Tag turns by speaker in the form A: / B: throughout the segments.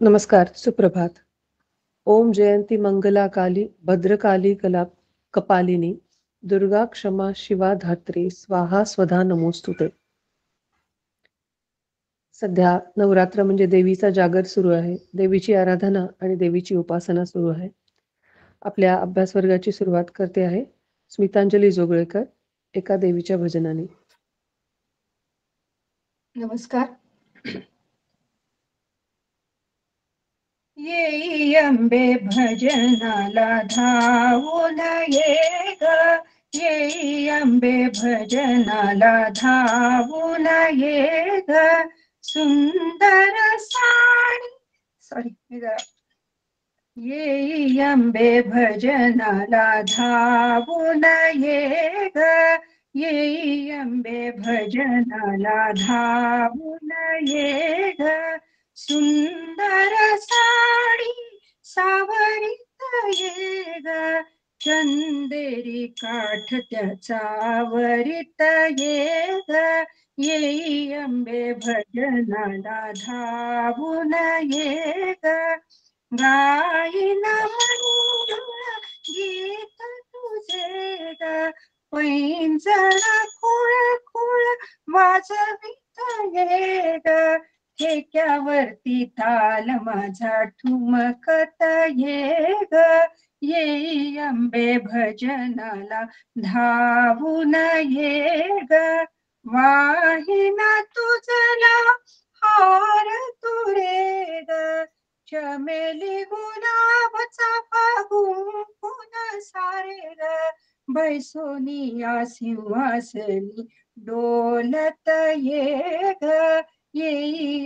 A: नमस्कार, सुप्रभात. ओम जयंती मंगला काली, भद्रकाली कला कपालिनी, दुर्गा क्षमा शिवा धात्री, स्वाहा स्वधा नमोस्तुते. सध्या नवरात्र म्हणजे देवीचा जागर सुरू आहे. देवीची आराधना आणि देवीची उपासना सुरू आहे. आपल्या अभ्यास वर्गाची सुरुवात करते आहे स्मितांजली जोगळेकर एका देवीच्या भजनाने.
B: नमस्कार. ये अंबे भजनाला धावून ये ग, ये अंबे भजनाला धावून ये ग, सुंदर साडी ये अंबे भजनाला धावून ये ग, ये अंबे भजनाला धावून ये ग, सुंदर साडी सावरीत ये ग, चंदेरी काठ त्याचा वरीत ये ग, ये अंबे भजनाला धावून ये ग, गाईन मंगळ गीत तुझे ग, पैंजण खुळ खुळ वाजवित ये ग, ठेक्यावरती ताल माझा ठुमकत ये ग, ये अंबे भजनाला धावून ये ग, वाहिना तुझला हार तुरे ग, चमेली गुलाब चाफा गुंफून सारे ग, बैसोनिया सिंहासनी डोलत ये ग, ये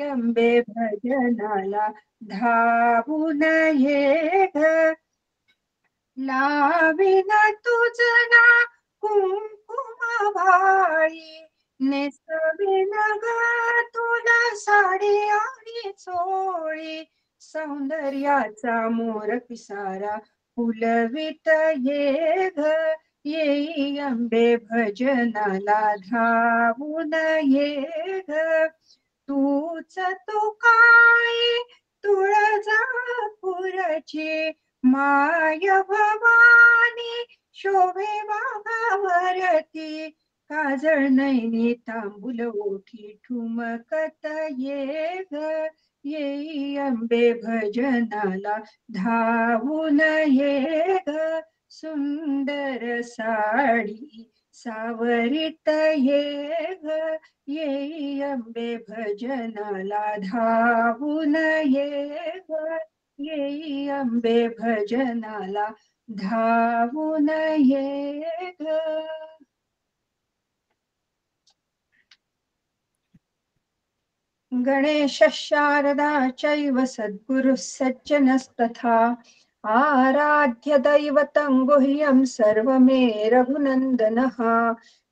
B: अंबे भजनाला धावून ये ग, लावीन तुझना कुंकुम भाळी, नेसवीन ग तुला साडी आणि चोळी, सौंदर्याचा मोर पिसारा फुलवित ये ग, ये अंबे भजनाला धावून ये ग, तूच तू काळी तुळजापूरची माय भवानी, शोभे वाघावरती, काजळ नैनी तांबुल ओठी ठुमकत ये ग, ये अंबे भजनाला धावून ये ग, सुंदर साडी सावरीत ये ग, ये अंबे भजनाला धावून ये ग, ये अंबे भजनाला धावून ये ग. गणेश शारदा चैव सद्गुरुः सज्जनस्तथा, आराध्य दैवतं गुह्यं सर्वमे रघुनन्दनः,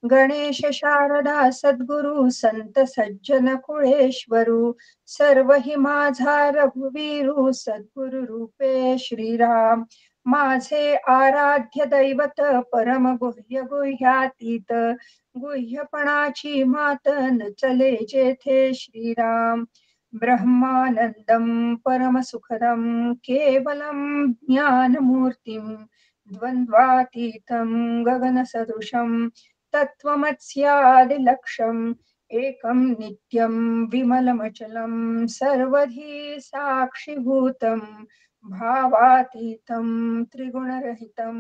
B: गणेश शारदा सद्गुरु संत सज्जन कुळेश्वरू, सर्व हि माझा रघुवीरू सद्गुरु रूपे श्रीराम, माझे आराध्य दैवत परम गुह्य गुह्यातीत, गुह्यपणाची मात न चले जेथे श्रीराम, ब्रह्मानंदम परमसुखदम केवलम ज्ञानमूर्तिम, द्वंद्वातीतं गगनसदृशं तत्त्वमस्यादिलक्ष्यम्, एकं नित्यं विमलमचलं सर्वधी साक्षिभूतं, भावातीतं त्रिगुणरहितं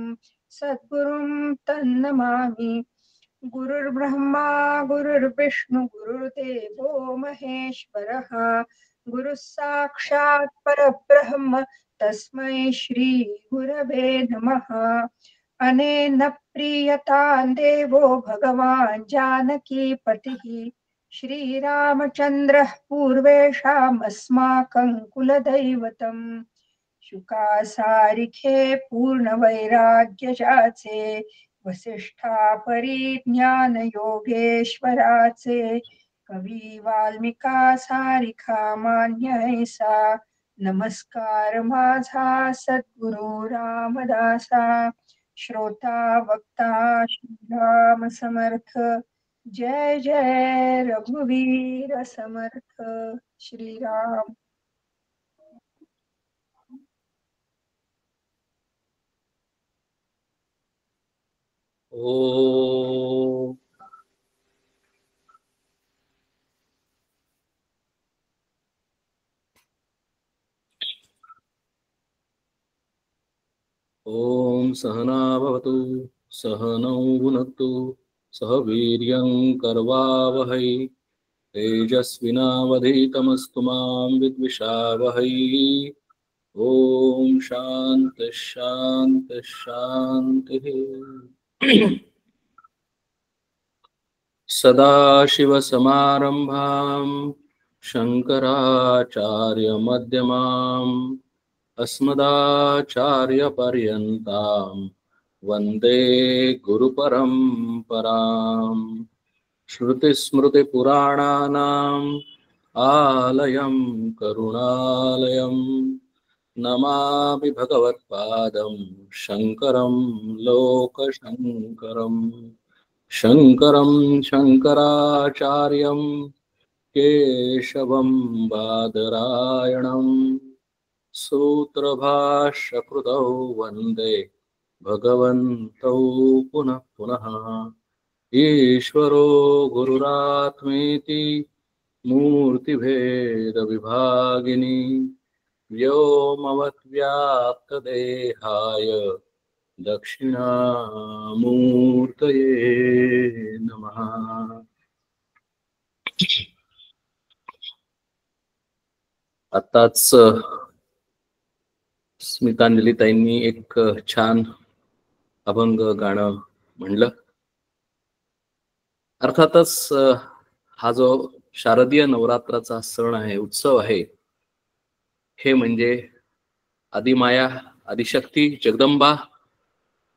B: सद्गुरुं तन्नमामि, गुरुर्ब्रह्मा गुरुर्विष्णु गुरुर्देवो महेश्वरः, गुरुः साक्षात् परब्रह्म तस्मै श्री गुरवे नमः, अनेन प्रीयतां देवो भगवान् जानकीपतिः, श्रीरामचन्द्रः पूर्वेषाम् अस्माकं कुलदैवतम्, शुकासारिखे पूर्णवैराग्यजाचे, वसिष्ठा परिज्ञान योगेश्वराचे, कवी वाल्मिका सारिखा मान्य ऐसा, नमस्कार माझा सद्गुरु रामदासा, श्रोता वक्ता श्रीराम समर्थ, जय जय रघुवीर समर्थ श्रीराम.
C: ओ ओम सहना भवतु सहनौ भुनक्तु सह वीर्यं करवावहै तेजस्विनावधीतमस्तु मां विद्विषावहै। ओम शांति शांति शांति। सदाशिवसमारम्भां शङ्कराचार्यमध्यमाम् अस्मदाचार्यपर्यन्तां वन्दे गुरुपरम्पराम्। श्रुतिस्मृतिपुराणानाम् आलयं करुणालयं नमामि भगवत्पादं शङ्करं लोकशङ्करम्। शङ्करं शङ्कराचार्यं केशवं बादरायणं सूत्रभाष्यकृतौ वन्दे भगवन्तौ पुनः पुनः। ईश्वरो गुरुरात्मेति मूर्तिभेदविभागिनी व्योमवद्व्याप्तदेहाय दक्षिणामूर्तये नमः। आताच स्मितांजलीताईंनी एक छान अभंग गाणं म्हणलं। अर्थातच हा जो शारदीय नवरात्राचा सण आहे, उत्सव आहे, हे म्हणजे आदिमाया, आदिशक्ती, जगदंबा,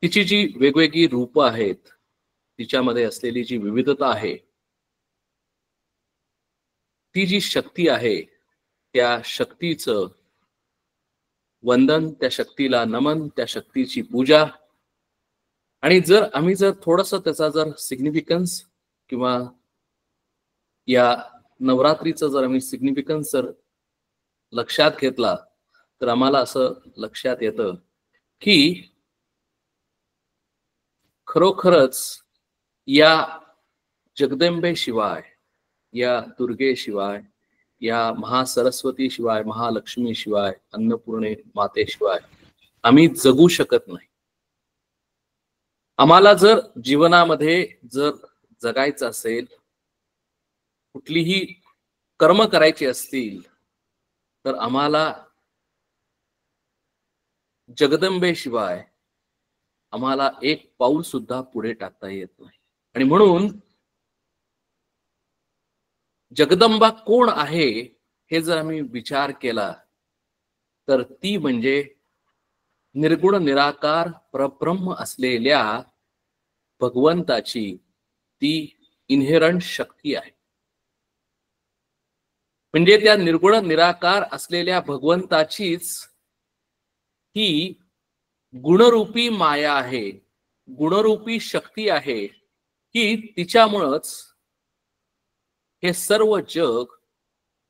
C: तिची जी वेगवेगळी रूप आहेत, तिच्यामध्ये असलेली जी विविधता आहे, ती जी शक्ती आहे, त्या शक्तीचं वंदन, त्या शक्तीला नमन, त्या शक्तीची पूजा। आणि आम्ही थोडंसं त्याचा सिग्निफिकन्स किंवा या नवरात्रीचं आम्ही सिग्निफिकन्स लक्षात घेतला, तर आम्हाला असं लक्षात येतं की खरोखरच या जगदंबे शिवाय, या दुर्गे शिवाय, या महासरस्वती शिवाय, महालक्ष्मी शिवाय, अन्नपूर्णे माते शिवाय आम्ही जगू शकत नाही। आम्हाला जीवनामध्ये जगायचं असेल, कुठलीही कर्म करायची असतील, तर आम्हाला जगदंबे शिवाय आम्हाला एक पाऊल सुद्धा पुढे टाकता येत नाही। आणि म्हणून जगदंबा कोण आहे हे आम्ही विचार केला, तर ती म्हणजे निर्गुण निराकार परब्रह्म असलेल्या भगवंताची ती इनहेरंट शक्ती आहे। म्हणजे त्या निर्गुण निराकार असलेल्या भगवंताचीच ही गुणरूपी माया आहे, गुणरूपी शक्ती आहे, की तिच्यामुळेच हे सर्व जग,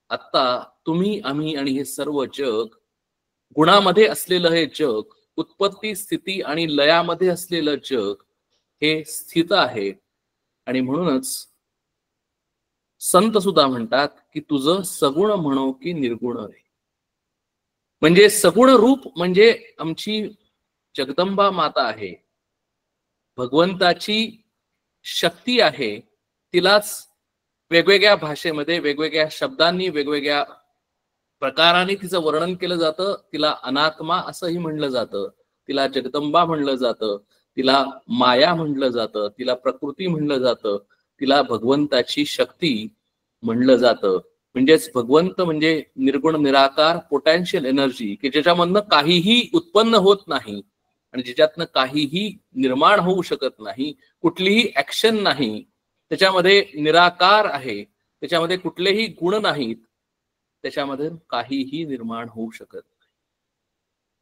C: आता तुम्ही, आम्ही आणि हे सर्व जग, गुणामध्ये असलेलं हे जग, उत्पत्ती, स्थिती आणि लयामध्ये असलेलं जग हे स्थित आहे। आणि म्हणूनच संत सुद्धा म्हणतात की तुझं सगुण म्हणो की निर्गुण रे। म्हणजे सगुण रूप म्हणजे आमची जगदंबा माता आहे, भगवंताची शक्ती आहे। तिलाच वेगवेगळ्या भाषेमध्ये, वेगवेगळ्या शब्दांनी, वेगवेगळ्या प्रकारांनी तिचं वर्णन केलं जातं। तिला अनात्मा असंही म्हणलं जातं, तिला जगदंबा म्हणलं जातं, तिला माया म्हणलं जातं, तिला प्रकृती म्हणलं जातं, तिला भगवंताची शक्ती म्हणलं जातं। म्हणजेच भगवंत म्हणजे निर्गुण निराकार पोटेन्शियल एनर्जी, की ज्याच्यामधनं काहीही उत्पन्न होत नाही आणि ज्याच्यातनं काहीही निर्माण होऊ शकत नाही, कुठलीही ऍक्शन नाही, त्याच्यामध्ये निराकार आहे, त्याच्यामध्ये कुठलेही गुण नाहीत, त्याच्यामध्ये काहीही निर्माण होऊ शकत नाही।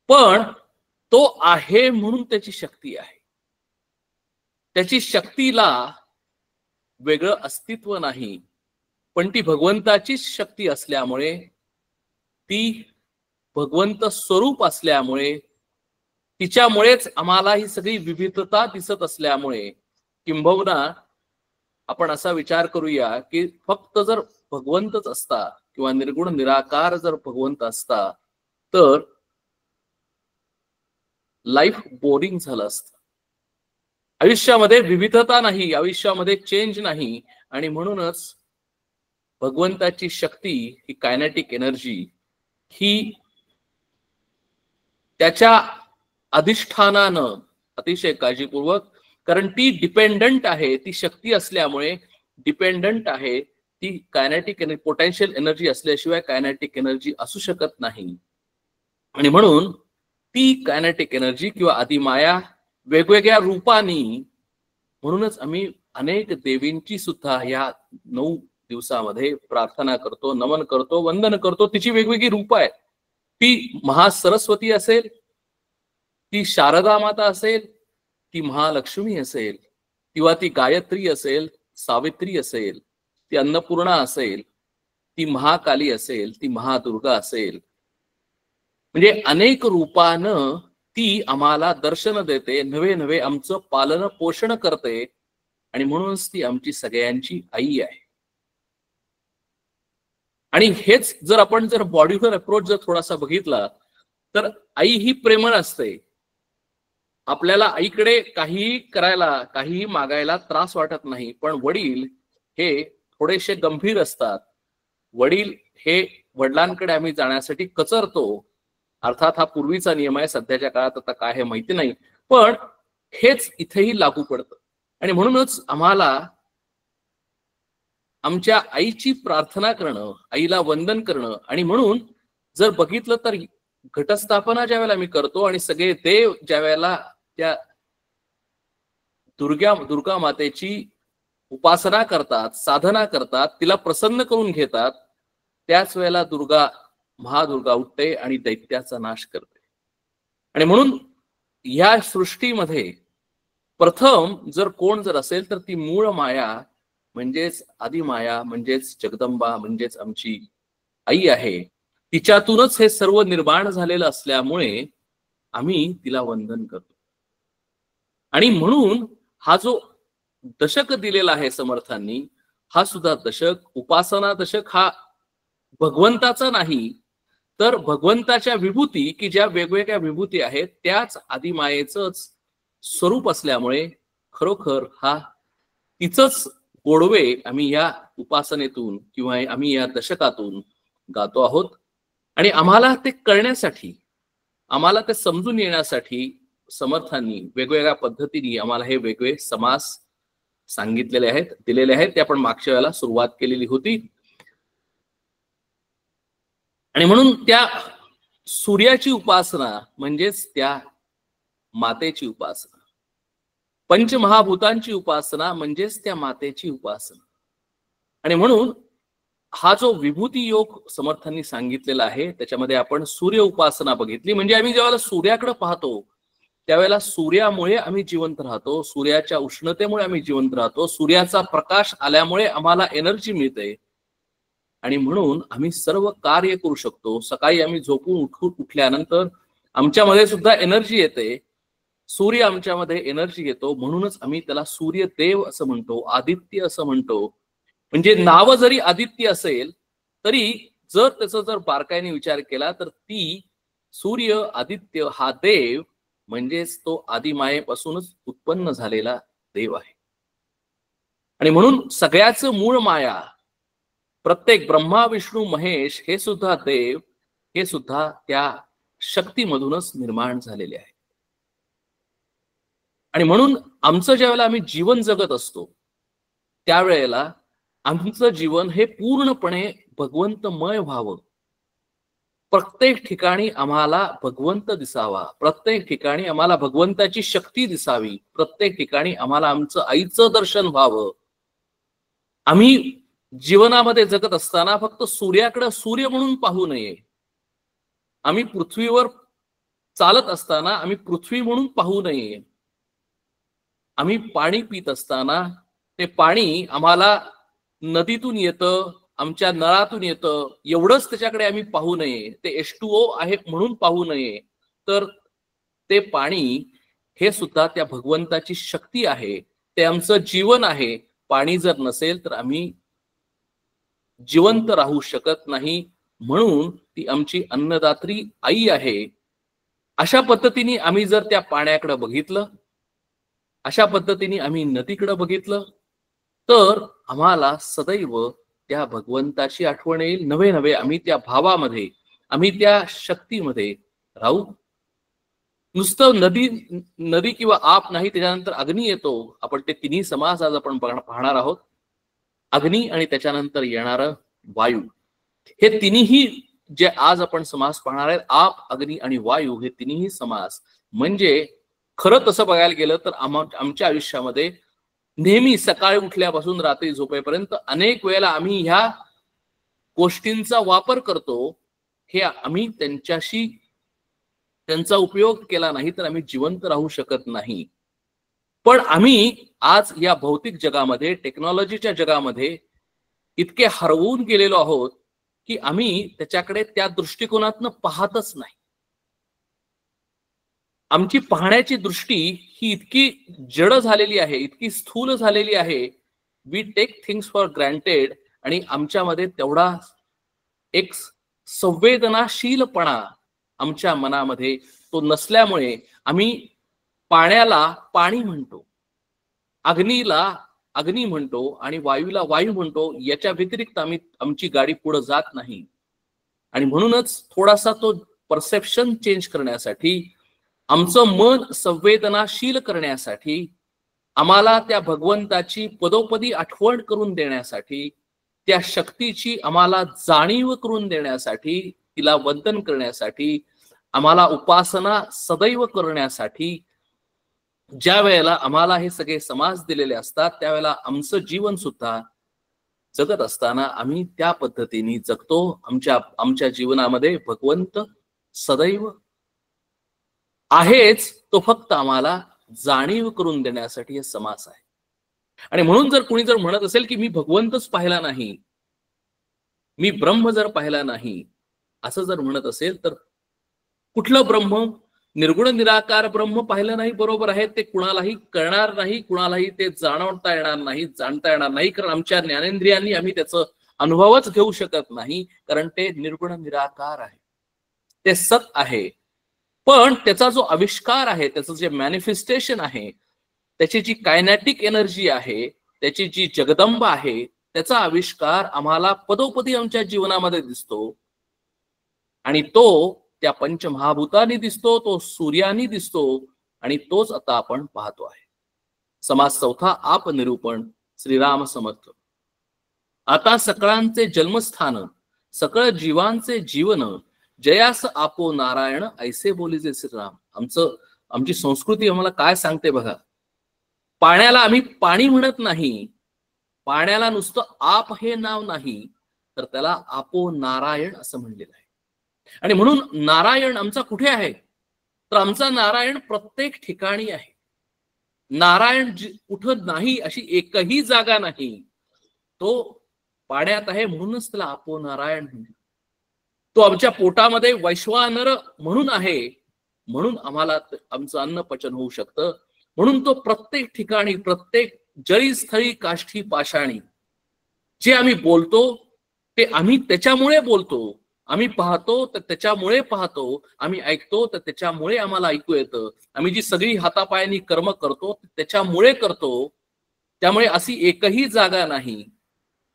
C: पण तो आहे म्हणून त्याची शक्ती आहे, त्याची शक्तीला वेगळं अस्तित्व नाही, पण ती भगवंताचीच शक्ती असल्यामुळे, ती भगवंत स्वरूप असल्यामुळे तिच्यामुळेच आम्हाला ही सगळी विविधता दिसत असल्यामुळे किंबहुना आपण असा विचार करूया की फक्त जर भगवंतच असता किंवा निर्गुण निराकार जर भगवंत असता तर लाईफ बोरिंग झालं असतं. आयुष्यामध्ये विविधता नाही, आयुष्यामध्ये चेंज नाही. आणि म्हणूनच भगवंताची शक्ती ही कायनेटिक एनर्जी ही त्याच्या अधिष्ठानानं अतिशय काळजीपूर्वक, कारण ती डिपेंडंट आहे, ती शक्ती असल्यामुळे डिपेंडंट आहे, ती कायनेटिक पोटेन्शियल एनर्जी असल्याशिवाय कायनेटिक एनर्जी असू शकत नाही. आणि म्हणून ती कायनेटिक एनर्जी किंवा आदिमाया वेगवेगळ्या रूपांनी, म्हणूनच आम्ही अनेक देवींची सुद्धा या 9 दिवसामध्ये प्रार्थना करतो, नमन करतो, वंदन करतो. तिची वेगवेगळी रूप आहेत. ती महासरस्वती असेल, ती शारदा माता असेल, ती महालक्ष्मी असेल, किंवा ती गायत्री असेल, सावित्री असेल, ती अन्नपूर्णा असेल, ती महाकाली असेल, ती महादुर्गा असेल. म्हणजे अनेक रूपानं ती आम्हाला दर्शन देते, नवे नवे आमचं पालन पोषण करते. आणि म्हणूनच ती आमची सगळ्यांची आई आहे. आणि हेच जर आपण बॉडीवर अप्रोच जर थोडासा बघितला तर आई ही प्रेमळ असते. आपल्याला आईकडे काहीही करायला, काहीही मागायला त्रास वाटत नाही. पण वडील हे थोडेसे गंभीर असतात. वडील हे वडिलांकडे आम्ही जाण्यासाठी कचरतो. अर्थात हा पूर्वीचा नियम आहे, सध्याच्या काळात आता काय हे माहिती नाही, पण हेच इथेही लागू पडतं. आणि म्हणूनच आम्हाला आमच्या आईची प्रार्थना करणं, आईला वंदन करणं. आणि म्हणून जर बघितलं तर घटस्थापना ज्या वेळेला आम्ही करतो आणि सगळे देव ज्या वेळेला त्या दुर्गा मातेची उपासना करतात, साधना करतात, तिला प्रसन्न करून घेतात, त्याच वेळेला महादुर्गा उठते आणि दैत्याचा नाश करते. आणि म्हणून या सृष्टीमध्ये प्रथम जर कोण असेल तर ती मूळ माया म्हणजेच आदिमाया, म्हणजेच जगदंबा, म्हणजेच आमची आई आहे. तिच्यातूनच हे सर्व निर्माण झालेलं असल्यामुळे आम्ही तिला वंदन करतो. आणि म्हणून हा जो दशक दिलेला आहे समर्थांनी, हा सुद्धा दशक, उपासना दशक, हा भगवंताचा नाही तर भगवंताच्या विभूती, की ज्या वेगवेगळ्या विभूती आहेत त्याच आदिमायेचंच स्वरूप असल्यामुळे खरोखर हा तिचंच गोडवे आम्ही या उपासनेतून किंवा आम्ही या दशकातून गातो आहोत. आणि आम्हाला ते कळण्यासाठी, आम्हाला ते समजून येण्यासाठी समर्थांनी वेगवेगळ्या पद्धतीने आम्हाला हे वेगवेगळे समास सांगितलेले आहेत, दिलेले आहेत. ते आपण मागच्या वेळेला सुरुवात केलेली होती. आणि म्हणून त्या सूर्याची उपासना म्हणजेच त्या मातेची उपासना, पंचमहाभूतांची उपासना म्हणजेच त्या मातेची उपासना. आणि म्हणून हा जो विभूती योग समर्थांनी सांगितलेला आहे त्याच्यामध्ये आपण सूर्य उपासना बघितली. म्हणजे आम्ही ज्यावेळेला सूर्याकडे पाहतो त्यावेळेला सूर्यामुळे आम्ही जिवंत राहतो, सूर्याच्या उष्णतेमुळे आम्ही जिवंत राहतो, सूर्याचा प्रकाश आल्यामुळे आम्हाला एनर्जी मिळते. आणि म्हणून आम्ही सर्व कार्य करू शकतो. सकाळी आम्ही झोपून उठल्यानंतर आमच्यामध्ये सुद्धा एनर्जी येते, सूर्य आमच्यामध्ये एनर्जी येतो. म्हणूनच आम्ही त्याला सूर्यदेव असं म्हणतो, आदित्य असं म्हणतो. म्हणजे नाव जरी आदित्य असेल तरी जर त्याचा बारकाईने विचार केला तर ती सूर्य आदित्य हा देव म्हणजेच तो आदिमायेपासूनच उत्पन्न झालेला देव आहे. आणि म्हणून सगळ्याच मूळ माया, प्रत्येक ब्रह्मा विष्णू महेश हे सुद्धा देव, हे सुद्धा त्या शक्तीमधूनच निर्माण झालेले आहे. आणि म्हणून आमचं ज्यावेळेला आम्ही जीवन जगत असतो त्यावेळेला आमचं जीवन हे पूर्णपणे भगवंतमय व्हावं. प्रत्येक ठिकाणी आम्हाला भगवंत दिसावा, प्रत्येक ठिकाणी आम्हाला भगवंताची शक्ती दिसावी, प्रत्येक ठिकाणी आम्हाला आमचं आईचं दर्शन व्हावं. आम्ही जीवनामध्ये जगत असताना फक्त सूर्याकडे सूर्य म्हणून पाहू नये. आम्ही पृथ्वीवर चालत असताना आम्ही पृथ्वी म्हणून पाहू नये. आम्ही पाणी पित असताना ते पाणी आम्हाला नदीतून येतं, आमच्या नळातून येतं, एवढंच त्याच्याकडे आम्ही पाहू नये. ते H2O आहे म्हणून पाहू नये. तर ते पाणी हे सुद्धा त्या भगवंताची शक्ती आहे, ते आमचं जीवन आहे. पाणी जर नसेल तर आम्ही जिवंत राहू शकत नाही, म्हणून ती आमची अन्नदात्री आई आहे. अशा पद्धतीने आम्ही जर त्या पाण्याकडे बघितलं, अशा पद्धतीने आम्ही नदीकडे बघितलं, तर आम्हाला सदैव त्या भगवंताची आठवण येईल. नवे नवे आम्ही त्या भावामध्ये, आम्ही त्या शक्तीमध्ये राहू. नुसतं नदी किंवा आप नाही, त्याच्यानंतर अग्नी येतो. आपण ते तिन्ही समास आज आपण पाहणार आहोत. अग्नी आणि त्याच्यानंतर येणारं वायू, हे तिन्ही जे आज आपण समास पाहणार आहेत, आप, अग्नी आणि वायू, हे तिन्ही समास म्हणजे खरं तसं बघायला गेलं तर आमच्या आयुष्यामध्ये नेहमी सकाळी उठल्यापासून रात्री झोपेपर्यंत अनेक वेळेला आम्ही ह्या गोष्टींचा वापर करतो. हे आम्ही त्यांचा उपयोग केला नाही तर आम्ही जिवंत राहू शकत नाही. पण आम्ही आज या भौतिक जगामध्ये, टेक्नॉलॉजीच्या जगामध्ये इतके हरवून गेलेलो आहोत की आम्ही त्याच्याकडे त्या दृष्टिकोनातनं पाहतच नाही. आमची पाहण्याची दृष्टी ही इतकी जड झालेली आहे, इतकी स्थूल झालेली आहे. We take things for granted. आणि आमच्यामध्ये तेवढा एक संवेदनाशीलपणा आमच्या मनामध्ये तो नसल्यामुळे आम्ही पाण्याला पाणी म्हणतो, अग्नीला अग्नी म्हणतो आणि वायूला वायू म्हणतो. याच्या व्यतिरिक्त आमची गाडी पुढे जात नाही. आणि म्हणूनच थोडासा तो परसेप्शन चेंज करण्यासाठी, आमचं मन संवेदनाशील करण्यासाठी, आम्हाला त्या भगवंताची पदोपदी आठवण करून देण्यासाठी, त्या शक्तीची आम्हाला जाणीव करून देण्यासाठी, तिला वंदन करण्यासाठी, आम्हाला उपासना सदैव करण्यासाठी, ज्या वेळेला आम्हाला हे सगळे समास दिलेले असतात, त्यावेळेला आमचं जीवन सुद्धा जगत असताना आम्ही त्या पद्धतीने जगतो. आमच्या जीवनामध्ये भगवंत सदैव आहेच, तो फक्त आम्हाला जाणीव करून देण्यासाठी हे समास आहे. आणि म्हणून जर कोणी जर म्हणत असेल की मी भगवंतच पाहिला नाही, मी ब्रह्म जर पाहिला नाही, असं जर म्हणत असेल तर कुठलं ब्रह्म? निर्गुण निराकार ब्रह्म पाहिलं नाही, बरोबर आहे. ते कुणालाही कळणार नाही, कुणालाही ते जाणवता येणार नाही, जाणता येणार नाही, कारण आमच्या ज्ञानेंद्रियांनी आम्ही त्याचं अनुभवच घेऊ शकत नाही, कारण ते निर्गुण निराकार आहे, ते सत आहे. पण त्याचा जो आविष्कार आहे, त्याचं जे मॅनिफेस्टेशन आहे, त्याची जी कायनेटिक एनर्जी आहे, त्याची जी जगदंबा आहे, त्याचा आविष्कार आम्हाला पदोपदी आमच्या जीवनामध्ये दिसतो. आणि तो त्या पंचमहाभूतांनी दिसतो, तो सूर्यानी दिसतो, आणि तोच आता आपण पाहतो आहे. समास चौथा, आप निरूपण. श्रीराम समर्थ. आता सकळांचे जन्मस्थान, सकळ जीवांचे जीवन, जयास आपो नारायण ऐसे बोलीचे श्रीराम. आमची संस्कृती आम्हाला काय सांगते बघा. पाण्याला आम्ही पाणी म्हणत नाही, पाण्याला नुसतं आप हे नाव नाही, तर त्याला आपो नारायण असं म्हणलेलं आहे. आणि म्हणून नारायण आमचा कुठे आहे? तर आमचा नारायण प्रत्येक ठिकाणी आहे. नारायण कुठं नाही अशी एकही जागा नाही. तो पाण्यात आहे, म्हणूनच त्याला आपो नारायण म्हणते. तो आमच्या पोटामध्ये वैश्वानर म्हणून आहे, म्हणून आम्हाला आमचं अन्न पचन होऊ शकतं. म्हणून तो प्रत्येक ठिकाणी, प्रत्येक जळी स्थळी काष्ठी पाषाणी, जे आम्ही बोलतो ते आम्ही त्याच्यामुळे बोलतो, आम्ही पाहतो तर त्याच्यामुळे पाहतो, आम्ही ऐकतो तर त्याच्यामुळे आम्हाला ऐकू येतं, आम्ही जी सगळी हातापायांनी कर्म करतो त्याच्यामुळे करतो. त्यामुळे अशी एकही जागा नाही.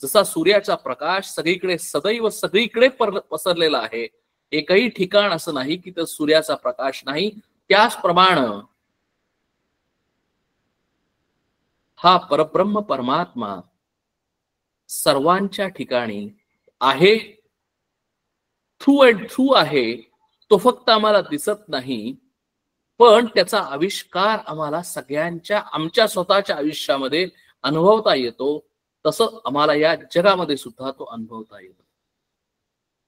C: जसा सूर्याचा प्रकाश सगळीकडे सदैव सगळीकडे पसरलेला आहे, एकही ठिकाण असं नाही की तर सूर्याचा प्रकाश नाही. त्याचप्रमाणे हा परब्रह्म परमात्मा सर्वांच्या ठिकाणी आहे, थ्रू अँड थ्रू आहे. तो फक्त आम्हाला दिसत नाही, पण त्याचा आविष्कार आम्हाला सगळ्यांच्या, आमच्या स्वतःच्या आयुष्यामध्ये अनुभवता येतो. तसं आम्हाला या जगामध्ये सुद्धा तो अनुभवता येतो.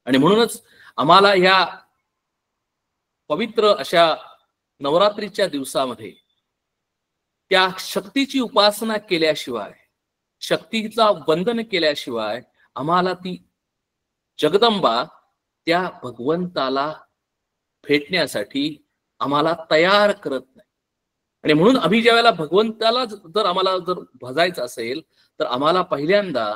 C: आणि म्हणूनच आम्हाला या पवित्र अशा नवरात्रीच्या दिवसामध्ये त्या शक्तीची उपासना केल्याशिवाय, शक्तीचा वंदन केल्याशिवाय आम्हाला ती जगदंबा, त्या भगवंताला भेटण्यासाठी आम्हाला तयार करत नाही. आणि म्हणून आम्ही ज्या वेळेला भगवंताला जर आम्हाला जर भजायचं असेल तर आम्हाला पहिल्यांदा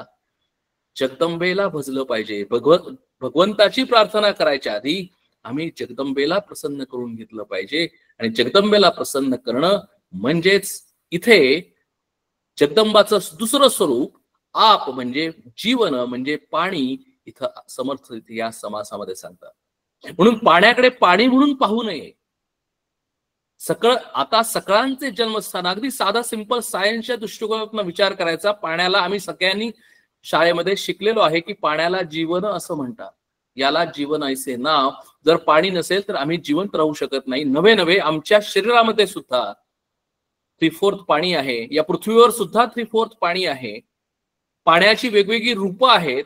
C: जगदंबेला भजलं पाहिजे. भगवंताची प्रार्थना करायच्या आधी आम्ही जगदंबेला प्रसन्न करून घेतलं पाहिजे. आणि जगदंबेला प्रसन्न करणं म्हणजेच इथे जगदंबाचं दुसरं स्वरूप आप म्हणजे जीवन म्हणजे पाणी इथं समर्थ या समासामध्ये सांगतात. म्हणून पाण्याकडे पाणी म्हणून पाहू नये. आता सकाळांचे जन्मस्थान अगदी साधा सिंपल सायन्सच्या दृष्टिकोनातून विचार करायचा. पाण्याला आम्ही सगळ्यांनी शाळेमध्ये शिकलेलो आहे की पाण्याला जीवन असं म्हणतात. याला जीवन ऐसे नाव. जर पाणी नसेल तर आम्ही जिवंत राहू शकत नाही. नवे आमच्या शरीरामध्ये सुद्धा 3/4 पाणी आहे. या पृथ्वीवर सुद्धा 3/4 पाणी आहे. पाण्याची वेगवेगळी रूपं आहेत.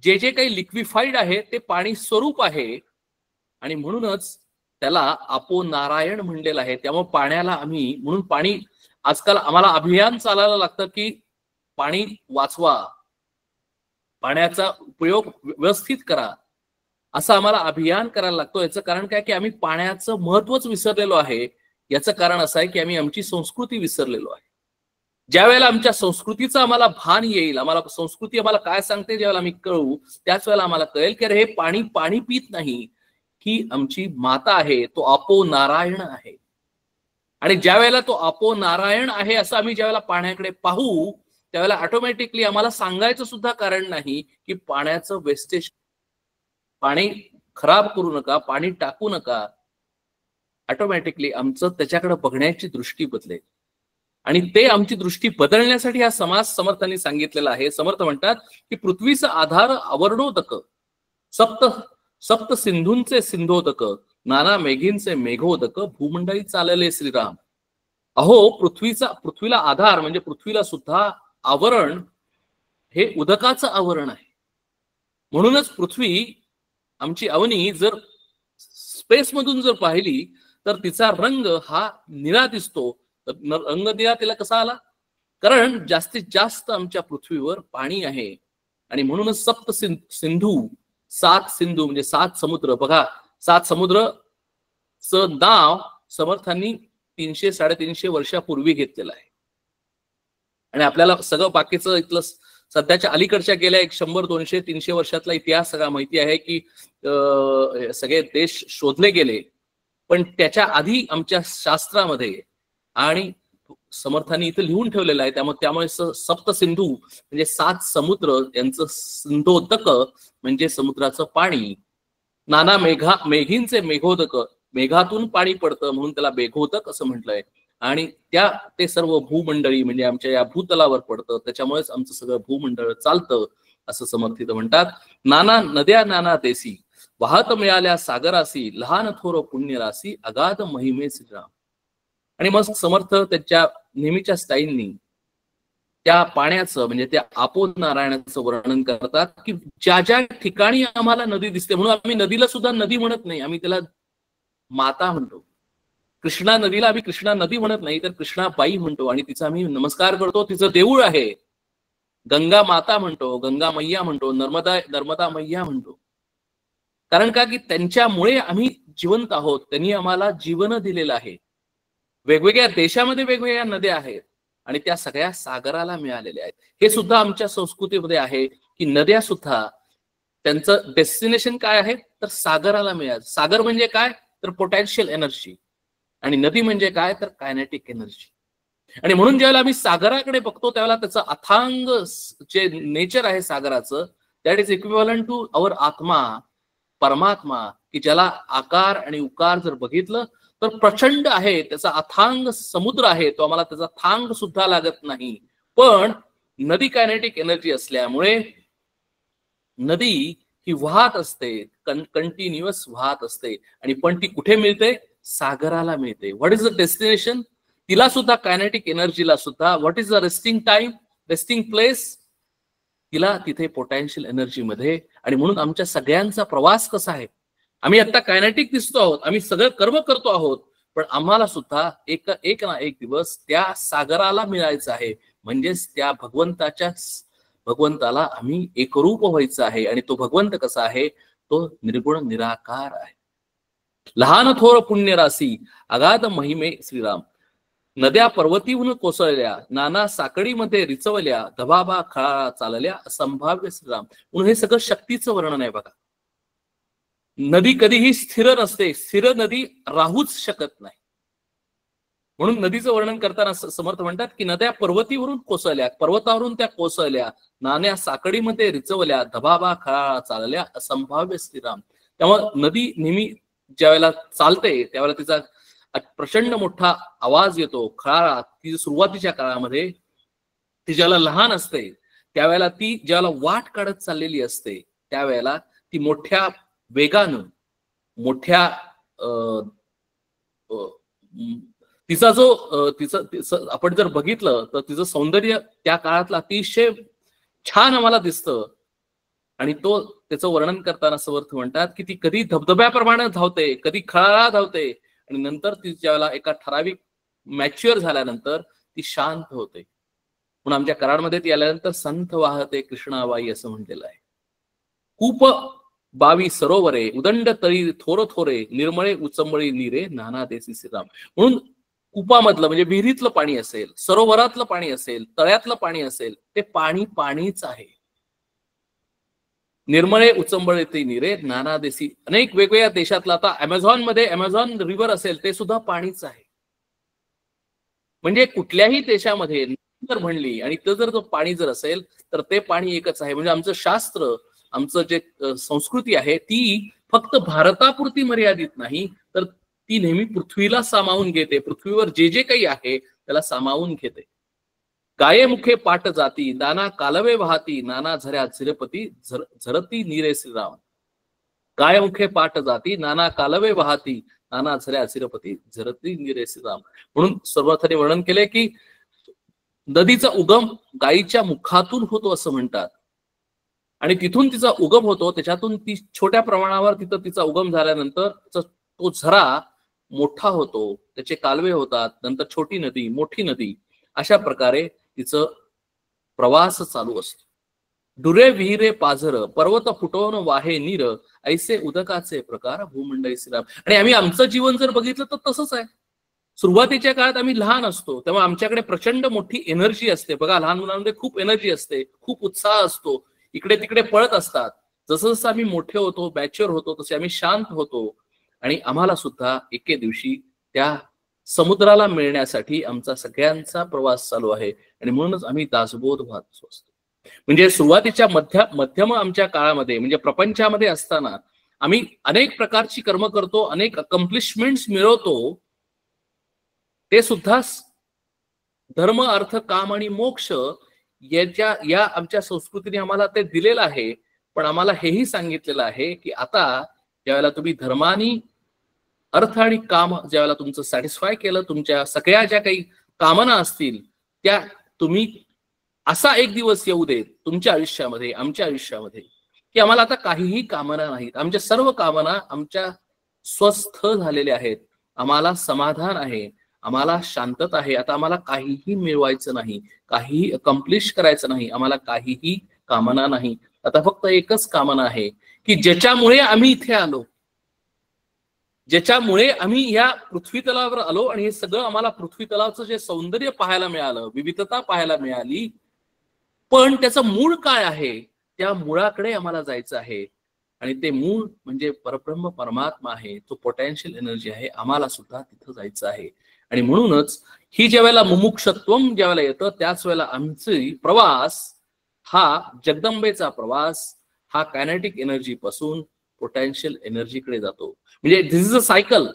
C: जे काही लिक्विफाईड आहे ते पाणी स्वरूप आहे. आणि म्हणूनच त्याला आपो नारायण म्हणलेलं आहे. त्यामुळे पाण्याला आम्ही म्हणून पाणी आजकाल आम्हाला अभियान चालायला लागतं की पाणी वाचवा, पाण्याचा उपयोग व्यवस्थित करा, असं आम्हाला अभियान करायला लागतो. याचं कारण काय की आम्ही पाण्याचं महत्वच विसरलेलो आहे. याचं कारण असं आहे की आम्ही आमची संस्कृती विसरलेलो आहे. ज्या वेळेला आमच्या संस्कृतीचं आम्हाला भान येईल, आम्हाला संस्कृती आम्हाला काय सांगते ज्यावेळेला आम्ही कळू, त्याच वेळेला आम्हाला कळेल की अरे हे पाणी पित नाही, ही आमची माता आहे, तो आपो नारायण आहे. आणि ज्या वेळेला तो आपो नारायण आहे असं आम्ही ज्यावेळेला पाण्याकडे पाहू त्यावेळेला ऑटोमॅटिकली आम्हाला सांगायचं सुद्धा कारण नाही की पाण्याचं वेस्टेज, पाणी खराब करू नका, पाणी टाकू नका. ऑटोमॅटिकली आमचं त्याच्याकडे बघण्याची दृष्टी बदलेल. आणि ते आमची दृष्टी बदलण्यासाठी हा समास समर्थांनी सांगितलेला आहे. समर्थ म्हणतात की पृथ्वीचा आधार अवर्णोदक, सप्त सिंधूंचे सिंधोदक, नाना मेघींचे मेघोदक, भूमंडळी चालले श्रीराम. अहो पृथ्वीला आधार म्हणजे पृथ्वीला सुद्धा आवरण हे उदकाचं आवरण आहे. म्हणूनच पृथ्वी आमची अवनी जर स्पेस मधून जर पाहिली तर तिचा रंग हा निळा दिसतो. रंग निळा तिला कसा आला? कारण जास्तीत जास्त आमच्या पृथ्वीवर पाणी आहे. आणि म्हणूनच सप्त सिंधू, 7 सिंधू म्हणजे 7 समुद्र. बघा 7 समुद्रचं नाव समर्थांनी 300-350 वर्षापूर्वी घेतलेलं आहे. आणि आपल्याला सगळं बाकीचं इथलं सध्याच्या अलीकडच्या गेल्या 100-200-300 वर्षातला इतिहास सगळा माहिती आहे की सगळे देश शोधले गेले. पण त्याच्या आधी आमच्या शास्त्रामध्ये आणि समर्थांनी इथं लिहून ठेवलेलं आहे. त्यामुळे सप्त सिंधू म्हणजे 7 समुद्र यांचं सिंधोदक म्हणजे समुद्राचं पाणी. नाना मेघींचे मेघोदक, मेघातून पाणी पडतं म्हणून त्याला मेघोदक असं म्हटलंय. आणि ते सर्व भूमंडळी म्हणजे आमच्या या भूतलावर पडतं, त्याच्यामुळेच आमचं सगळं भूमंडळ चालतं असं समर्थित म्हणतात. नाना नद्या नाना देसी, वाहत मिळाल्या सागरासी, लहान थोर पुण्यरासी, अगाध महिमे श्रीराम. आणि मग समर्थ त्यांच्या नेहमीच्या स्टाईलनी त्या पाण्याचं म्हणजे त्या आपो नारायणाचं वर्णन करतात की ज्या ज्या ठिकाणी आम्हाला नदी दिसते, म्हणून आम्ही नदीला सुद्धा नदी म्हणत नाही, आम्ही त्याला माता म्हणतो. कृष्णा नदीला आम्ही कृष्णा नदी म्हणत नाही तर कृष्णाबाई म्हणतो आणि तिचा आम्ही नमस्कार करतो. तिचं देऊळ आहे. गंगा माता म्हणतो, गंगा मैया म्हणतो, नर्मदा मैया म्हणतो. कारण का की त्यांच्यामुळे आम्ही जिवंत आहोत. त्यांनी आम्हाला जीवन दिलेलं आहे. वेगवेगळ्या देशामध्ये वेगवेगळ्या नद्या आहेत आणि त्या सगळ्या सागराला मिळालेल्या आहेत. हे सुद्धा आमच्या संस्कृतीमध्ये आहे की नद्या सुद्धा त्यांचं डेस्टिनेशन काय आहे तर सागराला मिळालं. सागर म्हणजे काय तर पोटॅन्शियल एनर्जी आणि नदी म्हणजे काय तर कायनेटिक एनर्जी. आणि म्हणून ज्यावेळेला आम्ही सागराकडे बघतो त्यावेळेला त्याचं अथांग जे नेचर आहे सागराचं, that is equivalent to our आत्मा, परमात्मा, की ज्याला आकार आणि उकार जर बघितलं तर प्रचंड आहे. त्याचा अथांग समुद्र आहे, तो आम्हाला त्याचा थांग सुद्धा लागत नाही. पण नदी कायनेटिक एनर्जी असल्यामुळे नदी ही वाहत असते, कंटिन्युअस वाहत असते. आणि पण ती कुठे मिळते? सागराला मिळते. What is the destination? तिला सुद्धा कायनेटिक एनर्जीला सुद्धा what is the resting time, resting place? तिला तिथे पोटॅन्शियल एनर्जी मध्ये. आणि म्हणून आमच्या सगळ्यांचा प्रवास कसा आहे? आम्ही आता कायनेटिक दिसतो आहोत, आम्ही सगळं कर्म करतो आहोत, पण आम्हाला सुद्धा एक ना एक दिवस त्या सागराला मिळायचं आहे. म्हणजेच त्या भगवंताला आम्ही एकरूप व्हायचं आहे. आणि तो भगवंत कसा आहे? तो निर्गुण निराकार आहे. लहान थोर पुण्यरासी अगाध महिमे श्रीराम. नद्या पर्वतीहून कोसळल्या, नाना साकडीमध्ये रिचवल्या, धबाबा खळाळा चालल्या, असंभाव्य श्रीराम. म्हणून हे सगळं शक्तीचं वर्णन आहे बघा. नदी कधीही स्थिर नसते, स्थिर नदी राहूच शकत नाही. म्हणून नदीचं वर्णन करताना समर्थ म्हणतात की नद्या पर्वतीवरून कोसळल्या, पर्वतावरून त्या कोसळल्या, नाण्या साकडीमध्ये रिचवल्या, धबाबा खळाळा चालल्या, असंभाव्य श्रीराम. त्यामुळे नदी नेहमी ज्यावेळेला चालते त्यावेळेला तिचा प्रचंड मोठा आवाज येतो, खळाळा. ती सुरुवातीच्या काळामध्ये ती ज्याला लहान असते त्यावेळेला, ती ज्यावेळेला वाट काढत चाललेली असते त्यावेळेला ती मोठ्या वेगानं, मोठ्या तिचा जो तिचं आपण जर बघितलं तर तिचं सौंदर्य त्या काळातलं अतिशय छान आम्हाला दिसतं. आणि त्याचं वर्णन करताना समर्थ म्हणतात की ती कधी धबधब्याप्रमाणे धावते, कधी खळाळा धावते, आणि नंतर ती ज्यावेळेला एका ठराविक मॅच्युअर झाल्यानंतर ती शांत होते. म्हणून आमच्या कराडमध्ये ती आल्यानंतर संथ वाहते कृष्णाबाई असं म्हटलेलं आहे. कूप बावी सरोवरे, उदंड तळी थोर थोरे, निर्मळे उचंबळी नीरे, नाना देसी श्रीराम. म्हणून कूपामधलं म्हणजे विहिरीतलं पाणी असेल, सरोवरातलं पाणी असेल, तळ्यातलं पाणी असेल, ते पाणी पाणीच आहे. निर्मळे उचंबळे ते निरे, नाना देसी. अनेक वेगवेगळ्या देशातला, आता अमेझॉन मध्ये अमेझॉन रिव्हर असेल ते सुद्धा पाणीच आहे. म्हणजे कुठल्याही देशामध्ये जर म्हणली आणि ते जर पाणी जर असेल तर ते पाणी एकच आहे. म्हणजे आमचं शास्त्र, आमचं जे संस्कृती आहे ती फक्त भारतापुरती मर्यादित नाही, तर ती नेहमी पृथ्वीला सामावून घेते. पृथ्वीवर जे जे काही आहे त्याला सामावून घेते. गाये मुखे पाट जाती, नाना कालवे वाहती, नाना झऱ्या झिरपती, झरती नीरे श्रीराम. गाय मुखे पाट जाती, नाना कालवे वाहती, नाना झऱ्या झिरपती, झरती नीरे श्रीराम. म्हणून सर्वथाने वर्णन केले की नदीचा उगम गायीच्या मुखातून होतो असं म्हणतात, आणि तिथून तिचा उगम होतो. त्याच्यातून ती छोट्या प्रमाणावर तिचा उगम झाल्यानंतर तो झरा मोठा होतो, त्याचे कालवे होतात, नंतर छोटी नदी, मोठी नदी, अशा प्रकारे तिचं प्रवास चालू असतो. डुरे विहिरे पाझर, पर्वत फुटवून वाहे नीर, ऐसे उदकाचे प्रकार भूमंडळी श्रीराम. आणि आम्ही आमचं जीवन जर बघितलं तर तसंच आहे. सुरुवातीच्या काळात आम्ही लहान असतो तेव्हा आमच्याकडे प्रचंड मोठी एनर्जी असते. बघा, लहान मुलांमध्ये खूप एनर्जी असते, खूप उत्साह असतो, इकडे तिकडे पळत असतात. जसं जसं आम्ही मोठे होतो, मॅच्युअर होतो, तसे आम्ही शांत होतो. आणि आम्हाला सुद्धा एके दिवशी त्या समुद्राला मिळण्यासाठी आमचा सगळ्यांचा प्रवास चालू आहे. आणि म्हणूनच आम्ही दासबोध वाहत असतो. म्हणजे सुरुवातीच्या मध्यम आमच्या काळामध्ये, म्हणजे प्रपंचामध्ये असताना आम्ही अनेक प्रकारची कर्म करतो, अनेक अकम्प्लिशमेंट्स मिळवतो. ते सुद्धा धर्म, अर्थ, काम आणि मोक्ष या आमच्या संस्कृतीने आम्हाला ते दिलेलं आहे. पण आम्हाला हेही सांगितलेलं आहे की आता ज्यावेळेला तुम्ही धर्मानी, अर्थ आणि काम ज्यावेळेला तुमचं सॅटिस्फाय केलं, तुमच्या सगळ्या ज्या काही कामना असतील त्या तुम्ही, असा एक दिवस येऊ देत तुमच्या आयुष्यामध्ये, आमच्या आयुष्यामध्ये, की आम्हाला आता काहीही कामना नाहीत. आमच्या सर्व कामना आमच्या स्वस्थ झालेल्या आहेत. आम्हाला समाधान आहे, आम्हाला शांतता आहे. आता आम्हाला काहीही मिळवायचं नाही, काहीही अकम्प्लिश करायचं नाही, आम्हाला काहीही कामना नाही. आता फक्त एकच कामना आहे की ज्याच्यामुळे आम्ही इथे आलो, ज्याच्यामुळे आम्ही या पृथ्वी तलावर आलो, आणि हे सगळं आम्हाला पृथ्वी तलावचं जे सौंदर्य पाहायला मिळालं, विविधता पाहायला मिळाली, पण त्याचं मूळ काय आहे, त्या मुळाकडे आम्हाला जायचं आहे. आणि ते मूळ म्हणजे परब्रह्म परमात्मा आहे, तो पोटेन्शियल एनर्जी आहे. आम्हाला सुद्धा तिथं जायचं आहे. आणि म्हणूनच ही ज्या वेळेला मुमुक्षत्वम ज्या वेळेला येतं त्याच वेळेला आमची प्रवास हा जगदंबेचा प्रवास हा कायनेटिक एनर्जी पासून पोटेन्शियल एनर्जीकडे जातो. म्हणजे this is a cycle,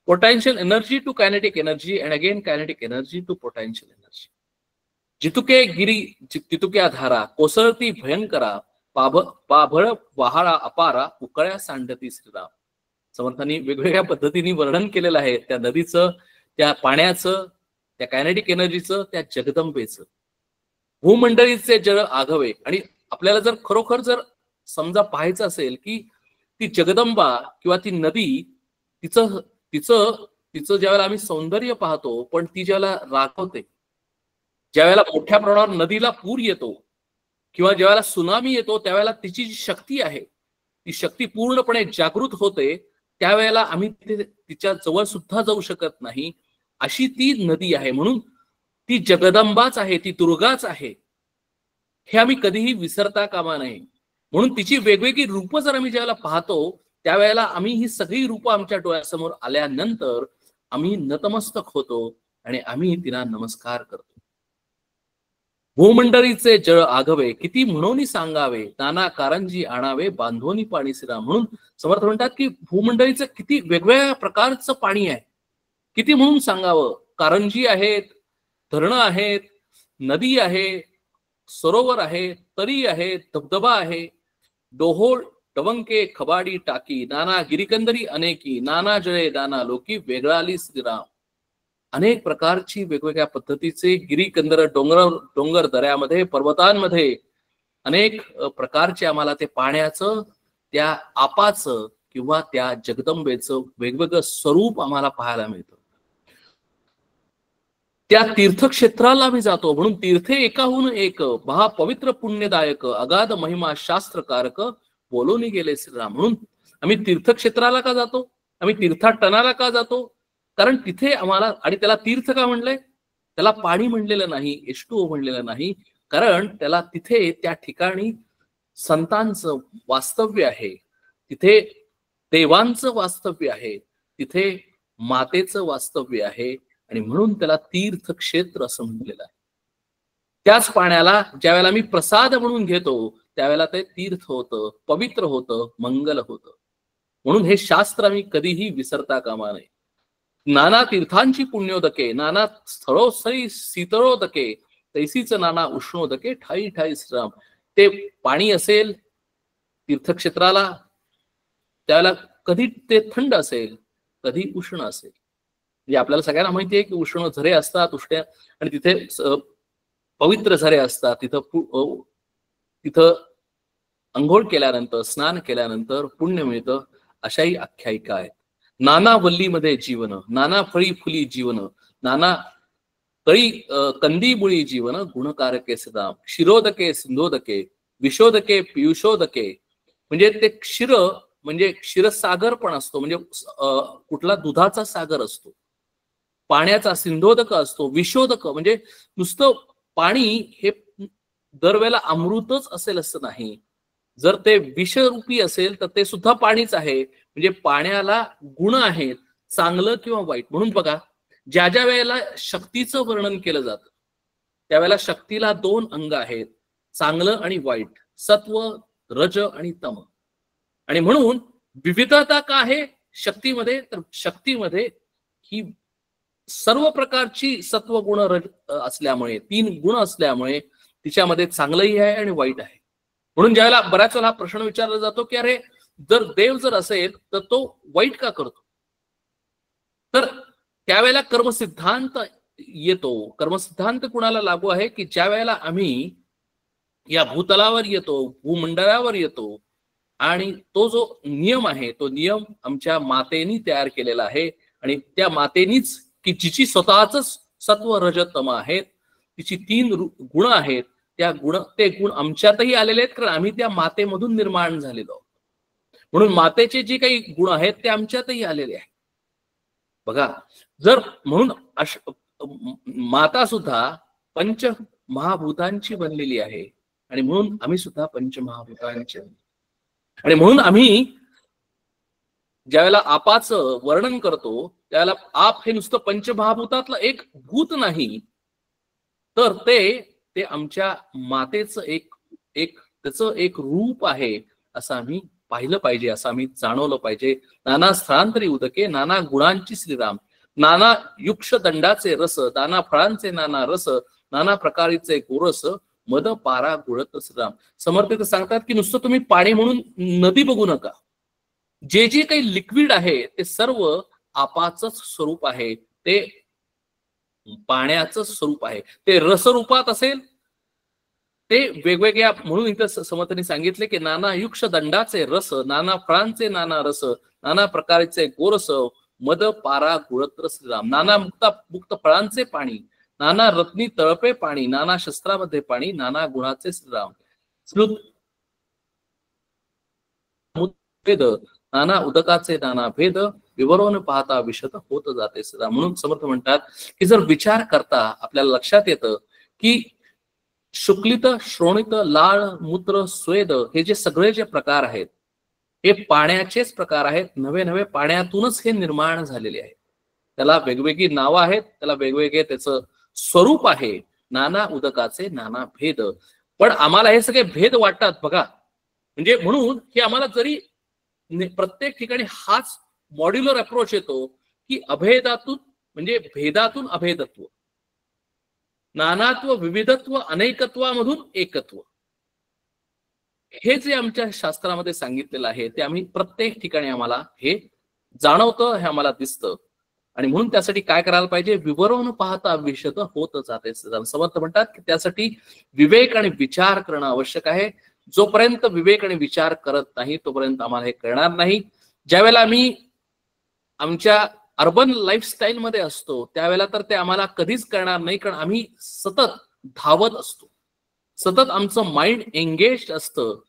C: potential energy to kinetic energy and again kinetic energy to potential energy. जितुके गिरी तितुक्या धारा, कोसळती भयंकरा, पाभळ वहाळा अपारा, उकळ्या सांडती श्रीराम. समर्थांनी वेगवेगळ्या पद्धतीने वर्णन केलेलं आहे त्या नदीचं, त्या पाण्याचं, त्या कायनेटिक एनर्जीचं, त्या जगदंबेचं. भूमंडळीचे जळ आघवे. आणि आपल्याला जर खरोखर जर समजा पाहायचं असेल की ती जगदंबा किंवा ती नदी, तिचं तिचं तिचं ज्यावेळेला आम्ही सौंदर्य पाहतो, पण ती ज्यावेळेला राखवते, ज्यावेळेला मोठ्या प्रमाणावर नदीला पूर येतो किंवा ज्यावेळेला सुनामी येतो, त्यावेळेला तिची जी शक्ती आहे ती शक्ती पूर्णपणे जागृत होते. त्यावेळेला आम्ही तिच्या जवळ सुद्धा जाऊ शकत नाही, अशी ती नदी आहे. म्हणून ती जगदंबाच आहे, ती दुर्गाच आहे, हे आम्ही कधीही विसरता कामा नये. म्हणून तिची वेगवेगळी रूपं जर आम्ही ज्यावेळेला पाहतो, त्यावेळेला आम्ही ही सगळी रूपं आमच्या डोळ्यासमोर आल्यानंतर आम्ही नतमस्तक होतो आणि आम्ही तिला नमस्कार करतो. भूमंडळीचे जळ आघवे किती म्हणून सांगावे, नाना कारंजी आणावे बांधोनी पाणी सिरा. म्हणून समर्थ म्हणतात की भूमंडळीचं किती वेगवेगळ्या प्रकारचं पाणी आहे, किती म्हणून सांगावं. कारंजी आहेत, धरणं आहेत, नदी आहे, सरोवर आहे, तरी आहे, धबधबा आहे, डोहोळ डवंके खबाडी टाकी, नाना गिरिकंदरी अनेकी, नाना जळे नाना लोकी, वेगळाली श्रीराम. अनेक प्रकारची वेगवेगळ्या पद्धतीचे गिरिकंदर, डोंगर दऱ्यामध्ये, पर्वतांमध्ये अनेक प्रकारचे आम्हाला ते पाण्याचं, त्या आपाचं किंवा त्या जगदंबेचं वेगवेगळं स्वरूप आम्हाला पाहायला मिळतं. त्या तीर्थक्षेत्राला आम्ही जातो. म्हणून तीर्थे एकाहून एक, महापवित्र पुण्यदायक, अगाध महिमा शास्त्रकारक, बोलून गेले श्रीराम. म्हणून आम्ही तीर्थक्षेत्राला का जातो, आम्ही तीर्थाटनाला का जातो, कारण तिथे आम्हाला, आणि त्याला तीर्थ का म्हणलंय, त्याला पाणी म्हणलेलं नाही, H2O म्हणलेलं नाही, कारण त्याला तिथे त्या ठिकाणी संतांचं वास्तव्य आहे, तिथे देवांचं वास्तव्य आहे, तिथे मातेचं वास्तव्य आहे, आणि म्हणून त्याला तीर्थक्षेत्र असं म्हणलेलं आहे. त्याच पाण्याला ज्यावेळेला मी प्रसाद म्हणून घेतो, त्यावेळेला ते तीर्थ होतं, पवित्र होतं, मंगल होतं. म्हणून हे शास्त्र आम्ही कधीही विसरता कामा नये. नाना तीर्थांची पुण्योदके, नाना स्थळोस्थळी शीतळोदके, तैसीच नाना उष्णोदके, ठाई ठाई श्रीराम. ते पाणी असेल तीर्थक्षेत्राला, त्याला कधी ते थंड असेल, कधी उष्ण असेल. म्हणजे आपल्याला सगळ्यांना माहिती आहे की उष्ण झरे असतात, उष्ण, आणि तिथे पवित्र झरे असतात. तिथं अंघोळ केल्यानंतर, स्नान केल्यानंतर पुण्य मिळतं, अशाही आख्यायिका आहेत. नाना वल्लीमध्ये जीवन, नाना फळी फुली जीवन, नाना तळी कंदीमुळी जीवन, गुणकारके सदा, क्षीरोदके सिंधोदके, विशोदके पियुषोदके. म्हणजे ते क्षीर म्हणजे क्षीरसागर पण असतो, म्हणजे कुठला दुधाचा सागर असतो, पाण्याचा सिंधोदक असतो, विशोदक म्हणजे नुसतं पाणी हे दरवेळेला अमृतच असेल असं नाही, जर ते विषरूपी असेल तर ते सुद्धा पाणीच आहे. म्हणजे पाण्याला गुण आहेत, चांगलं किंवा वाईट. म्हणून बघा, ज्या ज्या वेळेला शक्तीचं वर्णन केलं जातं, त्यावेळेला शक्तीला 2 अंग आहेत, चांगलं आणि वाईट, सत्व, रज आणि तम. आणि म्हणून विविधता का आहे शक्तीमध्ये, तर शक्तीमध्ये ही सर्व प्रकारची सत्व गुण असल्यामुळे, 3 गुण असल्यामुळे तिच्यामध्ये चांगलंही आहे आणि वाईट आहे. म्हणून ज्यावेळेला बऱ्याच वेळा हा प्रश्न विचारला जातो की अरे, जर देव जर असेल तर तो वाईट का करतो, तर त्यावेळेला कर्मसिद्धांत येतो. कर्मसिद्धांत कुणाला लागू आहे की ज्या वेळेला आम्ही या भूतलावर येतो, भूमंडळावर येतो, आणि तो जो नियम आहे, तो नियम आमच्या मातेनी तयार केलेला आहे, आणि त्या मातेनीच की जिची स्वतःच सत्व रज तम आहेत, तिची 3 गुण आहेत, ते गुण आमच्यातही आलेले आहेत, कारण आम्ही त्या मातेमधून निर्माण झालेलो आहोत. म्हणून मातेचे जे काही गुण आहेत ते आमच्यातही आलेले आहेत. बघा, जर म्हणून माता सुद्धा पंचमहाभूतांची बनलेली आहे, आणि म्हणून आम्ही सुद्धा पंचमहाभूतांचे. आणि म्हणून आम्ही ज्यावेळेला आपाचं वर्णन करतो, त्यावेळेला आप हे नुसतं पंचमहाभूतातलं एक भूत नाही, तर ते आमच्या मातेचं त्याचं एक रूप आहे, असं आम्ही पाहिलं पाहिजे, असं आम्ही जाणवलं पाहिजे. नाना स्थळांतरी उदके, नाना गुणांची श्रीराम, नाना युक्ष दंडाचे रस, नाना फळांचे नाना रस, नाना प्रकारीचे गोरस, मद पारा गुळत श्रीराम. समर्थ सांगतात की नुसतं तुम्ही पाणी म्हणून नदी बघू नका, जे जे काही लिक्विड आहे ते सर्व आपाचंच स्वरूप आहे, ते पाण्याचं स्वरूप आहे. ते रसरूपात असेल, ते वेगवेगळ्या, म्हणून इथं समर्थांनी सांगितले की नाना युक्ष दंडाचे रस, नाना फळांचे नाना रस, नाना प्रकारचे गोरस, मद पारा गुळत्र श्रीराम. नाना मुक्त फळांचे पाणी, नाना रत्नी तळपे पाणी, नाना शस्त्रामध्ये पाणी, नाना गुणाचे श्रीराम. नाना उदकाचे नाना भेद विवरून पाहता विशत होत जाते सदा. म्हणून समर्थ म्हणतात की जर विचार करता आपल्याला लक्षात येतं की शुक्लित, श्रोणित, लाळ, मूत्र, स्वेद हे जे सगळे जे प्रकार आहेत हे पाण्याचेच प्रकार आहेत. नवे नवे पाण्यातूनच हे निर्माण झालेले आहेत. त्याला वेगवेगळी नावं आहेत, त्याला वेगवेगळे त्याचं स्वरूप आहे. नाना उदकाचे नाना भेद. पण आम्हाला हे सगळे भेद वाटतात बघा. म्हणजे म्हणून की आम्हाला जरी प्रत्येक ठिकाणी हाच मॉड्युलर अप्रोच येतो की अभेदातून म्हणजे भेदातून अभेदत्व, नानात्व, विविधत्व, अनेकत्वामधून एकत्व, हे जे आमच्या शास्त्रामध्ये सांगितलेलं आहे ते आम्ही प्रत्येक ठिकाणी आम्हाला हे जाणवतं, हे आम्हाला दिसतं. आणि म्हणून त्यासाठी काय करायला पाहिजे? विवरून पाहता विशत होत जाते. समर्थ म्हणतात की त्यासाठी विवेक आणि विचार करणं आवश्यक आहे. जोपर्यंत विवेक आणि विचार करत नाही तोपर्यंत आम्हाला हे कळणार नाही. ज्यावेळेला आम्ही आमच्या अर्बन लाईफस्टाईल मध्ये असतो त्यावेळेला तर ते आम्हाला कधीच कळणार नाही, कारण आम्ही सतत धावत असतो, सतत आमचं माइंड एंगेज्ड असतं.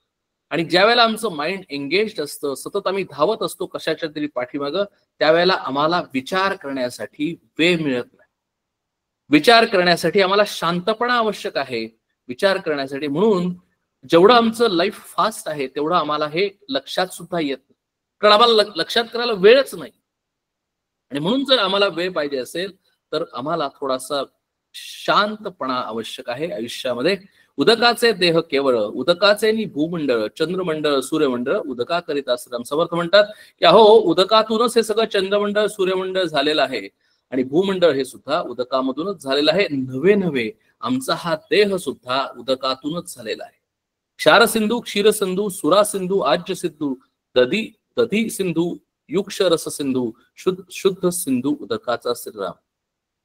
C: आणि ज्यावेळेला आमचं माइंड एंगेज्ड असतं, सतत आम्ही धावत असतो कशाच्या तरी पाठीमागं, त्यावेळेला आम्हाला विचार करण्यासाठी वेळ मिळत नाही. विचार करण्यासाठी आम्हाला शांतपणा आवश्यक आहे. विचार करण्यासाठी म्हणून जेवढं आमचं लाईफ फास्ट आहे तेवढं आम्हाला हे लक्षात सुद्धा येत नाही, कारण आम्हाला लक्षात करायला वेळच नाही. आणि म्हणून जर आम्हाला वेळ पाहिजे असेल तर आम्हाला थोडासा शांतपणा आवश्यक आहे आयुष्यामध्ये. उदकाचे देह केवळ, उदकाचे नि भूमंडळ, चंद्रमंडळ, सूर्यमंडळ उदका करिता श्रीराम. समर्थ म्हणतात की अहो उदकातूनच हे सगळं चंद्रमंडळ, सूर्यमंडळ झालेलं आहे आणि भूमंडळ हे सुद्धा उदकामधूनच झालेलं आहे. नवे नवे आमचा हा देह सुद्धा उदकातूनच झालेला आहे. क्षारसिंधू, क्षीरसिंधू, सुरासिंधू, आज्य सिंधू, दधी दधी सिंधू, युक्ष रस सिंधू, शुद्ध सिंधू उदकाचा श्रीराम.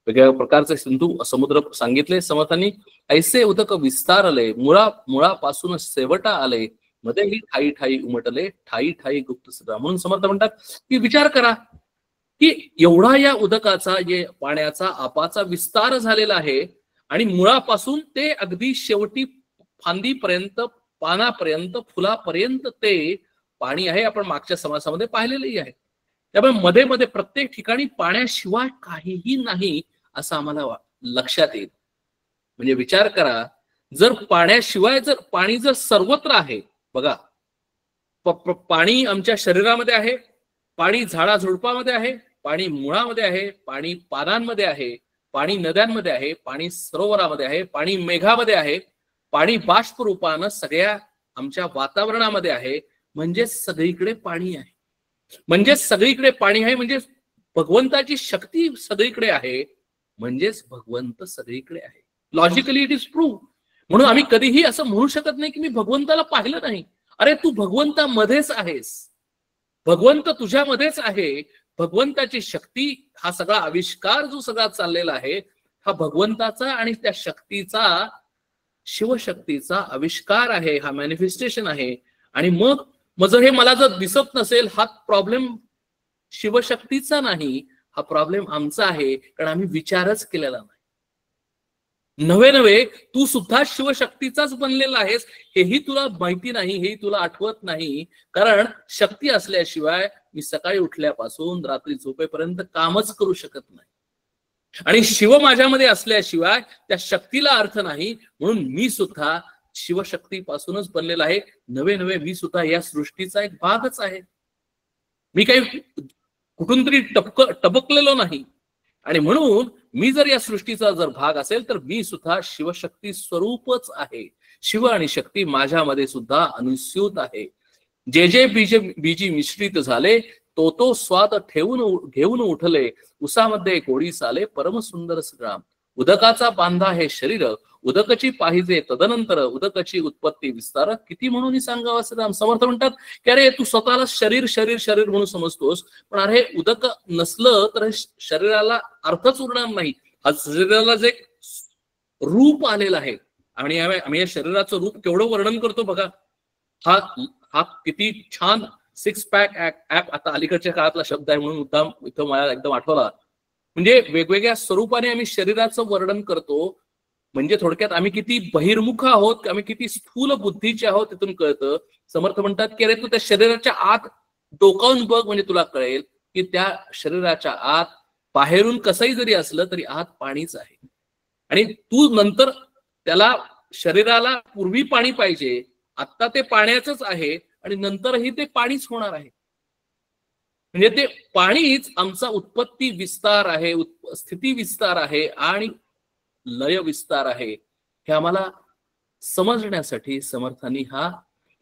C: वेगवेगळ्या प्रकारचे सिंधू समुद्र सांगितले समर्थांनी. ऐसे उदक विस्तारले, मुळापासून शेवटा आले, मध्येही ठाई ठाई उमटले, ठाई ठाई गुप्त श्रीराम. म्हणून समर्थ म्हणतात की विचार करा की एवढा या उदकाचा, जे पाण्याचा आपाचा विस्तार झालेला आहे आणि मुळापासून ते अगदी शेवटी फांदीपर्यंत, पानापर्यंत, फुलापर्यंत ते पाणी आहे. आपण मागच्या समासामध्ये पाहिलेलंही आहे. त्यामुळे मध्ये मध्ये प्रत्येक ठिकाणी पाण्याशिवाय काहीही नाही असं आम्हाला लक्षात येईल. म्हणजे विचार करा, जर पाण्याशिवाय, जर पाणी जर सर्वत्र आहे बघा, पाणी आमच्या शरीरामध्ये आहे, पाणी झाडाझुडपामध्ये आहे, पाणी मुळामध्ये आहे, पाणी पानांमध्ये आहे, पाणी नद्यांमध्ये आहे, पाणी सरोवरामध्ये आहे, पाणी मेघामध्ये आहे, पाणी बाष्प रूपानं सगळ्या आमच्या वातावरणामध्ये आहे. म्हणजे सगळीकडे पाणी आहे. म्हणजे सगळीकडे पाणी आहे म्हणजे भगवंताची शक्ती सगळीकडे आहे, म्हणजेच भगवंत सगळीकडे आहे. Logically it is prove. म्हणून आम्ही कधीही असं म्हणू शकत नाही की मी भगवंताला पाहिलं नाही. अरे तू भगवंतामध्येच आहेस, भगवंत तुझ्यामध्येच आहे. भगवंताची शक्ती, हा सगळा आविष्कार जो सगळा चाललेला आहे हा भगवंताचा आणि त्या शक्तीचा, शिवशक्तीचा आविष्कार आहे, हा मॅनिफेस्टेशन आहे. आणि मग जर हे मला जर दिसत नसेल, हा प्रॉब्लेम शिवशक्तीचा नाही, हा प्रॉब्लेम आमचा आहे, कारण आम्ही विचारच केलेला नाही. नवे नवे तू सुद्धा शिवशक्तीचाच बनलेला आहेस, हेही तुला माहिती नाही, हेही तुला आठवत नाही. कारण शक्ती असल्याशिवाय मी सकाळी उठल्यापासून रात्री झोपेपर्यंत कामच करू शकत नाही. आणि शिव माझ्यामध्ये असल्याशिवाय त्या शक्तीला अर्थ नाही. म्हणून मी सुद्धा शिवशक्तीपासूनच बनलेला आहे. नवे नवे मी सुद्धा या सृष्टीचा एक भागच आहे. मी काही कुठून तरी टपकलेलो नाही. आणि म्हणून मी जर या सृष्टीचा जर भाग असेल तर मी सुद्धा शिवशक्ती स्वरूपच आहे. शिव आणि शक्ती माझ्यामध्ये सुद्धा अनुस्यूत आहे. जे जे बीजी मिश्रित झाले, तो स्वाद घेऊन उठले, उसामध्ये गोडी साले, परम सुंदर श्रीराम. उदकाचा बांधा हे शरीर, उदकची पाहिजे तदनंतर, उदकची उत्पत्ती विस्तार, किती म्हणून सांगावं श्रीराम. समर्थ म्हणतात की अरे तू स्वतःला शरीर शरीर शरीर म्हणून समजतोस, पण अरे उदक नसलं तर शरीराला अर्थच उरणार नाही. हा शरीराला जे रूप आलेलं आहे, आणि आम्ही या शरीराचं रूप केवढं वर्णन करतो बघा. हा किती छान सिक्स पॅक ऍप, आता अलीकडच्या काळातला शब्द आहे म्हणून मुद्दाम इथं मला एकदम आठवला. म्हणजे वेगवेगळ्या स्वरूपाने आम्ही शरीराचं वर्णन करतो. म्हणजे थोडक्यात आम्ही किती बहिर्मुख आहोत, आम्ही किती स्थूल बुद्धीचे आहोत तिथून कळतं. समर्थ म्हणतात की अरे तू त्या शरीराच्या आत डोकावून बघ म्हणजे तुला कळेल की त्या शरीराच्या आत बाहेरून कसंही जरी असलं तरी आत पाणीच आहे. आणि तू नंतर त्याला शरीराला पूर्वी पाणी पाहिजे, आता ते पाण्याचंच आहे आणि नंतरही ते पाणीच होणार आहे. म्हणजे ते पाणीच आमचा उत्पत्ती विस्तार आहे, स्थिती विस्तार आहे आणि लय विस्तार आहे. हे आम्हाला समजण्यासाठी समर्थांनी हा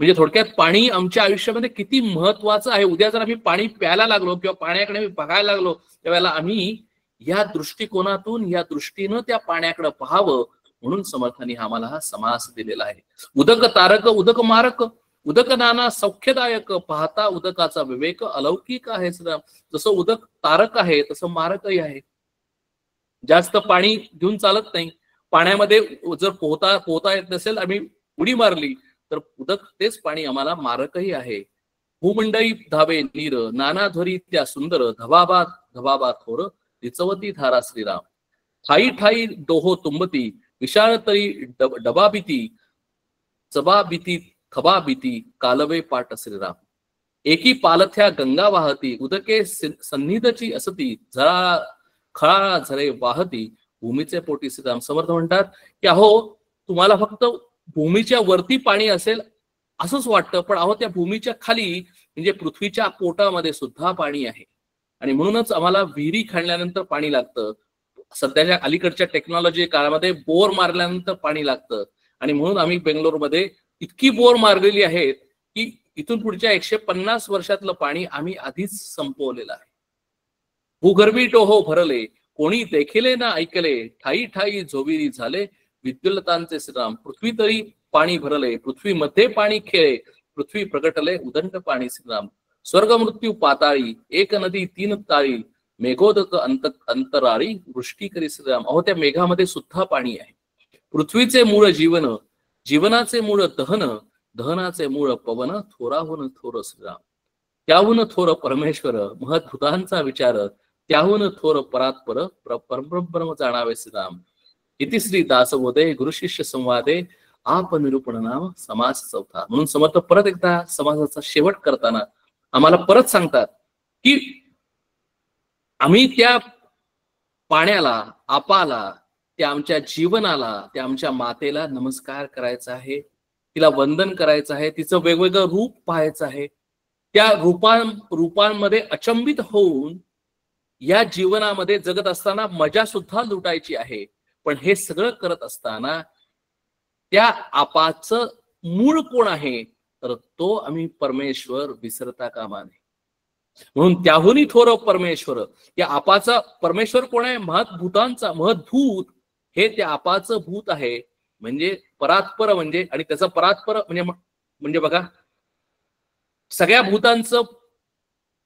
C: म्हणजे थोडक्यात पाणी आमच्या आयुष्यामध्ये किती महत्वाचं आहे. उद्या जर आम्ही पाणी प्यायला लागलो किंवा पाण्याकडे बघायला लागलो त्यावेळेला आम्ही या दृष्टिकोनातून या दृष्टीनं त्या पाण्याकडे पाहावं म्हणून समर्थांनी आम्हाला हा समास दिलेला आहे. उदक तारक उदक मारक उदक नाना सौख्यदायक पाहता उदकाचा विवेक अलौकिक आहे. जसं उदक तारक आहे तसं मारकही आहे. जास्त पाणी घेऊन चालत नाही. पाण्यामध्ये जर पोहता येत नसेल आम्ही उडी मारली तर उदक तेच पाणी आम्हाला मारकही आहे. भूमंडई धावे नीर नानाध्वरी त्या सुंदर धबाबा धबाबा थोर रिचवती धारा श्रीराम. ठाई ठाई डोहो तुंबती विशाळ तरी डबाबिती चबाबिती खबाबिती कालवे पाट श्रीराम. एकी पालथ्या गंगा वाहती उदके सन्निधची असती झळा खळा झरे वाहती भूमीचे पोटी श्रीराम. समर्थ म्हणतात की अहो तुम्हाला फक्त भूमीच्या वरती पाणी असेल असंच वाटतं, पण अहो त्या भूमीच्या खाली म्हणजे पृथ्वीच्या पोटामध्ये सुद्धा पाणी आहे. आणि म्हणूनच आम्हाला विहिरी खणल्यानंतर पाणी लागतं. सध्याच्या अलीकडच्या टेक्नॉलॉजी काळामध्ये बोर मारल्यानंतर पाणी लागतं. आणि म्हणून आम्ही बेंगलोरमध्ये इतकी बोर मारलेली आहेत की इथून पुढच्या 150 वर्षातलं पाणी आम्ही आधीच संपवलेलं आहे. भूगर्भी टोहो भरले कोणी देखिले ना ऐकले ठाई ठाई झोविरी झाले विद्युलतांचे श्रीराम. पृथ्वी तरी पाणी भरले पृथ्वीमध्ये पाणी खेळे पृथ्वी प्रगटले उदंड पाणी श्रीराम. स्वर्ग मृत्यू पाताळी एक नदी तीन ताळी मेघोदक अंतराळी वृष्टी करी श्रीराम. अहो त्या मेघामध्ये सुद्धा पाणी आहे. पृथ्वीचे मूळ जीवन जीवनाचे मूळ दहन दहनाचे मूळ पवन थोराहून थोर श्रीराम. त्याहून थोर परमेश्वर महद्भूतांचा विचार त्याहून थोर परात्पर परब्रह्म जाणावे श्रीराम. इति श्री दासबोधे गुरुशिष्य संवादे आप निरूपण नाम समास चौथा. म्हणून समर्थ परत एकदा समाजाचा शेवट करताना आम्हाला परत सांगतात की आम्ही त्या पाण्याला आपाला त्या आमच्या जीवनाला त्या आमच्या मातेला नमस्कार करायचा आहे, तिला वंदन करायचं आहे, तिचं वेगवेगळं रूप पाहायचं आहे. त्या रूपांमध्ये अचंबित होऊन या जीवनामध्ये जगत असताना मजा सुद्धा लुटायची आहे. पण हे सगळं करत असताना त्या आपाचं मूळ कोण आहे तर तो आम्ही परमेश्वर विसरता कामा नये. म्हणून त्याहूनही थोर परमेश्वर या आपाचा परमेश्वर कोण आहे? महद्भूतांचा महद्भूत हे त्या आपाचं भूत आहे. म्हणजे परात्पर म्हणजे आणि त्याचा परात्पर म्हणजे बघा सगळ्या भूतांचं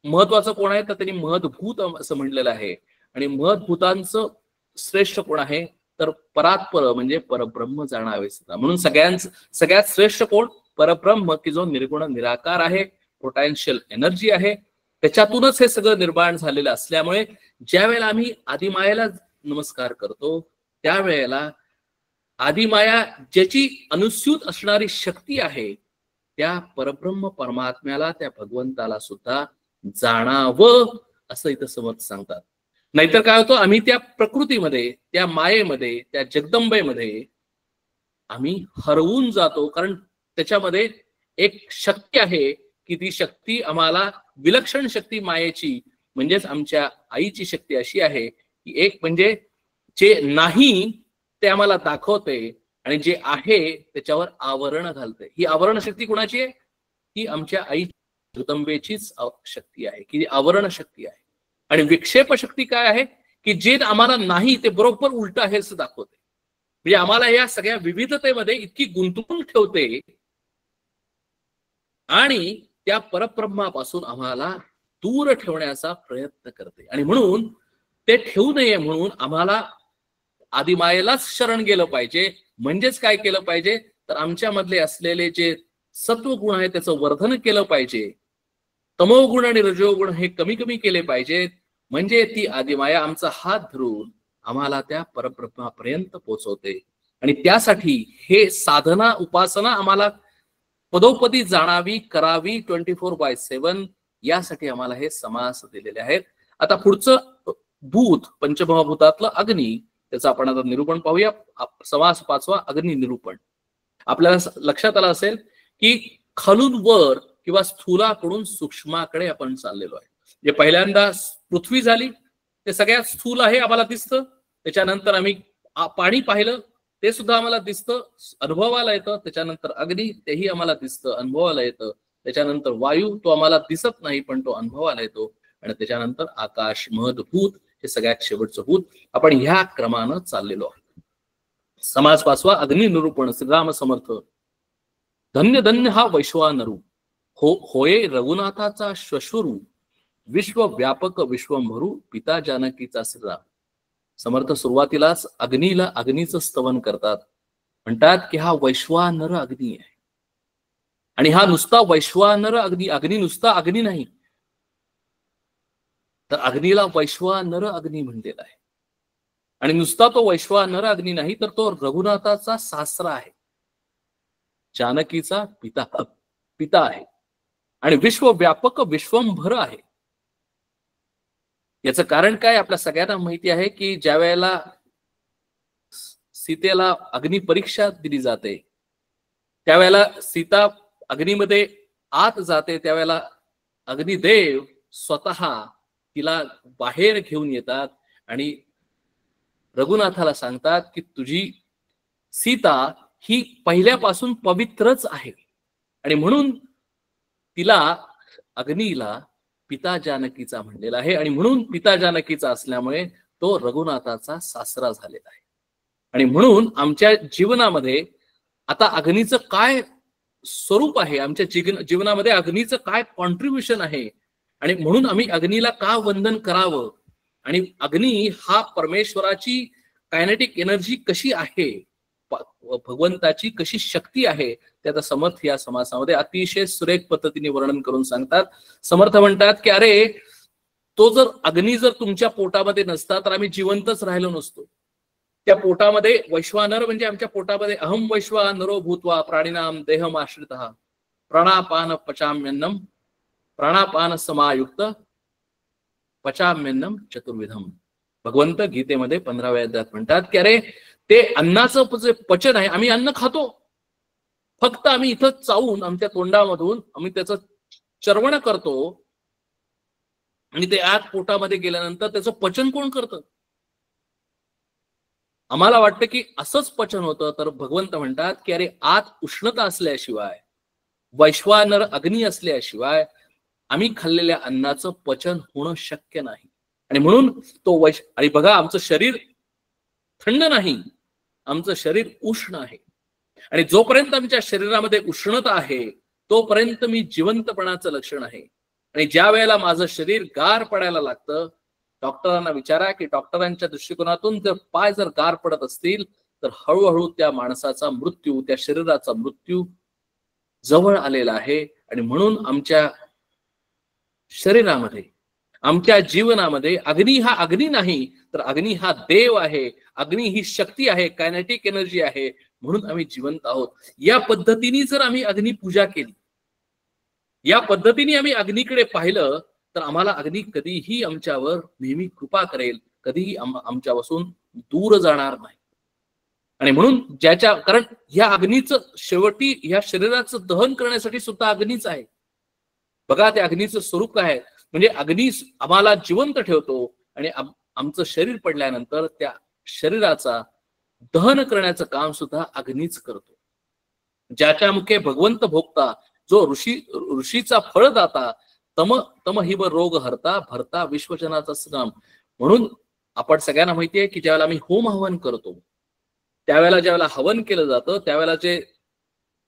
C: महत्वाचं कोण आहे तर त्यांनी महद्भूत असं म्हणलेलं आहे. आणि महद्भूतांचं श्रेष्ठ कोण आहे तर परात्पर म्हणजे परब्रह्म जाणावे. म्हणून सगळ्यात श्रेष्ठ कोण? परब्रह्म की जो निर्गुण निराकार आहे, पोटेन्शियल एनर्जी आहे. त्याच्यातूनच हे सगळं निर्माण झालेलं असल्यामुळे ज्या वेळेला आम्ही आदिमायेला नमस्कार करतो त्यावेळेला आदिमाया ज्याची अनुस्यूत असणारी शक्ती आहे त्या परब्रह्म परमात्म्याला त्या भगवंताला सुद्धा जाणावं असं इथं समर्थ सांगतात. नाहीतर काय होतं आम्ही त्या प्रकृतीमध्ये त्या मायेमध्ये त्या जगदंबेमध्ये आम्ही हरवून जातो. कारण त्याच्यामध्ये एक शक्ती आहे की ती शक्ती आम्हाला विलक्षण शक्ती मायेची म्हणजेच आमच्या आईची शक्ती अशी आहे की एक म्हणजे जे नाही ते आम्हाला दाखवते आणि जे आहे त्याच्यावर आवरण घालते. ही आवरण शक्ती कोणाची आहे? ही आमच्या आई जगदंबेचीच शक्ती आहे की आवरण शक्ती आहे. आणि विक्षेप शक्ती काय आहे की जे आम्हाला नाही ते बरोबर उलट आहे असं दाखवते. म्हणजे आम्हाला या सगळ्या विविधतेमध्ये इतकी गुंतवून ठेवते आणि त्या परब्रह्मापासून आम्हाला दूर ठेवण्याचा प्रयत्न करते. आणि म्हणून ते ठेवू नये म्हणून आम्हाला आदिमायेलाच शरण गेलं पाहिजे. म्हणजेच काय केलं पाहिजे तर आमच्यामधले असलेले जे सत्वगुण आहे त्याचं वर्धन केलं पाहिजे. तमोगुण आणि रजोगुण हे कमी कमी केले पाहिजेत. म्हणजे ती आदिमाया आमचा हात धरून आम्हाला त्या परब्रह्मापर्यंत पोहोचवते. आणि त्यासाठी हे साधना उपासना आम्हाला पदोपदी जाणावी करावी 24/7 यासाठी आम्हाला हे समास दिलेले आहेत. आता पुढचं भूत, पंचमहाभूतातलं अग्नी, त्याचं आपण आता निरूपण पाहूया. समास 5वा, अग्नी निरूपण. आपल्याला लक्षात आलं असेल की खालून वर किंवा स्थूलाकडून सूक्ष्माकडे आपण चाललेलो आहे. जे पहिल्यांदा पृथ्वी झाली ते सगळ्यात स्थूल आहे, आम्हाला दिसतं. त्याच्यानंतर आम्ही पाणी पाहिलं, ते सुद्धा आम्हाला दिसतं, अनुभवाला येतं. त्याच्यानंतर अग्नी, तेही आम्हाला दिसतं, अनुभवाला येतं. त्याच्यानंतर वायू, तो आम्हाला दिसत नाही पण तो अनुभवाला येतो. आणि त्याच्यानंतर आकाश, मध, भूत, हे सगळ्यात शेवटचं भूत. आपण ह्या क्रमानं चाललेलो आहोत. समास 5वा, अग्नी निरूपण. श्रीराम समर्थ. धन्य धन्य हा वैश्वानरू, होये रघुनाथाचा श्वशुरू, विश्वव्यापक विश्वंभरू, पिता जानकीचा श्रीराम. समर्थ सुरुवातीलाच अग्नीला, अग्नीचं स्तवन करतात. म्हणतात की हा वैश्वानर अग्नी आहे. आणि हा नुसता वैश्वानर अग्नी, अग्नी नुसता अग्नी नाही, तर अग्नीला वैश्वानर अग्नी म्हणलेला आहे. आणि नुसता तो वैश्वानर अग्नी नाही, तर तो रघुनाथाचा सासरा आहे, जानकीचा पिता आहे. आणि विश्वव्यापक विश्वंभर आहे. याचं कारण काय, आपल्या सगळ्यांना माहिती आहे की ज्या वेळेला सीतेला अग्नी परीक्षा दिली जाते, त्यावेळेला सीता अग्नीमध्ये आत जाते, त्यावेळेला अग्निदेव स्वतः तिला बाहेर घेऊन येतात आणि रघुनाथाला सांगतात की तुझी सीता ही पहिल्यापासून पवित्रच आहे. आणि म्हणून तिला, अग्नीला, पिता जानकीचा म्हणलेला आहे. आणि म्हणून पिता जानकीचा असल्यामुळे तो रघुनाथाचा सासरा झालेला आहे. आणि म्हणून आमच्या जीवनामध्ये आता अग्नीचं काय स्वरूप आहे, आमच्या जीवनामध्ये अग्नीचं काय कॉन्ट्रीब्युशन आहे, आणि म्हणून आम्ही अग्नीला का वंदन करावं, आणि अग्नी हा परमेश्वराची कायनेटिक एनर्जी कशी आहे, भगवंताची कशी शक्ती आहे, ते आता समर्थ या समासामध्ये अतिशय सुरेख पद्धतीने वर्णन करून सांगतात. समर्थ म्हणतात की अरे, तो जर अग्नी जर तुमच्या पोटामध्ये नसता तर आम्ही जिवंतच राहिलो नसतो. त्या पोटामध्ये वैश्वानर म्हणजे आमच्या पोटामध्ये अहम वैश्वानरो भूत्वा प्राणिनाम देहम आश्रितः प्राणापान पचाम्यन्नम प्राणापान समायुक्त पचाम्यन्नम चतुर्विधम. भगवंत गीतेमध्ये 15व्या अध्यायात म्हणतात की अरे, ते अन्नाचं जे पचन आहे, आम्ही अन्न खातो, फक्त आम्ही इथं चावून आमच्या तोंडामधून आम्ही त्याचं चर्वण करतो, आणि ते आत पोटामध्ये गेल्यानंतर त्याचं पचन कोण करतं? आम्हाला वाटतं की असंच पचन होतं, तर भगवंत म्हणतात की अरे, आत उष्णता असल्याशिवाय, वैश्वानर अग्नी असल्याशिवाय आम्ही खाल्लेल्या अन्नाचं पचन होणं शक्य नाही. आणि म्हणून तो आणि बघा, आमचं शरीर थंड नाही, आमचं शरीर उष्ण आहे. आणि जोपर्यंत आमच्या शरीरामध्ये उष्णता आहे तोपर्यंत मी जिवंतपणाचं लक्षण आहे. आणि ज्या वेळेला माझं शरीर गार पडायला लागतं, डॉक्टरांना विचारा की डॉक्टरांच्या दृष्टिकोनातून जर पाय जर गार पडत असतील तर हळूहळू त्या माणसाचा मृत्यू, त्या शरीराचा मृत्यू जवळ आलेला आहे. आणि म्हणून आमच्या शरीरामध्ये, आमच्या जीवनामध्ये अग्नी हा अग्नी नाही, तर अग्नी हा देव आहे, अग्नी ही शक्ती आहे, कायनेटिक एनर्जी आहे, म्हणून आम्ही जिवंत आहोत. या पद्धतीने जर आम्ही अग्नी पूजा केली, या पद्धतीने आम्ही अग्नीकडे पाहिलं, तर आम्हाला अग्नी कधीही आमच्यावर नेहमी कृपा करेल, कधीही आमच्यापासून दूर जाणार नाही. आणि म्हणून कारण या अग्नीचं शेवटी या शरीराचं दहन करण्यासाठी सुद्धा अग्नीच आहे. बघा, त्या अग्नीचं स्वरूप काय आहे, म्हणजे अग्नी आम्हाला जिवंत ठेवतो, आणि आमचं शरीर पडल्यानंतर त्या शरीराचा दहन करण्याचं काम सुद्धा अग्नीच करतो. ज्याच्या मुखे भगवंत भोगता, जो ऋषीचा फळदाता, तम हिब रोग हरता भरता विश्वजनाचा श्रम. म्हणून आपण सगळ्यांना माहिती आहे की ज्यावेळेला आम्ही होम हवन करतो, त्यावेळेला ज्यावेळेला हवन केलं जातं, त्यावेळेला जे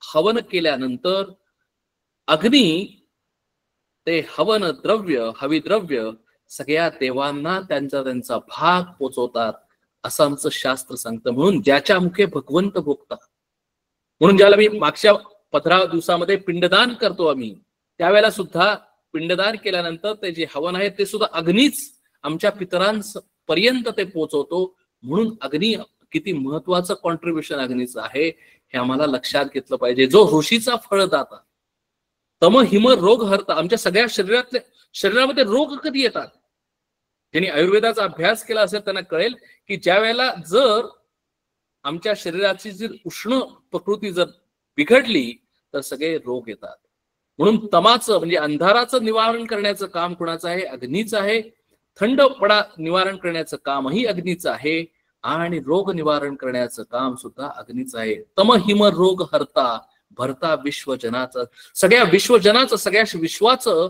C: हवन केल्यानंतर अग्नी ते हवन द्रव्य, हविद्रव्य सगळ्या देवांना त्यांचा भाग पोचवतात, असं आमचं शास्त्र सांगतं. म्हणून ज्याच्या मुखे भगवंत भोगतात, म्हणून ज्याला मी मागच्या 15 दिवसामध्ये पिंडदान करतो आम्ही, त्यावेळेला सुद्धा पिंडदान केल्यानंतर ते जे हवन आहे ते सुद्धा अग्नीच आमच्या पितरांपर्यंत ते पोचवतो. म्हणून अग्नी किती महत्वाचं कॉन्ट्रीब्युशन अग्नीचं आहे हे आम्हाला लक्षात घेतलं पाहिजे. जो ऋषीचा फळदाता, तम हिम रोग हरता. आमच्या सगळ्या शरीरामध्ये रोग कधी येतात? ज्यांनी आयुर्वेदाचा अभ्यास केला असेल त्यांना कळेल की ज्या वेळेला जर आमच्या शरीराची जर उष्ण प्रकृती जर बिघडली तर सगळे रोग येतात. म्हणून तमाचं म्हणजे अंधाराचं निवारण करण्याचं काम कुणाचं आहे? अग्नीचं आहे. थंडपणा निवारण करण्याचं कामही अग्नीचं आहे आणि रोग निवारण करण्याचं काम सुद्धा अग्नीचं आहे. तम हिम रोग हरता भरता विश्वजनाचं. सगळ्या विश्वजनाचं, सगळ्या विश्वाचं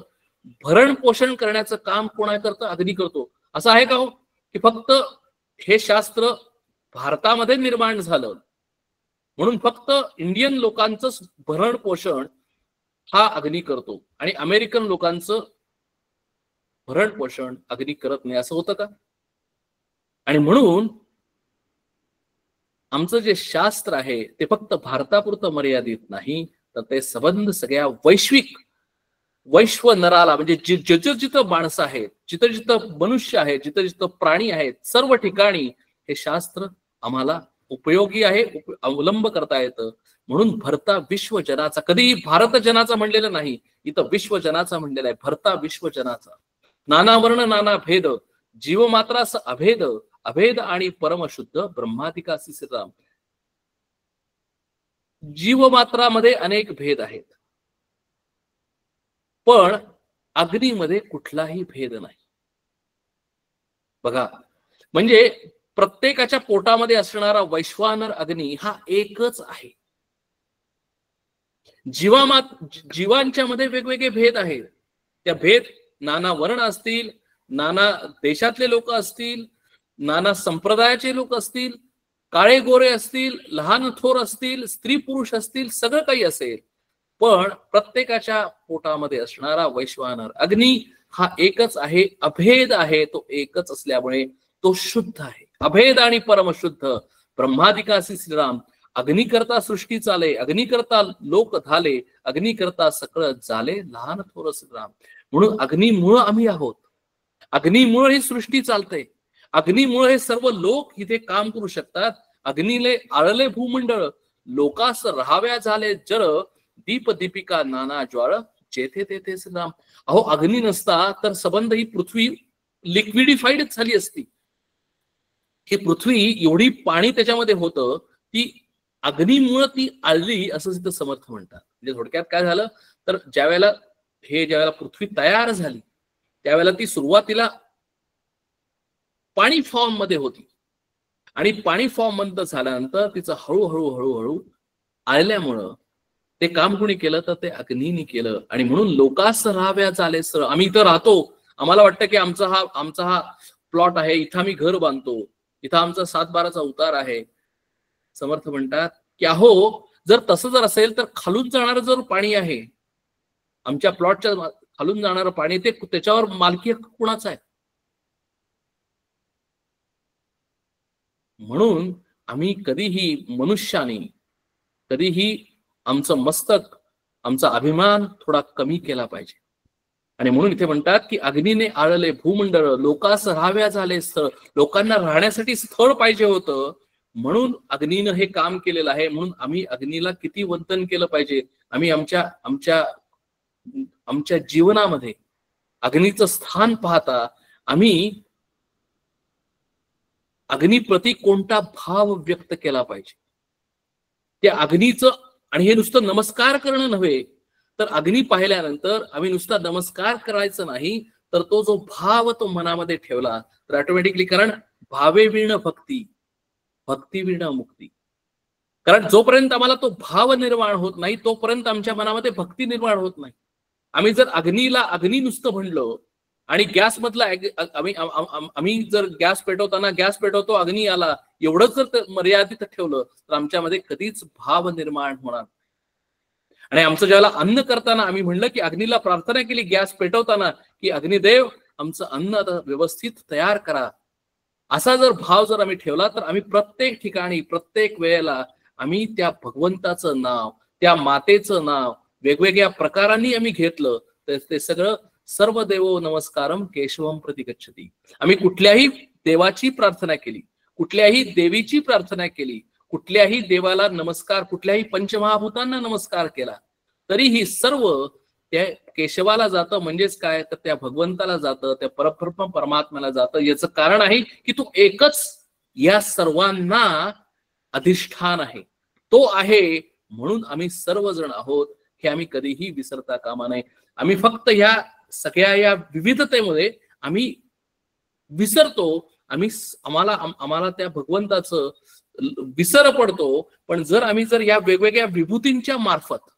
C: भरण पोषण करण्याचं काम कोणा करतं? अग्नी करतो. असं आहे का हो की फक्त हे शास्त्र भारतामध्ये निर्माण झालं म्हणून फक्त इंडियन लोकांचं भरण पोषण हा अग्नी करतो आणि अमेरिकन लोकांचं भरण पोषण अग्नी करत नाही, असं होतं का? आणि म्हणून आमचं जे शास्त्र आहे ते फक्त भारतापुरतं मर्यादित नाही, तर ते संबंध सगळ्या वैश्व नराला म्हणजे जिथं जिथं माणसं आहेत, जिथं जिथं मनुष्य आहेत, जिथं जिथं प्राणी आहेत, सर्व ठिकाणी हे शास्त्र आम्हाला उपयोगी आहे, अवलंब करता येतं. म्हणून भरता विश्वजनाचा. कधी भारत जनाचा म्हणलेलं नाही, इथं विश्वजनाचा म्हणलेला आहे. भरता विश्वजनाचा. नाना वर्ण नाना भेद जीवमात्रास अभेद, अभेद आणि परमशुद्ध ब्रह्माधिकासी श्रीराम. जीवमात्रामध्ये अनेक भेद आहेत पण अग्नीमध्ये कुठलाही भेद नाही. बघा, म्हणजे प्रत्येकाच्या पोटामध्ये असणारा वैश्वानर अग्नी हा एकच आहे. जीवांच्या मध्ये वेगवेगळे भेद आहेत. त्या भेद नाना वर्ण असतील, नाना देशातले लोक असतील, नाना संप्रदायाचे लोक असतील, काळे गोरे असतील, लहान थोर असतील, स्त्री पुरुष असतील, सगळं काही असेल, पण प्रत्येकाच्या पोटामध्ये असणारा वैश्वानर अग्नी हा एकच आहे, अभेद आहे. तो एकच असल्यामुळे तो शुद्ध आहे. अभेद आणि परमशुद्ध ब्रह्माधिकासी श्रीराम. अग्नी करता सृष्टी चाले, अग्नी करता लोक झाले, अग्नी करता सकळ झाले लहान थोर श्रीराम. म्हणून अग्नीमुळे आम्ही आहोत. अग्नीमुळे ही सृष्टी चालते. अग्नीमुळे हे सर्व लोक इथे काम करू शकतात. अग्नीले आळले भूमंडळ, लोकास राहाव्या झाले जर, दीप दीपिका नाना ज्वाळ जेथे तेथे श्रीराम. अहो, अग्नी नसता तर संबंध ही पृथ्वी लिक्विडिफाईड झाली असती. ही पृथ्वी एवढी पाणी त्याच्यामध्ये होतं, ती अग्नीमुळे ती आळली असं तिथं समर्थ म्हणतात. म्हणजे थोडक्यात काय झालं तर ज्यावेळेला पृथ्वी तयार झाली त्यावेळेला ती सुरुवातीला पाणी फॉर्म मध्ये होती आणि पाणी फॉर्म मध्ये झाल्यानंतर तिचं हळूहळू हळूहळू आळल्यामुळं ते काम कोणी केलं तर ते अग्नीने केलं. आणि म्हणून लोकास राहाव्या झाले सर. आम्ही इथं राहतो, आम्हाला वाटतं की आमचा हा प्लॉट आहे, इथं आम्ही घर बांधतो, इथं आमचा 7-12चा उतार आहे. समर्थ म्हणतात की अहो, जर असेल तर खालून जाणारं जर पाणी आहे, आमच्या प्लॉटच्या खालून जाणारं पाणी, ते त्याच्यावर मालकी हक्क कुणाचा आहे? म्हणून आम्ही कधीही आमचं मस्तक, आमचा अभिमान थोडा कमी केला पाहिजे. आणि म्हणून इथे म्हणतात की अग्नीने आळले भूमंडळ, लोकास राहाव्या झाले स्थळ. लोकांना राहण्यासाठी स्थळ पाहिजे होतं, म्हणून अग्नीनं हे काम केलेलं आहे. म्हणून आम्ही अग्नीला किती वंदन केलं पाहिजे. आम्ही आमच्या जीवनामध्ये अग्नीचं स्थान पाहता आम्ही अग्नीप्रती कोणता भाव व्यक्त केला पाहिजे. त्या अग्नीचं, आणि हे नुसतं नमस्कार करणं नव्हे, तर अग्नी पाहिल्यानंतर आम्ही नुसता नमस्कार करायचं नाही, तर तो जो भाव तो मनामध्ये ठेवला तर ऑटोमॅटिकली, कारण भावे विण भक्ती, भक्ती विण मुक्ती. कारण जोपर्यंत आम्हाला तो भाव निर्माण होत नाही तोपर्यंत आमच्या मनामध्ये भक्ती निर्माण होत नाही. आम्ही जर अग्नी नुसतं म्हणलो आणि गॅस मधला आम्ही जर गॅस पेटवतो अग्नी आला, एवढंच जर मर्यादित ठेवलं तर आमच्यामध्ये कधीच भाव निर्माण होणार. आणि आमचं ज्याला अन्न करताना आम्ही म्हणलं की अग्नीला प्रार्थना केली गॅस पेटवताना की अग्निदेव आमचं अन्न व्यवस्थित तयार करा, असा जर भाव जर आम्ही ठेवला तर आम्ही प्रत्येक ठिकाणी प्रत्येक वेळेला आम्ही त्या भगवंताचं नाव, त्या मातेचं नाव वेगवेगळ्या प्रकारांनी आम्ही घेतलं तर ते सगळं सर्व देवो नमस्कारम केशवम प्रति गच्छति. आम्ही कुठल्याही देवाची प्रार्थना केली, कुठल्याही देवीची प्रार्थना केली, कुठल्याही देवाला नमस्कार, कुठल्याही पंचमहाभूतांना नमस्कार केला, तरीही सर्व त्या केशवाला जातं, म्हणजेच काय तर त्या भगवंताला जातं, त्या परब्रह्म परमात्म्याला जातं. याचं कारण आहे की तो एकच या सर्वांना अधिष्ठान आहे, तो आहे म्हणून आम्ही सर्वजण आहोत, हे आम्ही कधीही विसरता कामा नये. आम्ही फक्त ह्या सगळ्या या विविधतेमध्ये आम्ही विसरतो, आम्हाला त्या भगवंताचं विसर पडतो. पण जर आम्ही या वेगवेगळ्या विभूतींच्या मार्फत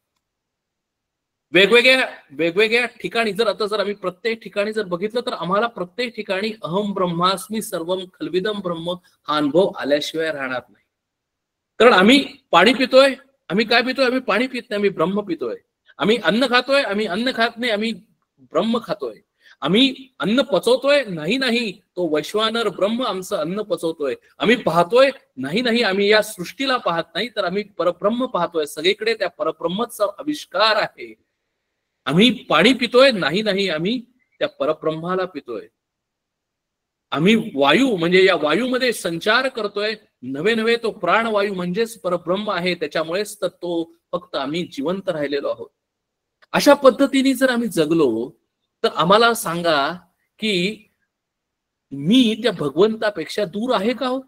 C: वेगवेगळ्या ठिकाणी जर आम्ही प्रत्येक ठिकाणी जर बघितलं, तर आम्हाला प्रत्येक ठिकाणी अहम ब्रह्मास्मी सर्वम खल्विदम ब्रह्म हा अनुभव आल्याशिवाय राहणार नाही. कारण आम्ही पाणी पितोय, आम्ही काय पितोय? आम्ही पाणी पित नाही, आम्ही ब्रह्म पितोय. आम्ही अन्न खातोय, आम्ही अन्न खात नाही, आम्ही ब्रह्म खातोय. आम्ही अन्न पचवतोय, नाही, तो वैश्वानर ब्रह्म आमचं अन्न पचवतोय. आम्ही पाहतोय, नाही, आम्ही या सृष्टीला पाहत नाही, तर आम्ही परब्रह्म पाहतोय. सगळीकडे त्या परब्रह्मचा आविष्कार आहे. आम्ही पाणी पितोय, नाही, आम्ही त्या परब्रह्माला पितोय. आम्ही वायू म्हणजे या वायूमध्ये संचार करतोय, नवे तो प्राणवायू म्हणजेच परब्रह्म आहे. त्याच्यामुळेच तर तो फक्त आम्ही जिवंत राहिलेलो आहोत. अशा पद्धतीने जर आम्ही जगलो, तर आम्हाला सांगा की मी त्या भगवंतापेक्षा दूर आहे का हो?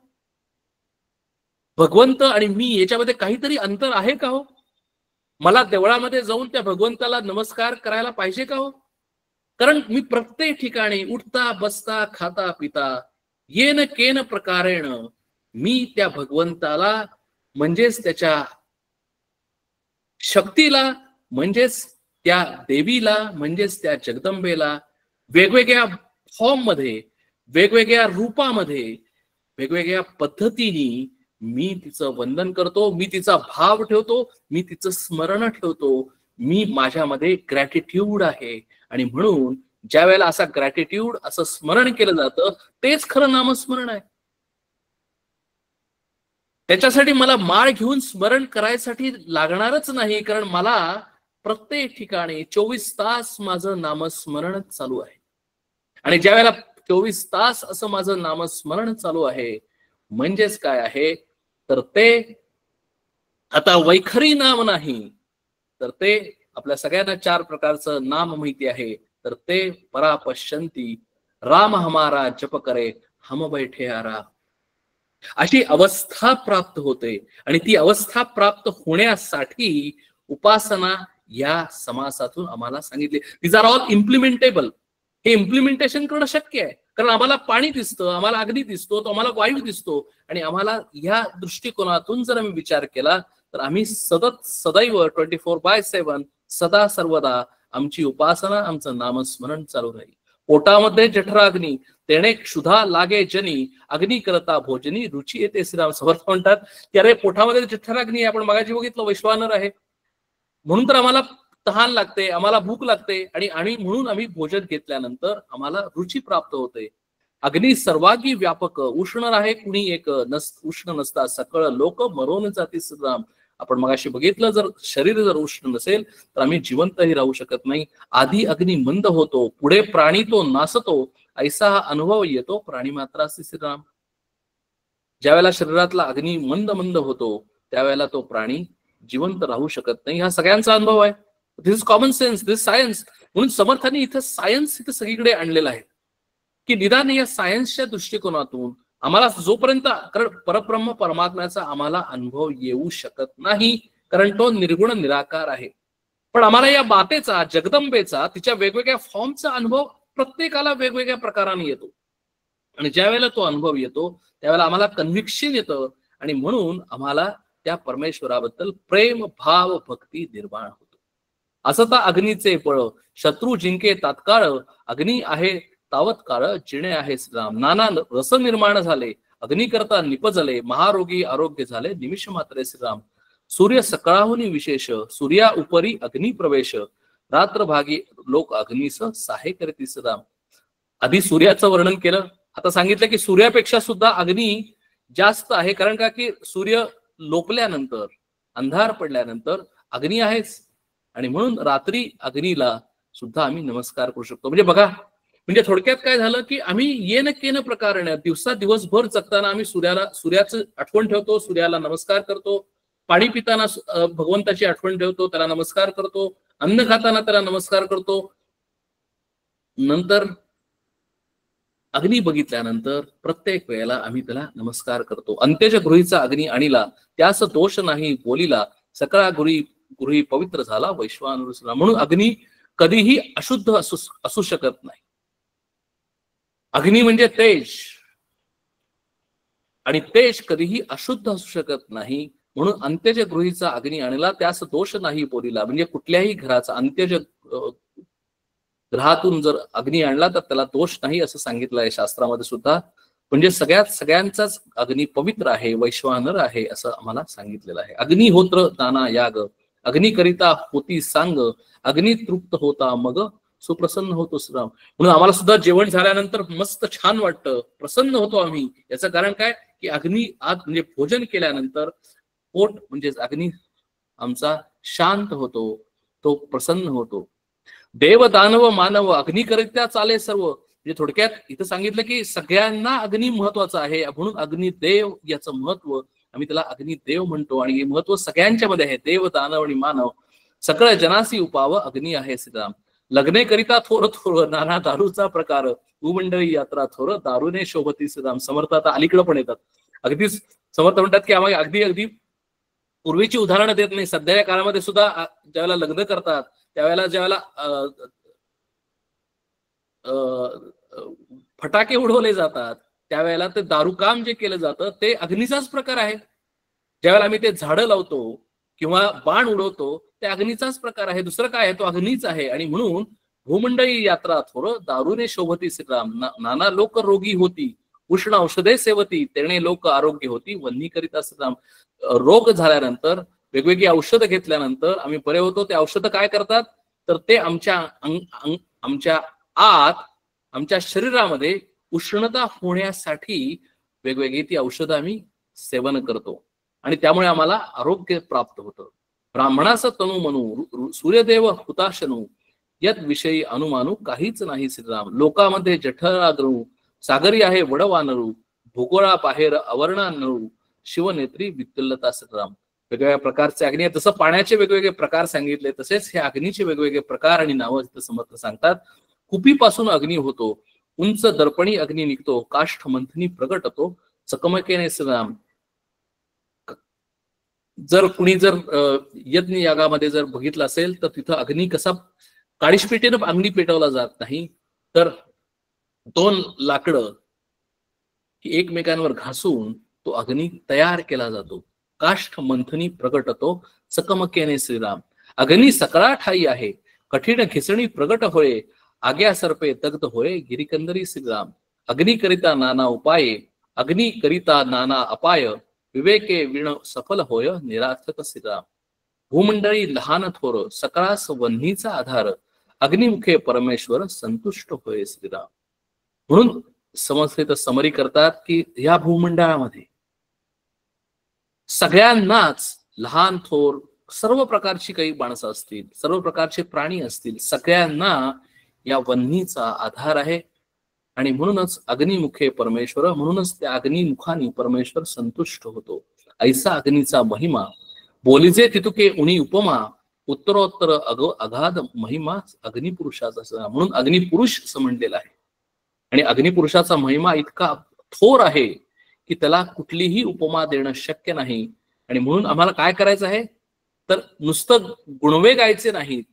C: भगवंत आणि मी याच्यामध्ये काहीतरी अंतर आहे का हो? मला देवळामध्ये जाऊन त्या भगवंताला नमस्कार करायला पाहिजे का हो? कारण मी प्रत्येक ठिकाणी उठता बसता खाता पिता येन केन प्रकारेण मी त्या भगवंताला म्हणजेच त्याच्या शक्तीला म्हणजेच त्या देवीला म्हणजेच त्या जगदंबेला वेगवेगळ्या फॉर्म मध्ये, वेगवेगळ्या रूपामध्ये, वेगवेगळ्या पद्धतीने मी तिचं वंदन करतो, मी तिचा भाव ठेवतो, मी तिचं स्मरण ठेवतो. मी माझ्यामध्ये ग्रॅटिट्यूड आहे. आणि म्हणून ज्या वेळेला असा ग्रॅटिट्यूड असं स्मरण केलं जातं, तेच खरं नामस्मरण आहे. त्याच्यासाठी मला माळ घेऊन स्मरण करायसाठी लागणारच नाही, कारण मला प्रत्येक ठिकाणी 24 तास माझं नामस्मरण चालू आहे. आणि ज्या वेळेला 24 तास असं माझं नामस्मरण चालू आहे, म्हणजेच काय आहे तर ते आता वैखरी नाम नाही, तर ते आपल्या सगळ्यांना 4 प्रकारचं नाम माहिती आहे. तर ते परापश्यंती राम हमारा जप करे हम बैठे आरा, अशी अवस्था प्राप्त होते. आणि ती अवस्था प्राप्त होण्यासाठी उपासना या समासातून आम्हाला सांगितले. These are all implementable. हे इम्प्लिमेंटेशन करणं शक्य आहे, कारण आम्हाला पाणी दिसतं, आम्हाला अग्नी दिसतो, तो आम्हाला वायू दिसतो. आणि आम्हाला या दृष्टिकोनातून जर आम्ही विचार केला, तर आम्ही सदैव 24/7 सदा सर्वदा आमची उपासना, आमचं नामस्मरण चालू राहील. पोटामध्ये जठराग्नी तेणे क्षुधा लागे जनी, अग्नी करता भोजनी रुची येते. श्रीराम समर्थ म्हणतात की अरे पोटामध्ये जठराग्नी, आपण मगाशी बघितलं वैश्वानर आहे, म्हणून तर आम्हाला तहान लागते, आम्हाला भूक लागते. आणि म्हणून आम्ही भोजन घेतल्यानंतर आम्हाला रुची प्राप्त होते. अग्नी सर्वागी व्यापक, उष्ण राहे कुणी एक, उष्ण नसता सकळ लोक मरोन जाती. श्रीराम आपण मगाशी बघितलं, जर शरीर जर उष्ण नसेल तर आम्ही जिवंतही राहू शकत नाही. आधी अग्नी मंद होतो, पुढे प्राणी तो नासतो, ऐसा हा अनुभव येतो प्राणी मात्र असे. श्रीराम ज्यावेळेला शरीरातला अग्नी मंद मंद होतो, त्यावेळेला तो प्राणी जिवंत राहू शकत नाही. हा सगळ्यांचा अनुभव आहे. This is common sense, this science. म्हणून समर्थांनी इथं सायन्स इथं सगळीकडे आणलेलं आहे की निदान या सायन्सच्या दृष्टिकोनातून आम्हाला जोपर्यंत, कारण परब्रह्म परमात्म्याचा आम्हाला अनुभव येऊ शकत नाही, कारण तो निर्गुण निराकार आहे. पण आम्हाला या मातेचा, जगदंबेचा, तिच्या वेगवेगळ्या फॉर्मचा अनुभव प्रत्येकाला वेगवेगळ्या प्रकाराने येतो. आणि ज्या वेळेला तो अनुभव येतो, त्यावेळेला आम्हाला कन्व्हिक्शन येतं. आणि म्हणून आम्हाला त्या परमेश्वराबद्दल प्रेम भाव भक्ती निर्माण होतो. असता अग्नीचे बळ शत्रू जिंके तात्काळ, अग्नी आहे तावत काळ जिणे आहे. श्रीराम नाना रस निर्माण झाले, अग्नी करता निपजले, महारोगी आरोग्य झाले निमिष मात्रे. श्रीराम सूर्य सकाळाहून विशेष, सूर्या उपरी अग्नी प्रवेश, रात्र भागी लोक अग्नीस साहे करती. श्रीराम आधी सूर्याचं वर्णन केलं, आता सांगितलं की सूर्यापेक्षा सुद्धा अग्नी जास्त आहे. कारण का की सूर्य लोपल्यानंतर, अंधार पडल्यानंतर अग्नी आहेच. आणि म्हणून रात्री अग्नीला सुद्धा आम्ही नमस्कार करू शकतो. म्हणजे बघा, म्हणजे थोडक्यात काय झालं की आम्ही येन केन प्रकारे दिवसभर जगताना आम्ही सूर्याचं आठवण ठेवतो, सूर्याला नमस्कार करतो. पाणी पिताना भगवंताची आठवण ठेवतो, त्याला नमस्कार करतो, अन्न खाताना त्याला नमस्कार करतो. नंतर अग्नी बघितल्यानंतर प्रत्येक वेळेला आम्ही त्याला नमस्कार करतो. अंत्यज गृहीचा अग्नी आणिला, त्यास दोष नाही बोलिला, सगळा गृही पवित्र झाला वैश्वानर. म्हणून अग्नी कधीही अशुद्ध असू शकत नाही. अग्नी म्हणजे तेज, आणि तेज कधीही अशुद्ध असू शकत नाही. म्हणून अंत्यज गृहीचा अग्नी आणला, त्यास दोष नाही बोलिला. म्हणजे कुठल्याही घराचा अंत्यज ग्रहातून जर अग्नी आणला तर त्याला दोष नाही असं सांगितलं आहे शास्त्रामध्ये सुद्धा. म्हणजे सगळ्यांचाच अग्नी पवित्र आहे, वैश्वानर आहे असं आम्हाला सांगितलेलं आहे. अग्निहोत्र नाना याग, अग्निकरिता होती सांग, अग्नी तृप्त होता मग सुप्रसन्न होतो श्रीराम. म्हणून आम्हाला सुद्धा जेवण झाल्यानंतर मस्त छान वाटतं, प्रसन्न होतो आम्ही. याचं कारण काय की अग्नी आत म्हणजे भोजन केल्यानंतर पोट म्हणजे अग्नी आमचा शांत होतो, तो प्रसन्न होतो. देव दानव मानव अग्निकरित्या चाले सर्व. म्हणजे थोडक्यात इथं सांगितलं की सगळ्यांना अग्नी महत्वाचा आहे, म्हणून अग्निदेव याचं महत्व आम्ही त्याला अग्निदेव म्हणतो. आणि हे महत्व सगळ्यांच्या मध्ये आहे. देव दानव आणि मानव सकळ जनासी उपाव अग्नी आहे श्रीराम. लग्ने करिता थोर थोर नाना दारूचा प्रकार, भूमंडळी यात्रा थोर दारूने शोभती श्रीराम. समर्थ आता अलीकडे पण येतात. अगदीच समर्थ म्हणतात की आम्हाला अगदी पूर्वीची उदाहरणं देत नाही, सध्याच्या काळामध्ये सुद्धा ज्यावेळेला लग्न करतात त्यावेळेला ज्यावेळेला फटाके उडवले जातात त्यावेळेला ते दारूकाम जे केलं जातं ते अग्नीचाच प्रकार आहे. ज्यावेळेला आम्ही ते झाडं लावतो किंवा बाण उडवतो ते अग्नीचाच प्रकार आहे. दुसरं काय आहे, तो अग्नीच आहे. आणि म्हणून भूमंडळी यात्रा थोर दारूने शोभती श्रीराम. नाना लोक रोगी होती, उष्ण औषधे सेवती, तेणे लोक आरोग्य होती वन्नी करिता श्रीराम. रोग झाल्यानंतर वेगवेगळी औषधं घेतल्यानंतर आम्ही बरे होतो. ते औषधं काय करतात तर ते आमच्या आत आमच्या शरीरामध्ये उष्णता होण्यासाठी वेगवेगळी ती औषधं आम्ही सेवन करतो आणि त्यामुळे आम्हाला आरोग्य प्राप्त होतं. ब्राह्मणास तनु मनू सूर्यदेव हुताशनू, यत विषयी अनुमानू काहीच नाही श्रीराम. लोकामध्ये जठराग्रू सागरी आहे वडवानरू, भूगोळा बाहेर अवर्णा नळू, शिवनेत्री वित्तलता श्रीराम. वेगवेगळ्या प्रकारचे अग्नी आहेत. तसं पाण्याचे वेगवेगळे प्रकार सांगितले तसेच हे अग्नीचे वेगवेगळे प्रकार आणि नावं तिथं समर्थ सांगतात. कुपीपासून अग्नी होतो, उंच दर्पणी अग्नी निघतो, काष्ठ मंथनी प्रगटतो, चकमकेने श्रीराम. जर कुणी जर यज्ञ यागामध्ये जर बघितलं असेल तर तिथं अग्नी कसा काळीशपेटीनं अग्नी पेटवला जात नाही, तर दोन लाकडं एकमेकांवर घासून तो अग्नी तयार केला जातो. काष्ठ मंथनी प्रगटतो, चकमकेने श्रीराम. अग्नी सकळा ठाई आहे, कठीण खिसणी प्रगट होय, आग्या सर्पे दग्ध होय, गिरिकंदरी श्रीराम. अग्नी करिता नाना उपाये, अग्नी करिता नाना अपाय, विवेके विण सफल होय, निरार्थक श्रीराम. भूमंडळी लहान थोर, सकळास वन्हीचा आधार, अग्निमुखे परमेश्वर संतुष्ट होय श्रीराम. म्हणून समस्थित समरी करतात की या भूमंडळामध्ये सगळ्यांनाच लहान थोर सर्व प्रकारची काही माणसं असतील, सर्व प्रकारचे प्राणी असतील, सगळ्यांना या वन्हीचा आधार आहे. आणि म्हणूनच अग्निमुखे परमेश्वर, म्हणूनच त्या अग्निमुखानी परमेश्वर संतुष्ट होतो. ऐसा अग्नीचा महिमा, बोलिजे तितुके उणी उपमा, उत्तरोत्तर अगाध महिमा अग्निपुरुषाचा. म्हणून अग्निपुरुष असं म्हणलेलं आहे. आणि अग्निपुरुषाचा महिमा इतका थोर आहे की त्याला कुठलीही उपमा देणं शक्य नाही. आणि म्हणून आम्हाला काय करायचं आहे तर नुसतं गुणवे गायचे नाहीत,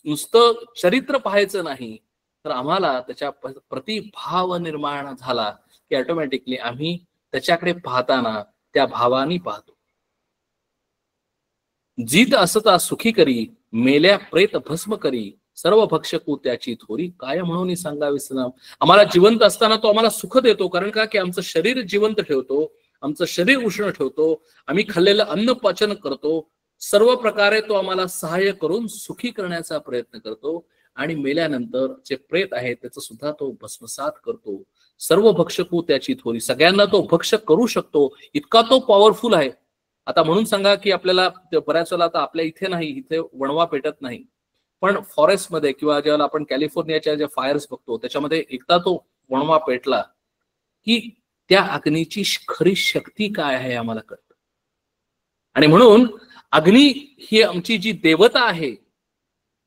C: नुसतं चरित्र पाहायचं नाही, तर आम्हाला त्याच्या प्रति भाव निर्माण झाला की ऑटोमॅटिकली आम्ही त्याच्याकडे पाहताना त्या भावानी पाहतो. जीत असता सुखी करी, मेल्या प्रेत भस्म करी, सर्व भक्षकू त्याची थोरी, काय म्हणून सांगावे श्रीराम. आम्हाला जिवंत असताना तो आम्हाला सुख देतो. कारण का की आमचं शरीर जिवंत ठेवतो, आमचं शरीर उष्ण ठेवतो, आम्ही खाल्लेलं अन्न पचन करतो, सर्व प्रकारे तो आम्हाला सहाय्य करून सुखी करण्याचा प्रयत्न करतो. आणि मेल्यानंतर जे प्रेत आहे त्याचं सुद्धा तो भस्मसात करतो. सर्व भक्षकू त्याची थोरी, सगळ्यांना तो भक्षक करू शकतो, इतका तो पॉवरफुल आहे. आता म्हणून सांगा की आपल्याला बऱ्याच वेळेला आता आपल्या इथे नाही, इथे वणवा पेटत नाही, पण फॉरेस्टमध्ये किंवा जेव्हा आपण कॅलिफोर्नियाच्या ज्या फायर्स बघतो त्याच्यामध्ये एकदा तो वणवा पेटला की त्या अग्नीची खरी शक्ती काय आहे आम्हाला कळतं. आणि म्हणून अग्नी ही आमची जी देवता आहे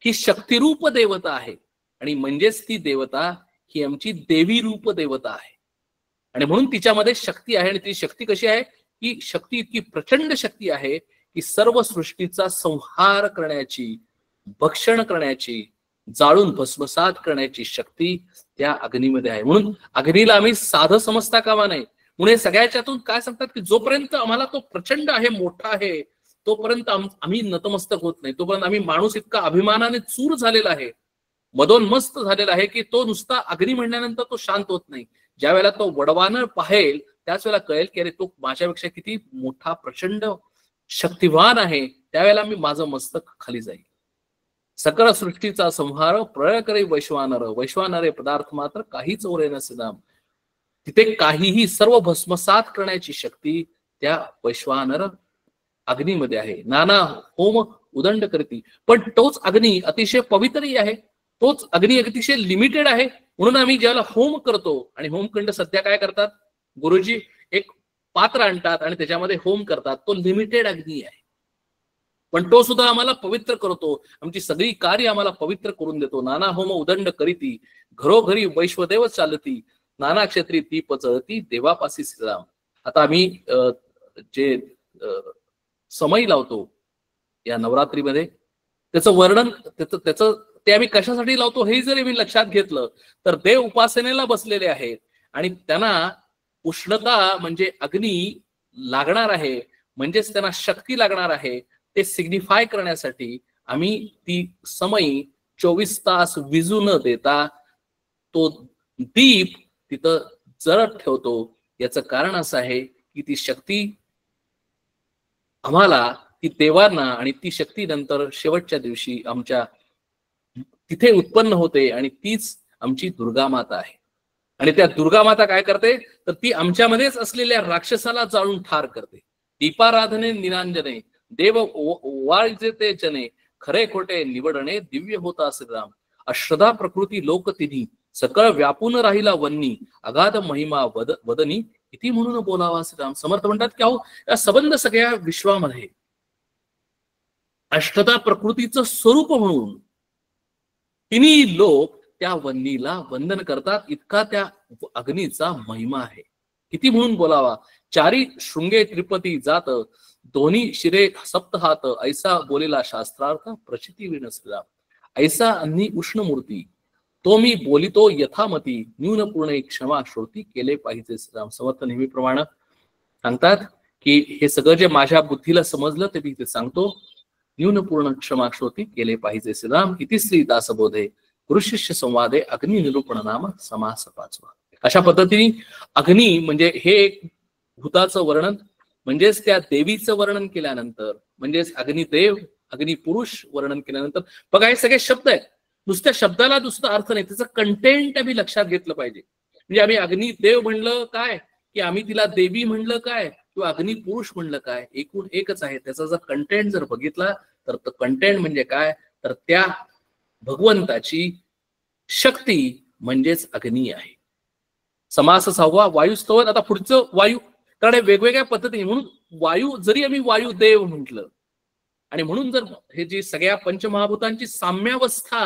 C: ही शक्तिरूप देवता आहे, आणि म्हणजेच ती देवता ही आमची देवी रूप देवता आहे. आणि म्हणून तिच्यामध्ये शक्ती आहे. आणि ती शक्ती कशी आहे? की शक्ती इतकी प्रचंड शक्ती आहे की सर्व सृष्टीचा संहार करण्याची, भक्षण करण्याची, जाळून भस्मसात करण्याची शक्ती त्या अग्नीमध्ये आहे. म्हणून अग्नीला आम्ही साधं समजता कामा नये. म्हणून सगळ्याच्यातून काय सांगतात की जोपर्यंत आम्हाला तो प्रचंड आहे, मोठा आहे, तोपर्यंत आम्ही नतमस्तक होत नाही. तोपर्यंत आम्ही माणूस इतका अभिमानाने चूर झालेला आहे, मदोन्मस्त झालेला आहे की तो नुसता अग्नी म्हणल्यानंतर तो शांत होत नाही. ज्या वेळेला तो वडवानं पाहेल त्याच वेळेला कळेल की अरे तो माझ्यापेक्षा किती मोठा प्रचंड शक्तिवान आहे. त्यावेळेला मी माझं मस्तक खाली जाईल. सकळ सृष्टीचा संहार प्रळय करे वैश्वानर, वैश्वानरे पदार्थ मात्र काहीच ओरे नसे दाम. तिथे काहीही सर्व भस्मसात करण्याची शक्ती त्या वैश्वानर अग्नीमध्ये आहे. नाना होम उदंड करती. पण तोच अग्नी अतिशय पवित्रही आहे, तोच अग्नी अतिशय लिमिटेड आहे. म्हणून आम्ही ज्याला होम करतो, आणि होमकुंड सध्या काय करतात गुरुजी, एक पात्र आणतात आणि त्याच्यामध्ये होम करतात. तो लिमिटेड अग्नी आहे, पण तो सुद्धा आम्हाला पवित्र करतो. आमची सगळी कार्य आम्हाला पवित्र करून देतो. नाना होम उदंड करीती, घरोघरी वैश्वदेव चालती, नाना क्षेत्री ती पचळती, देवापासी श्रीराम. आता आम्ही जे समय लावतो या नवरात्रीमध्ये, त्याचं वर्णन त्याचं ते आम्ही कशासाठी लावतो हे जरी मी लक्षात घेतलं तर देव उपासनेला बसलेले आहेत आणि त्यांना उष्णता म्हणजे अग्नी लागणार आहे, म्हणजेच त्यांना शक्ती लागणार आहे. ते सिग्निफाय करण्यासाठी आम्ही ती समयी 24 तास विजू न देता तो दीप तिथं जळत ठेवतो. याचं कारण असं आहे की ती शक्ती आम्हाला, ती देवांना, आणि ती शक्ती नंतर शेवटच्या दिवशी आमच्या तिथे उत्पन्न होते, आणि तीच आमची दुर्गा माता आहे. आणि त्या दुर्गा माता काय करते तर ती आमच्यामध्येच असलेल्या राक्षसाला जाळून ठार करते. दीपाराधने निरांजने देव वाळजे जने, खरे खोटे निवडणे दिव्य होता श्रीराम. अश्रद्धा प्रकृती लोक तिन्ही, सकळ व्यापून राहिला वन्नी, अगाध महिमा वदनी, किती म्हणून बोलावा श्रीराम. समर्थ म्हणतात की अहो या संबंध सगळ्या विश्वामध्ये अष्टता प्रकृतीचं स्वरूप म्हणून तिन्ही लोक त्या वन्नीला वंदन करतात. इतका त्या अग्नीचा महिमा आहे. किती म्हणून बोलावा. चारी शृंगे त्रिपती जात, दोन्ही शिरे सप्तहात, ऐसा बोलेला शास्त्रार्थ प्रचिती विण श्रीराम. ऐसा अन्नी उष्ण मूर्ती, तो मी बोलितो यथामती, न्यून पूर्ण क्षमा श्रोती केले पाहिजे श्रीराम. समर्थ नेहमीप्रमाणे सांगतात की हे सगळं जे माझ्या बुद्धीला समजलं ते मी ते सांगतो. न्यून पूर्ण क्षमा श्रोती केले पाहिजे श्रीराम. किती श्री दासबोधे गुरुशिष्य संवादे अग्नी निरूपण नाम समास 5. अशा पद्धतीने अग्नी म्हणजे हे एक भूताचं वर्णन, म्हणजेच त्या देवीचं वर्णन केल्यानंतर, म्हणजेच अग्निदेव अग्निपुरुष वर्णन केल्यानंतर बघा हे सगळे शब्द आहेत. नुसत्या शब्दाला दुसरा अर्थ नाही, त्याचं कंटेंट आम्ही लक्षात घेतलं पाहिजे. म्हणजे आम्ही अग्निदेव म्हणलं काय, की आम्ही तिला देवी म्हणलं काय, किंवा अग्निपुरुष म्हणलं काय, एकूण एकच आहे. त्याचा जर कंटेंट जर बघितला तर कंटेंट म्हणजे काय, तर त्या भगवंताची शक्ती म्हणजेच अग्नी आहे. समास 6 वायुस्तवन. आता पुढचं वायू, कारण वेगवेगळ्या पद्धतीने, म्हणून वायू जरी आम्ही वायुदेव म्हटलं, आणि म्हणून जर हे जी सगळ्या पंचमहाभूतांची साम्यावस्था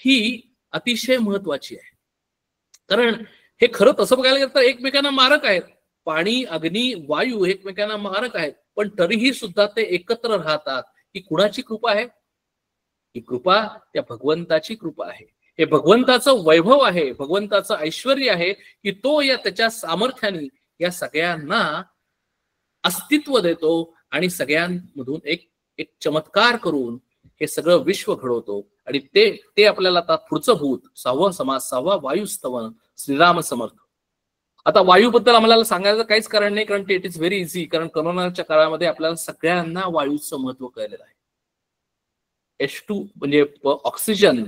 C: ही अतिशय महत्वाची आहे. कारण हे खरं तसं बघायला गेलं तर एकमेकांना मारक आहेत. पाणी, अग्नी, वायू एकमेकांना मारक आहेत, पण तरीही सुद्धा ते एकत्र राहतात. ही कुणाची कृपा आहे? ही कृपा त्या भगवंताची कृपा आहे. हे भगवंताचं वैभव आहे, भगवंताचं ऐश्वर्य आहे की तो या त्याच्या सामर्थ्याने या सगळ्यांना अस्तित्व देतो आणि सगळ्यांमधून एक चमत्कार करून हे सगळं विश्व घडवतो. आणि ते आपल्याला आता पुढचं भूत 6वा समास 6वा वायुस्तवन श्रीराम समर्थ. आता वायूबद्दल आम्हाला सांगायचं काहीच कारण नाही, कारण इट इज व्हेरी इझी. कारण कोरोनाच्या काळामध्ये आपल्याला सगळ्यांना वायूचं महत्व कळलेलं आहे. H2 म्हणजे ऑक्सिजन,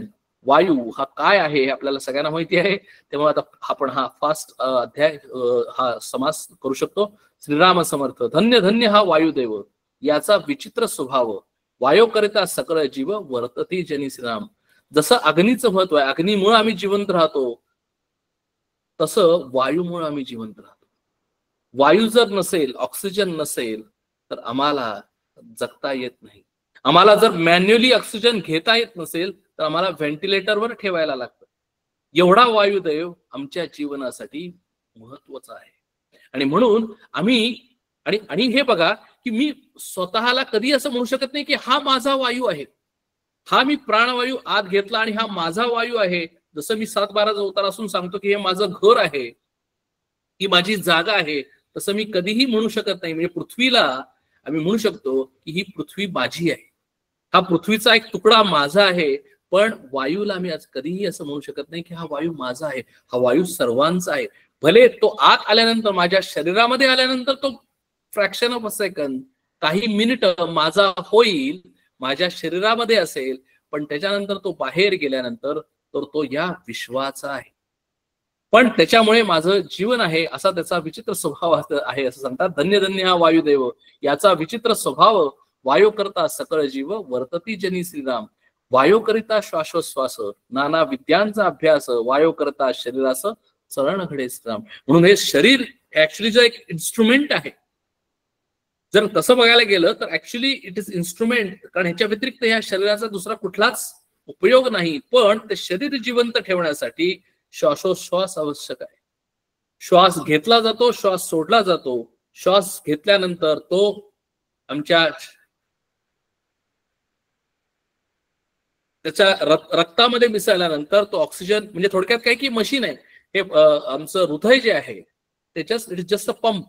C: वायू हा काय आहे हे आपल्याला सगळ्यांना माहिती आहे. तेव्हा आता आपण हा फास्ट अध्याय हा समास करू शकतो. श्रीराम समर्थ. धन्य धन्य हा वायुदेव, याचा विचित्र स्वभाव, वायो करिता सकळ जीव वर्तती जनी श्रीराम. जसं अग्नीचं महत्व आहे, अग्नीमुळे आम्ही जिवंत राहतो, तसं वायूमुळे आम्ही जिवंत राहतो. वायू जर नसेल, ऑक्सिजन नसेल, तर आम्हाला जगता येत नाही. आम्हाला जर मॅन्युअली ऑक्सिजन घेता येत नसेल तर आम्हाला व्हेंटिलेटरवर ठेवायला लागतं. एवढा वायुदेव आमच्या जीवनासाठी महत्वाचा आहे. आणि म्हणून आम्ही आणि हे बघा की मी स्वतःला कधी असं म्हणू शकत नाही की हा माझा वायू आहे, हा मी प्राणवायू आत घेतला आणि हा माझा वायू आहे. जसं मी 7/12 अवतारासून सांगतो की हे माझं घर आहे, ही माझी जागा आहे, तसं मी कधीही म्हणू शकत नाही. म्हणजे पृथ्वीला आम्ही म्हणू शकतो की ही पृथ्वी माझी आहे, हा पृथ्वीचा एक तुकडा माझा आहे. पण वायूला मी आज कधीही असं म्हणू शकत नाही की हा वायू माझा आहे. हा वायू सर्वांचा आहे. भले तो आत आल्यानंतर, माझ्या शरीरामध्ये आल्यानंतर तो फ्रॅक्शन ऑफ अ सेकंड, काही मिनिट माझा होईल, माझ्या शरीरामध्ये असेल, पण त्याच्यानंतर तो बाहेर गेल्यानंतर तर तो या विश्वाचा आहे. पण त्याच्यामुळे माझं जीवन आहे असा त्याचा विचित्र स्वभाव आहे असं सांगतात. धन्य धन्य हा वायुदेव, याचा विचित्र स्वभाव. वायू करता सकळ जीव, वर्तती जनी श्रीराम. वायू करिता श्वासोश्वास, नाना विद्यांचा अभ्यास. वायू करता शरीरास, चरण घडे श्रीराम. म्हणून हे शरीर ऍक्च्युली जो एक इन्स्ट्रुमेंट आहे, जर तसं बघायला गेलं तर ऍक्च्युली इट इज इन्स्ट्रुमेंट, कारण ह्याच्या व्यतिरिक्त या शरीराचा दुसरा कुठलाच उपयोग नाही. पण ते शरीर जिवंत ठेवण्यासाठी श्वासोश्वास आवश्यक आहे. श्वास घेतला जातो, श्वास सोडला जातो. श्वास घेतल्यानंतर तो आमच्या त्याच्या रक्तामध्ये मिसळल्यानंतर तो ऑक्सिजन, म्हणजे थोडक्यात काय की मशीन आहे हे. आमचं हृदय जे आहे त्याच्यात it is just a pump.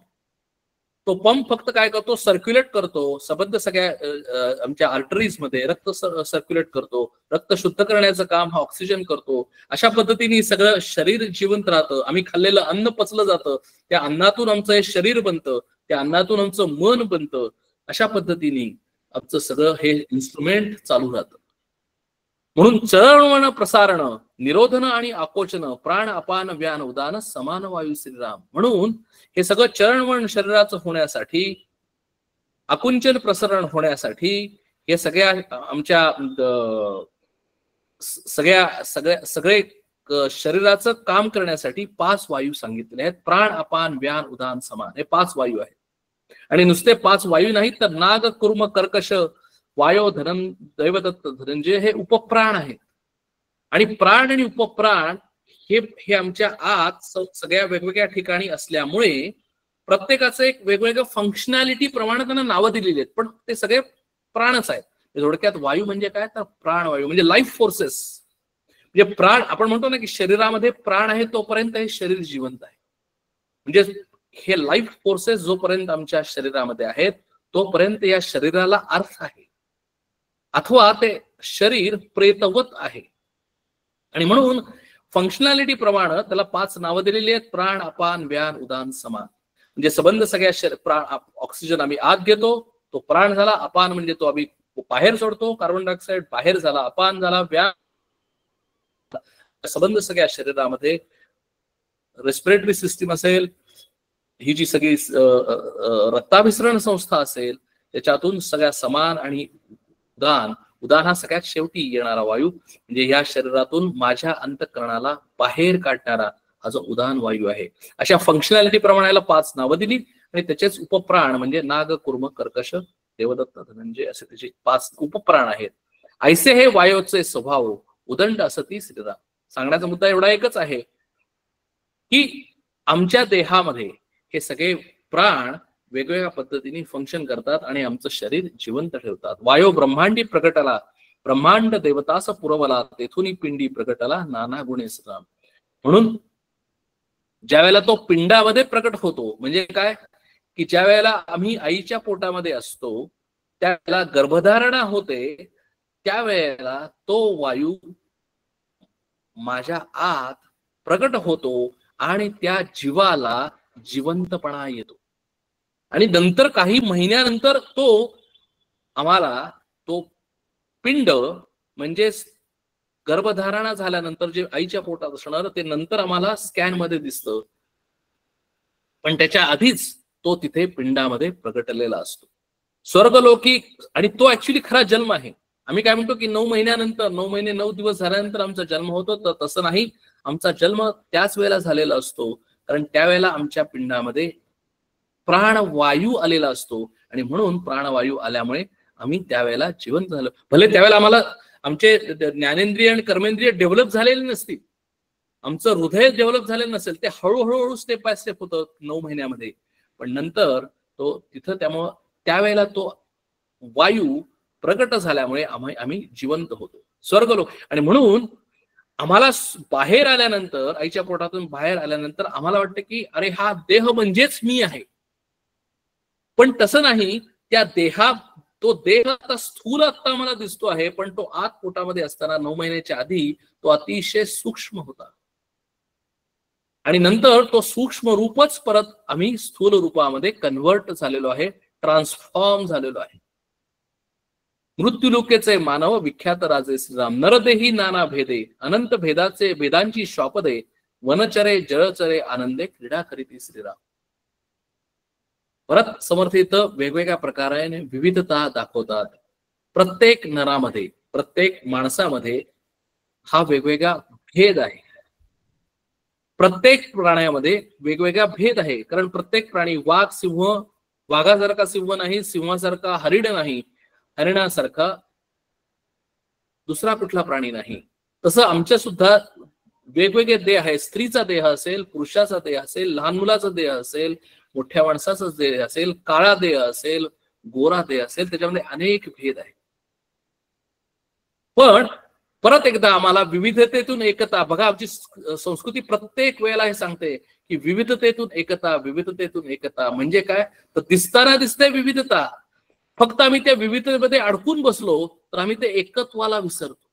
C: तो पंप फक्त काय करतो, सर्क्युलेट करतो, संबंध सगळ्या आमच्या आर्टरीज मध्ये रक्त सर्क्युलेट करतो. रक्त शुद्ध करण्याचं काम हा ऑक्सिजन करतो. अशा पद्धतीने सगळं शरीर जिवंत राहतं. आम्ही खाल्लेलं अन्न पचलं जातं, त्या अन्नातून आमचं हे शरीर बनतं, त्या अन्नातून आमचं मन बनतं. अशा पद्धतीने आमचं सगळं हे इन्स्ट्रुमेंट चालू राहतं. म्हणून चळवण प्रसारण, निरोधन आणि आकोचन, प्राण अपान व्यान उदान, समान वायू श्रीराम. म्हणून हे सगळं चळवण शरीराचं होण्यासाठी, आकुंचन प्रसारण होण्यासाठी, हे सगळ्या आमच्या सगळे शरीराचं काम करण्यासाठी 5 वायू सांगितले आहेत. प्राण अपान व्यान उदान समान, हे 5 वायू आहेत. आणि नुसते 5 वायू नाहीत तर नाग कुर्म कर्कश वायो धनम दैवदत्त धनंजय हे उपप्राण आहेत. आणि प्राण आणि उपप्राण हे आमच्या आत सगळ्या वेगवेगळ्या ठिकाणी असल्यामुळे प्रत्येकाचं एक वेगवेगळं फंक्शनॅलिटी प्रमाणे त्यांना नावं दिलेली आहेत, पण ते सगळे प्राणच आहेत. थोडक्यात वायू म्हणजे काय तर प्राणवायू म्हणजे लाईफ फोर्सेस. म्हणजे प्राण, आपण म्हणतो ना की शरीरामध्ये प्राण आहे तोपर्यंत हे शरीर जिवंत आहे. म्हणजे हे लाईफ फोर्सेस जोपर्यंत आमच्या शरीरामध्ये आहेत तोपर्यंत या शरीराला अर्थ आहे, अथवा ते शरीर प्रेतवत आहे. आणि म्हणून फंक्शनॅलिटी प्रमाणे त्याला 5 नावं दिलेली आहेत. प्राण अपान व्यान उदान समान. म्हणजे संबंध सगळ्या ऑक्सिजन आम्ही आत घेतो, तो प्राण झाला. अपान म्हणजे तो आम्ही बाहेर सोडतो, कार्बन डायऑक्साईड बाहेर झाला, अपान झाला. व्यान संबंध सगळ्या शरीरामध्ये. रेस्पिरेटरी सिस्टीम असेल, ही जी सगळी रक्ताभिसरण संस्था असेल, त्याच्यातून सगळ्या समान आणि उदान. उदान हा सगळ्यात शेवटी येणारा वायू, म्हणजे या शरीरातून माझ्या अंतःकरणाला बाहेर काढणारा हा जो उदान वायू आहे. अशा फंक्शनॅलिटी प्रमाणे 5 नावं दिली. आणि त्याचेच उपप्राण म्हणजे नाग कुर्म कर्कश देवदत्त धनंजय असे त्याचे 5 उपप्राण आहेत. ऐसे हे वायूचे स्वभाव उदंड असती श्रीराम. सांगण्याचा मुद्दा एवढा एकच आहे की आमच्या देहामध्ये हे सगळे प्राण वेगवेगळ्या पद्धतीने फंक्शन करतात आणि आमचं शरीर जिवंत ठेवतात. वायो ब्रह्मांडी प्रकटला, ब्रह्मांड देवतास पुरवला, तेथून पिंडी प्रकटला, नाना गुणे श्रीराम. म्हणून ज्या वेळेला तो पिंडामध्ये प्रकट होतो, म्हणजे काय की ज्या वेळेला आम्ही आईच्या पोटामध्ये असतो, त्यावेळेला गर्भधारणा होते, त्यावेळेला तो वायू माझ्या आत प्रकट होतो आणि त्या जीवाला जिवंतपणा येतो. आणि नंतर काही महिन्यानंतर तो आम्हाला तो पिंड म्हणजे गर्भधारणा झाल्यानंतर जे आईच्या पोटात असणार ते नंतर आम्हाला स्कॅन मध्ये दिसतं, पण त्याच्या आधीच तो तिथे पिंडामध्ये प्रगटलेला असतो. स्वर्गलोकी. आणि तो ऍक्च्युली खरा जन्म आहे. आम्ही काय म्हणतो की 9 महिन्यानंतर, 9 महिने 9 दिवस झाल्यानंतर आमचा जन्म होतो, तर तसं नाही. आमचा जन्म त्याच वेळेला झालेला असतो, कारण त्यावेळेला आमच्या पिंडामध्ये प्राणवायू आलेला असतो. आणि आणि म्हणून प्राणवायू आल्यामुळे आम्ही त्यावेळेला जिवंत झालो. भले त्यावेळेला आम्हाला आमचे ज्ञानेंद्रिय आणि कर्मेंद्रिय डेव्हलप झालेले नसतील, आमचं हृदय डेव्हलप झालेलं नसेल, ते हळूहळू स्टेप बाय स्टेप होतं 9 महिन्यामध्ये. पण नंतर तो तिथं त्यामुळं त्यावेळेला तो वायू प्रकट झाल्यामुळे आम्ही जिवंत होतो, स्वर्गलोक. आणि म्हणून आम्हाला बाहेर आल्यानंतर, आईच्या पोटातून बाहेर आल्यानंतर आम्हाला वाटतं की अरे हा देह म्हणजेच मी आहे. पण तसं नाही. त्या तो देह आता स्थूल आता मला दिसतो आहे, पण तो आत पोटामध्ये असताना 9 महिन्याच्या आधी तो अतिशय सूक्ष्म होता. आणि नंतर तो सूक्ष्म रूपच परत आम्ही स्थूल रूपामध्ये कन्व्हर्ट झालेलो आहे, ट्रान्सफॉर्म झालेलो आहे. मृत्यूलोकेचे मानव विख्यात राजे श्रीराम, नरदेही नाना भेदे, अनंत भेदाचे भेदांची श्वापदे, वनचरे जळचरे आनंदे क्रीडा करीती श्रीराम. परत समर्थ इथं वेगवेगळ्या प्रकाराने विविधता दाखवतात. प्रत्येक नरामध्ये, प्रत्येक माणसामध्ये हा वेगवेगळा भेद आहे. प्रत्येक प्राण्यामध्ये वेगवेगळा भेद आहे. कारण प्रत्येक प्राणी, वाघ सिंह, वाघासारखा सिंह नाही, सिंहासारखा हरिण नाही, हरिणासारखा दुसरा कुठला प्राणी नाही. तसं आमच्या सुद्धा वेगवेगळे देह आहे. स्त्रीचा देह असेल, पुरुषाचा देह असेल, लहान मुलाचा देह असेल, मोठ्या माणसाचा देह असेल, काळा देह असेल, गोरा देह असेल, त्याच्यामध्ये अनेक भेद आहेत. पण परत एकदा आम्हाला विविधतेतून एकता. बघा, आमची संस्कृती प्रत्येक वेळेला हे सांगते की विविधतेतून एकता, विविधतेतून एकता. म्हणजे काय, तर दिसताना दिसते विविधता, फक्त आम्ही त्या विविधतेमध्ये अडकून बसलो तर आम्ही ते एकत्वाला विसरतो.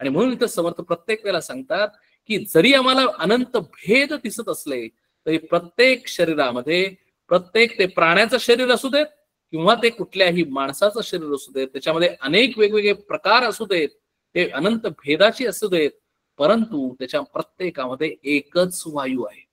C: आणि म्हणून इथं समर्थ प्रत्येक वेळेला सांगतात की जरी आम्हाला अनंत भेद दिसत असले तरी प्रत्येक शरीरामध्ये, प्रत्येक ते प्राण्याचं शरीर असू देत किंवा ते कुठल्याही माणसाचं शरीर असू देत, त्याच्यामध्ये अनेक वेगवेगळे प्रकार असू देत, ते अनंत भेदाची असू देत, परंतु त्याच्या प्रत्येकामध्ये एकच वायू आहे.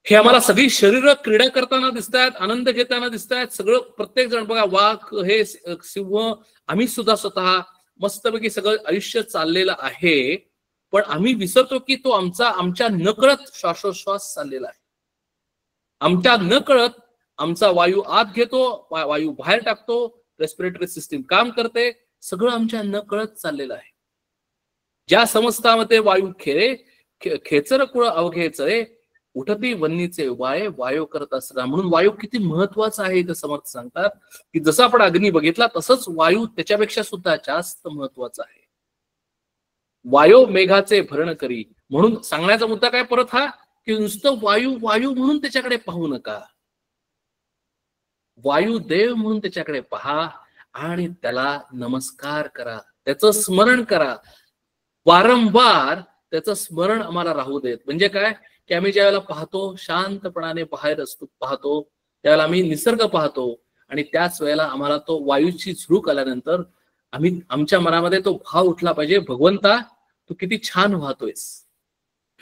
C: हे आम्हाला सगळी शरीर क्रीडा करताना दिसतात, आनंद घेताना दिसतात. सगळं प्रत्येक जण बघा, वाघ, हे सिंह, आम्ही सुद्धा स्वतः मस्तपैकी सगळं आयुष्य चाललेलं आहे. पण आम्ही विसरतो की तो आमच्या नकळत श्वासोश्वास चाललेला आहे. आमच्या नकळत आमचा वायू आत घेतो, वायू बाहेर टाकतो, रेस्पिरेटरी सिस्टीम काम करते, सगळं आमच्या नकळत चाललेलं आहे. ज्या समस्तामध्ये वायू खेचर कुळ अवघेचरे, उठती वन्नीचे वाय वायू करत असला. म्हणून वायू किती महत्वाचा आहे ते समर्थ सांगतात की जसं आपण अग्नी बघितला तसंच वायू त्याच्यापेक्षा सुद्धा जास्त महत्वाचा आहे. वायू मेघाचे भरण करी. म्हणून सांगण्याचा मुद्दा काय परत हा, की नुसतं वायू वायू म्हणून त्याच्याकडे पाहू नका. वायुदेव म्हणून त्याच्याकडे पहा आणि त्याला नमस्कार करा, त्याचं स्मरण करा. वारंवार त्याचं स्मरण आम्हाला राहू देत. म्हणजे काय, की आम्ही ज्यावेळेला पाहतो, शांतपणाने बाहेर असतो, पाहतो, त्यावेळेला आम्ही निसर्ग पाहतो आणि त्याच वेळेला आम्हाला तो वायूची झुळूक आल्यानंतर आमच्या मनामध्ये तो भाव उठला पाहिजे, भगवंता तू किती छान वाहतोयस.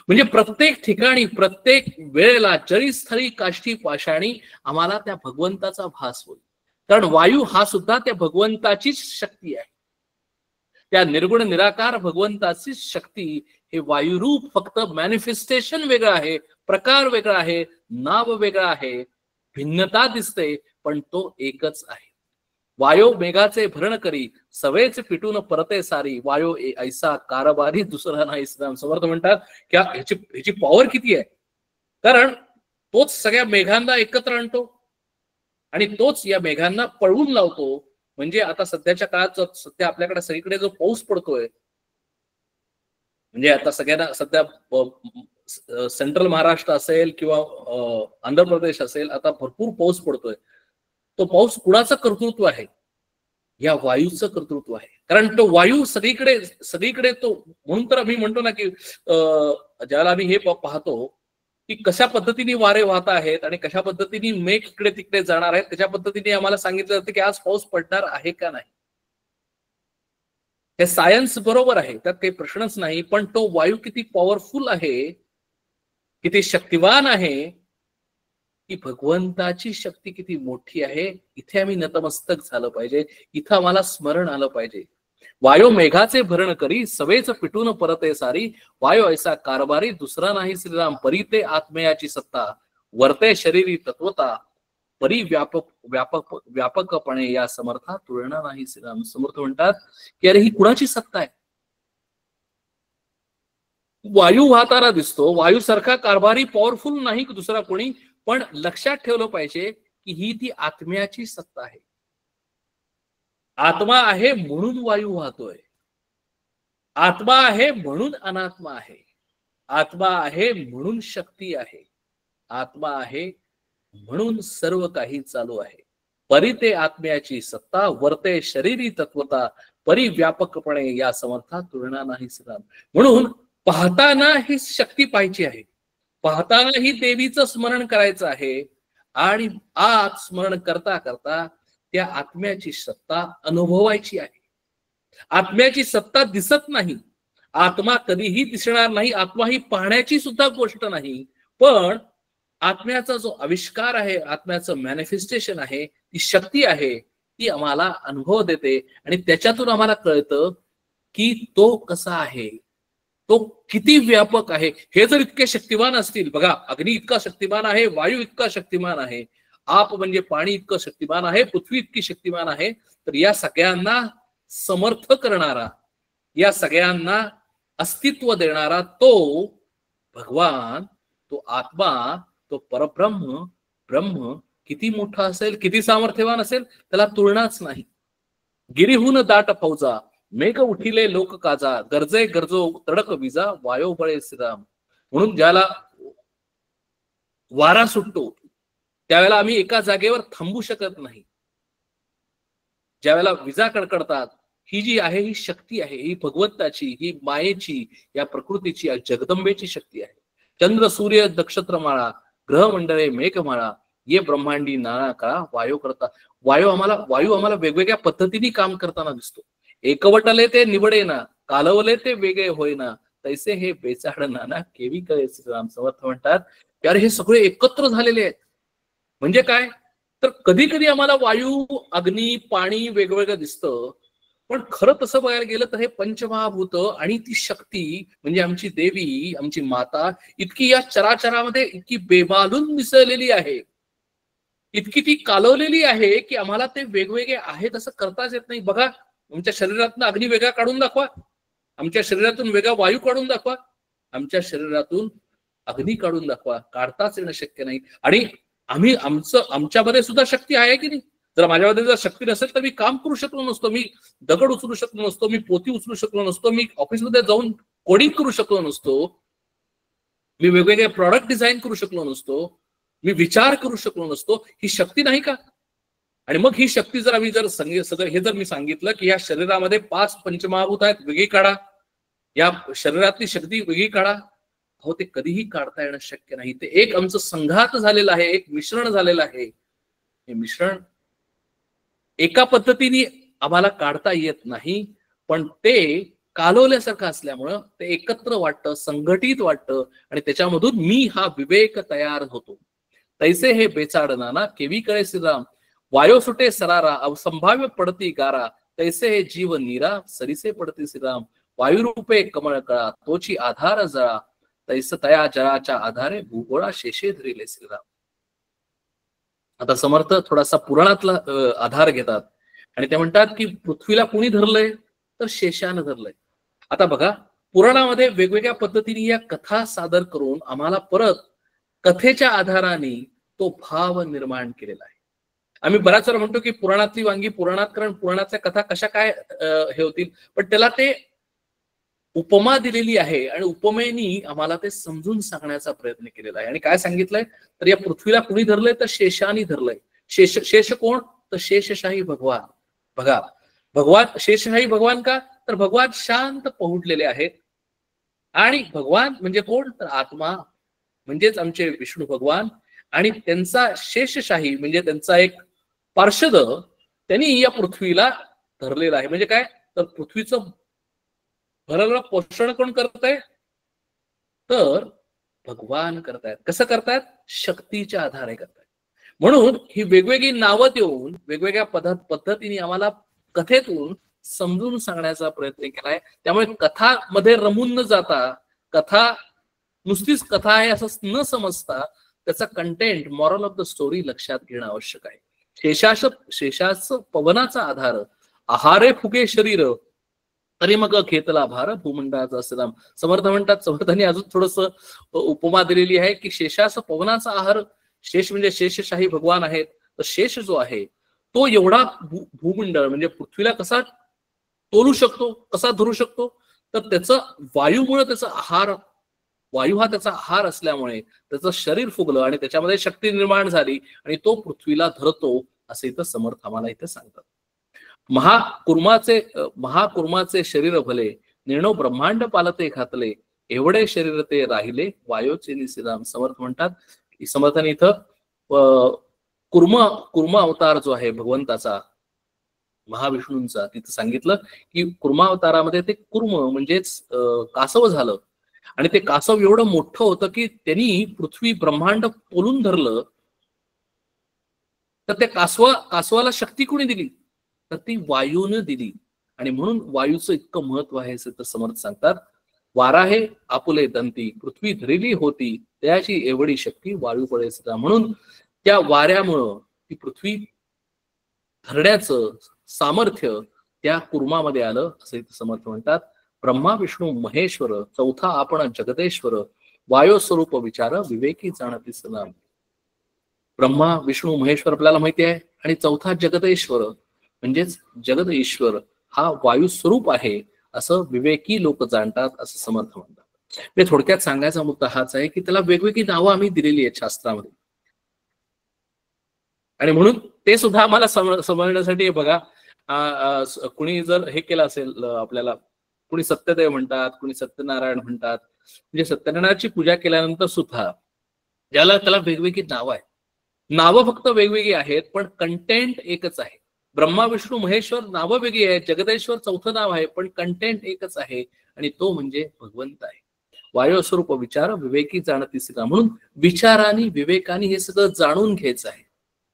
C: म्हणजे प्रत्येक ठिकाणी, प्रत्येक वेळेला, जरीस्थळी काष्ठी पाषाणी आम्हाला त्या भगवंताचा भास होईल. कारण वायू हा सुद्धा त्या भगवंताचीच शक्ती आहे. त्या निर्गुण निराकार भगवंताची शक्ती हे वायुरूप, फक्त मॅनिफेस्टेशन वेगळं आहे, प्रकार वेगळा आहे, नाव वेगळं आहे, भिन्नता दिसते, पण तो एकच आहे. वायो मेघाचे भरण करी, सवेच पिटून परते सारी, वायो ऐसा कारभारी दुसरा नाही. समर्थ म्हणतात की ह्याची पॉवर किती आहे. कारण तोच सगळ्या मेघांना एकत्र आणतो आणि तोच या मेघांना पळवून लावतो. म्हणजे आता सध्याच्या काळात सध्या आपल्याकडे सगळीकडे जो पाऊस पडतोय, म्हणजे आता सगळ्यांना सध्या सेंट्रल महाराष्ट्र असेल किंवा आंध्र प्रदेश असेल, आता भरपूर पाऊस पडतोय. तो पाऊस कुणाचं कर्तृत्व आहे, या वायूचं कर्तृत्व आहे. कारण तो वायू सगळीकडे तो. म्हणून तर आम्ही म्हणतो ना की ज्याला आम्ही हे पाहतो की कशा पद्धतीने वारे वाहत आहेत आणि कशा पद्धतीने मेघ इकडे तिकडे जाणार आहेत, त्याच्या पद्धतीने आम्हाला सांगितलं जातं की आज पाऊस पडणार आहे का नाही. हे सायन्स बरोबर आहे, त्यात काही प्रश्नच नाही. पण तो वायू किती पॉवरफुल आहे, किती शक्तिवान आहे, की भगवंताची शक्ती किती मोठी आहे. इथे आम्ही नतमस्तक झालं पाहिजे, इथं आम्हाला स्मरण आलं पाहिजे. वायो मेघाचे भरण करी, सवेच पिटून परते सारी, वायो ऐसा कारभारी दुसरा नाही श्रीराम, परी ते आत्मयाची सत्ता. वर्ते शरीरी तत्वता व्यापकपणे या समर्था तुलना नाही. श्रीराम समर्थ म्हणतात की अरे ही कुणाची सत्ता आहे? वायू वाहताना दिसतो, वायू सारखा कारभारी पॉवरफुल नाही दुसरा कोणी, पण लक्षात ठेवलं पाहिजे की ही ती आत्म्याची सत्ता आहे. आत्मा आहे म्हणून वायू वाहतोय, आत्मा आहे म्हणून अनात्मा आहे, आत्मा आहे म्हणून शक्ती आहे, आत्मा आहे म्हणून सर्व काही चालू आहे. परिते आत्म्याची सत्ता वर्ते शरीरी तत्वता परिव्यापकपणे या समर्था तुलना नाही. श्रीराम म्हणून पाहताना ही शक्ती पाहिजे आहे, पाहताना ही देवीचं स्मरण करायचं आहे, आणि आज स्मरण करता करता त्या आत्म्याची सत्ता अनुभवायची आहे. आत्म्याची सत्ता दिसत नाही, आत्मा कधीही दिसणार नाही, आत्मा ही पाहण्याची सुद्धा गोष्ट नाही, पण आत्म्याचा जो आविष्कार आहे, आत्म्याचं मॅनिफेस्टेशन आहे, ती शक्ती आहे, ती आम्हाला अनुभव देते. आणि त्याच्यातून आम्हाला कळतं की तो कसा आहे, तो किती व्यापक आहे. हे जर इतके शक्तिमान असतील, बघा अग्नी इतका शक्तिमान आहे, वायू इतका शक्तिमान आहे, आप म्हणजे पाणी इतकं शक्तिमान आहे, पृथ्वी इतकी शक्तिमान आहे, तर या सगळ्यांना समर्थ करणारा, या सगळ्यांना अस्तित्व देणारा तो भगवान, तो आत्मा, तो परब्रह्म, ब्रह्म किती मोठा असेल, किती सामर्थ्यवान असेल, त्याला तुलनाच नाही. गिरीहून दाट फौजा मेघ उठिले लोक काजा गरजे गरजो तडक विजा वायो बळे. श्रीराम म्हणून ज्याला वारा सुटतो त्यावेळेला आम्ही एका जागेवर थांबू शकत नाही. ज्यावेळेला विजा कडकडतात, ही जी आहे ही शक्ती आहे, ही भगवंताची, ही मायेची, या प्रकृतीची, या जगदंबेची शक्ती आहे. चंद्र सूर्य नक्षत्रमाळा ग्रह मंडळे मेघमाळा ये ब्रह्मांडी नाना काळा वायू करता. वायू आम्हाला वेगवेगळ्या पद्धतीने काम करताना दिसतो. एकवटले ते निवडे ना, कालवले ते वेगळे होईना, तैसे हे बेचाड नाना केवी कळे. श्रीराम समर्थ म्हणतात यार हे सगळे एकत्र झालेले आहेत. म्हणजे काय, तर कधी कधी आम्हाला वायू, अग्नी, पाणी वेगवेगळं दिसतं, पण खरं तसं बघायला गेलं तर हे पंचमहाभूत आणि ती शक्ती म्हणजे आमची देवी, आमची माता इतकी या चराचरामध्ये इतकी बेमालून मिसळलेली आहे, इतकी ती कालवलेली आहे की आम्हाला ते वेगवेगळे आहेत असं करताच येत नाही. बघा आमच्या शरीरातून अग्नी वेगळा काढून दाखवा, आमच्या शरीरातून वेगळा वायू काढून दाखवा, आमच्या शरीरातून अग्नी काढून दाखवा, काढताच येणं शक्य नाही. आणि आमच्यामध्ये सुद्धा शक्ती आहे की नाही? जर माझ्यामध्ये जर शक्ती नसेल तर मी काम करू शकलो नसतो, मी दगड उचलू शकलो नसतो, मी पोती उचलू शकलो नसतो, मी ऑफिसमध्ये जाऊन कोडिंग करू शकलो नसतो, मी वेगवेगळे प्रॉडक्ट डिझाईन करू शकलो नसतो, मी विचार करू शकलो नसतो. ही शक्ती नाही का? आणि मग ही शक्ती जर आम्ही जर सगळं हे जर मी सांगितलं की या शरीरामध्ये 5 पंचमहाभूत आहेत, वेगळी काढा, या शरीरातली शक्ती वेगळी काढा, हो ते कधीही काढता येणं शक्य नाही. ते एक आमचं संघात झालेलं आहे, एक मिश्रण झालेलं आहे. हे मिश्रण एका पद्धतीने आम्हाला काढता येत नाही, पण ते कालवल्यासारखं असल्यामुळं ते एकत्र वाटतं, संघटित वाटतं, आणि त्याच्यामधून मी हा विवेक तयार होतो. तैसे हे बेचाड नाना केवी कळे. श्रीराम वायो सुटे सरारा असंभाव्य पडती गारा, तैसे हे जीव नीरा सरीसे पडते. श्रीराम वायुरूपे कमळ कळा तोची आधार जळा, तैस तया जळाच्या आधारे भूगोळा शेषे धरिले. श्रीराम आता समर्थ थोडासा पुराणातला आधार घेतात आणि ते म्हणतात की पृथ्वीला कुणी धरलंय, तर शेषानं धरलंय. आता बघा पुराणामध्ये वेगवेगळ्या पद्धतीने या कथा सादर करून आम्हाला परत कथेच्या आधाराने तो भाव निर्माण केलेला आहे. आम्ही बऱ्याच वेळा म्हणतो की पुराणातली वांगी पुराणात, कारण पुराणातल्या कथा कशा काय हे होतील, पण त्याला ते उपमा दिलेली आहे आणि उपमेनी आम्हाला ते समजून सांगण्याचा प्रयत्न केलेला आहे. आणि काय सांगितलंय, तर या पृथ्वीला कुणी धरलंय, तर शेषानी धरलंय. शेष कोण, तर शेषशाही भगवान. बघा भगवान शेषशाही भगवान का, तर भगवान शांत पहुडलेले आहेत. आणि भगवान म्हणजे कोण, तर आत्मा म्हणजेच आमचे विष्णू भगवान. आणि त्यांचा शेषशाही म्हणजे त्यांचा एक पार्षद त्यांनी या पृथ्वीला धरलेला आहे. म्हणजे काय, तर पृथ्वीचं भरलं पोषण कोण करताय, तर भगवान करतायत. कसं करतायत, शक्तीच्या आधारे करतायत. म्हणून ही वेगवेगळी नावं देऊन वेगवेगळ्या पद्धतीने आम्हाला कथेतून समजून सांगण्याचा प्रयत्न केलाय. त्यामुळे कथा मध्ये रमून न जाता, कथा नुसतीच कथा आहे असं न समजता, त्याचा content, moral of the story लक्षात घेणं आवश्यक आहे. शेषाचं पवनाचा आधार, आहारे फुगे शरीर तरी मग घेतला भार भूमंडळाचा श्रीराम. समर्थ म्हणतात, समर्थांनी अजून थोडस उपमा दिलेली आहे की शेषाचं पवनाचा आहार, शेष म्हणजे शेषशाही भगवान आहेत, तर शेष जो आहे तो एवढा भूमंडळ म्हणजे पृथ्वीला कसा तोलू शकतो, कसा धरू शकतो, तर त्याचं वायूमुळे त्याचा आहार, वायू हा त्याचा आहार असल्यामुळे त्याचं शरीर फुगलं आणि त्याच्यामध्ये शक्ती निर्माण झाली आणि तो पृथ्वीला धरतो, असे इथं समर्थ आम्हाला इथे सांगतात. महाकुर्माचे शरीर भले, निर्णव ब्रह्मांड पालते घातले, एवढे शरीर ते राहिले वायोचे निश्राम. समर्थ म्हणतात, समर्थाने इथं कुर्म अवतार जो आहे भगवंताचा, महाविष्णूंचा, तिथं सांगितलं की कुर्मावतारामध्ये ते कुर्म म्हणजेच कासव झालं आणि ते कासव एवढं मोठं होतं की त्यांनी पृथ्वी ब्रह्मांड तोलून धरलं. तर त्या कासवाला शक्ती कोणी दिली, तर ती वायूने दिली. आणि म्हणून वायूचं इतकं महत्व आहे असं तर समर्थ सांगतात. वारा हे आपुले दंती, पृथ्वी धरिली होती, त्याची एवढी शक्ती वायू पडे. म्हणून त्या वाऱ्यामुळं ती पृथ्वी धरण्याचं सामर्थ्य त्या कुर्मामध्ये आलं असं समर्थ म्हणतात. ब्रह्मा विष्णू महेश्वर, चौथा आपण जगदेश्वर, वायो स्वरूप विचार विवेकी जाणती सलाम. ब्रह्मा विष्णू महेश्वर आपल्याला माहिती आहे, आणि चौथा जगदेश्वर म्हणजेच जगद ईश्वर हा वायू स्वरूप आहे असं विवेकी लोक जाणतात असं समर्थ म्हणतात. म्हणजे थोडक्यात सांगायचा मुद्दा हाच आहे की त्याला वेगवेगळी नावं आम्ही दिलेली आहेत शास्त्रामध्ये, आणि म्हणून ते सुद्धा आम्हाला समजण्यासाठी बघा, कुणी जर हे केलं असेल, आपल्याला कुणी सत्यदेव म्हणतात, कुणी सत्यनारायण म्हणतात. म्हणजे सत्यनारायणाची पूजा केल्यानंतर सुद्धा त्याला वेगवेगळी नावं आहेत. नावं फक्त वेगवेगळी आहेत पण कंटेंट एकच आहे. ब्रह्मा विष्णू महेश्वर नावं वेगळी आहेत, जगदेश्वर चौथं नाव आहे पण कंटेंट एकच आहे, आणि तो म्हणजे भगवंत आहे. वायू स्वरूप विचार विवेकी जाणती सिद्धा. म्हणून विचाराने विवेकाने हे सगळं जाणून घ्यायचं आहे.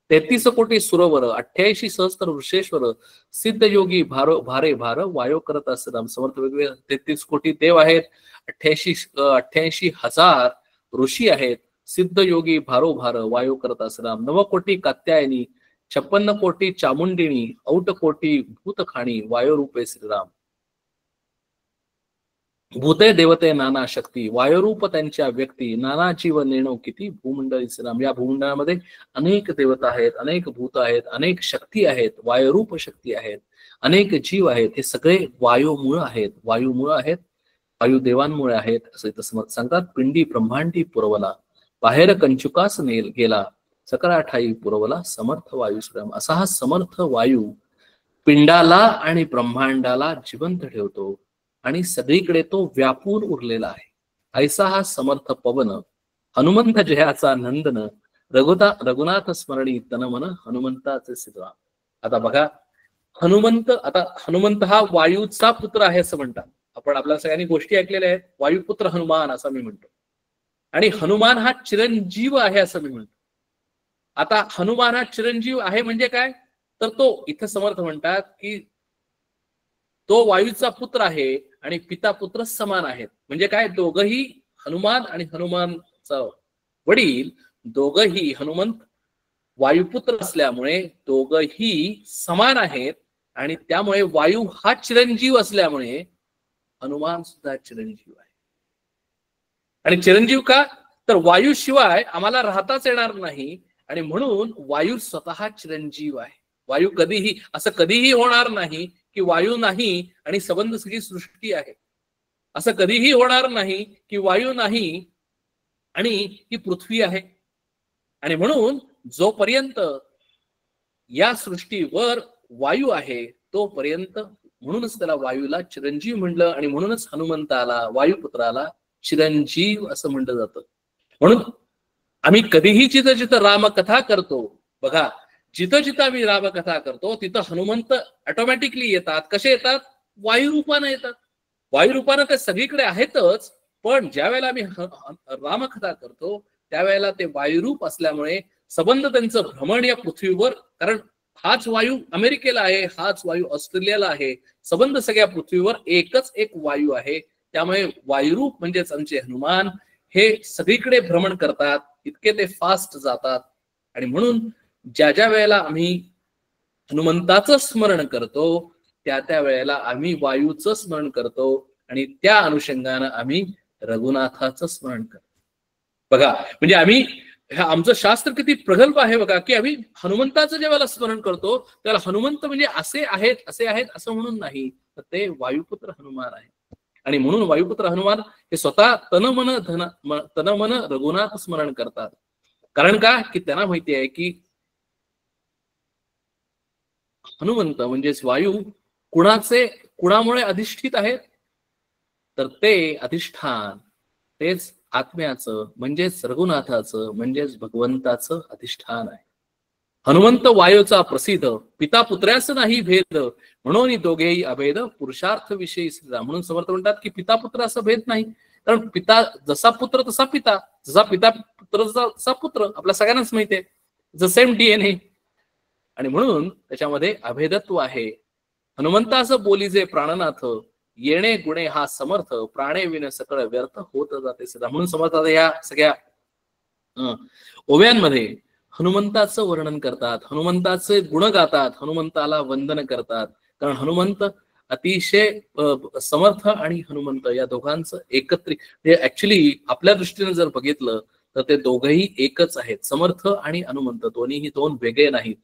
C: 33 कोटी सुरवर, 88 सहस्त्र ऋषेश्वर, सिद्ध योगी भारे भार वायो करत असत. समर्थ वेगवेगळे 33 कोटी देव आहेत, 88,000 ऋषी आहेत, सिद्ध योगी भारो भार वायो करत असराम. 9 कोटी कात्यायनी, 56 कोटी चामुंडिणी, 8 कोटी भूतखाणी वायो रूपे श्रीराम. भूते देवते नाना शक्ती, वायुरूप त्यांच्या व्यक्ती, नाना जीव नेणो किती भूमंडळी श्रीराम. या भूमंडळामध्ये अनेक देवता आहेत, अनेक भूत आहेत, अनेक शक्ती आहेत, वायुरूप शक्ती आहेत, अनेक जीव आहेत. हे सगळे वायुमुळे आहेत, वायुदेवांमुळे आहेत असं इथं समर्थ सांगतात. पिंडी ब्रह्मांडी पुरवला, बाहेर कंचुकास नेल गेला, सकरा ठाई पुरवला समर्थ वायू श्रीराम. असा हा समर्थ वायू पिंडाला आणि ब्रह्मांडाला जिवंत ठेवतो आणि सगळीकडे तो व्यापून उरलेला आहे. ऐसा हा समर्थ पवन, हनुमंत जयाचा नंदन, रघुनाथ स्मरणी तन मन हनुमंताचे श्रीराम. आता बघा, हनुमंत हा वायूचा पुत्र आहे असं म्हणतात. आपण आपल्या सगळ्यांनी गोष्टी ऐकलेल्या आहेत, वायुपुत्र हनुमान असं मी म्हणतो, आणि हनुमान हा चिरंजीव आहे असं मी म्हणतो. आता हनुमान हा चिरंजीव आहे म्हणजे काय, तर तो इथं समर्थ म्हणतात की तो वायूचा पुत्र आहे आणि पिता पुत्र समान आहेत. म्हणजे काय, दोघही हनुमान आणि हनुमानचा वडील दोघही हनुमंत वायुपुत्र असल्यामुळे दोघही समान आहेत, आणि त्यामुळे वायू हा चिरंजीव असल्यामुळे हनुमान सुद्धा चिरंजीव आहे. आणि चिरंजीव का, तर वायू शिवाय आम्हाला राहताच येणार नाही, आणि म्हणून वायू स्वतः चिरंजीव आहे. वायू कधीही होणार नाही की वायू नाही आणि संबंध सगळी सृष्टी आहे. असं कधीही होणार नाही की वायू नाही आणि ही पृथ्वी आहे. आणि म्हणून जोपर्यंत या सृष्टीवर वायू आहे तोपर्यंत, म्हणूनच त्याला वायूला चिरंजीव म्हणलं, आणि म्हणूनच हनुमंताला वायुपुत्राला चिरंजीव असं म्हणलं जातं. म्हणून आम्ही कधीही जिथं जिथं रामकथा करतो, बघा जिथं जिथं आम्ही रामकथा करतो तिथं हनुमंत ऑटोमॅटिकली येतात. कसे येतात, वायू रूपाने येतात. वायू रूपाने ते सगळीकडे आहेतच, पण ज्या वेळेला आम्ही रामकथा करतो त्यावेळेला ते वायुरूप असल्यामुळे संबंध त्यांचं भ्रमण या पृथ्वीवर, कारण हाच वायू अमेरिकेला आहे, हाच वायू ऑस्ट्रेलियाला आहे, संबंध सगळ्या पृथ्वीवर एकच एक वायू आहे. त्यामुळे वायुरूप म्हणजेच आमचे हनुमान हे सगळीकडे भ्रमण करतात, इतके ते फास्ट जातात. आणि म्हणून ज्या ज्या वेळेला आम्ही हनुमंताचं स्मरण करतो त्या वेळेला आम्ही वायूचं स्मरण करतो आणि त्या अनुषंगानं आम्ही रघुनाथाचं स्मरण करतो. बघा, म्हणजे आम्ही आमचं शास्त्र किती प्रगल्भ आहे बघा, की आम्ही हनुमंताचं जेव्हा स्मरण करतो त्याला हनुमंत म्हणजे असे आहेत असं म्हणून नाही, तर ते वायुपुत्र हनुमान आहे. आणि म्हणून वायुपुत्र हनुमान हे स्वतः तन मन रघुनाथ स्मरण करतात. कारण का, की त्यांना माहिती आहे की हनुमंत म्हणजेच वायू कुणामुळे अधिष्ठित आहेत, तर ते अधिष्ठान तेच आत्म्याचं म्हणजेच रघुनाथाचं म्हणजेच भगवंताचं अधिष्ठान आहे. हनुमंत वायूचा प्रसिद्ध, पिता पुत्र्यास नाही भेद, म्हणून दोघेही अभेद पुरुषार्थ विषयी श्रीराम. म्हणून समर्थ म्हणतात की पिता पुत्र असं भेद नाही, कारण पिता जसा पुत्र तसा पिता, जसा पिता पुत्र तसा पुत्र, आपल्या सगळ्यांनाच माहिती आहे, द सेम DNA. आणि म्हणून त्याच्यामध्ये अभेदत्व आहे. हनुमंताचं बोली जे प्राणनाथ, येणे गुणे हा समर्थ, प्राणे विन सकळ व्यर्थ होत जाते सदा. म्हणून समर्थ या सगळ्या ओव्यांमध्ये हनुमंताचं वर्णन करतात, हनुमंताचे गुण गातात, हनुमंताला वंदन करतात. कारण हनुमंत अतिशय समर्थ आणि हनुमंत या दोघांचं एकत्रित ऍक्च्युली आपल्या दृष्टीने जर बघितलं तर ते दोघही एकच आहेत. समर्थ आणि हनुमंत दोन्हीही दोन वेगळे नाहीत.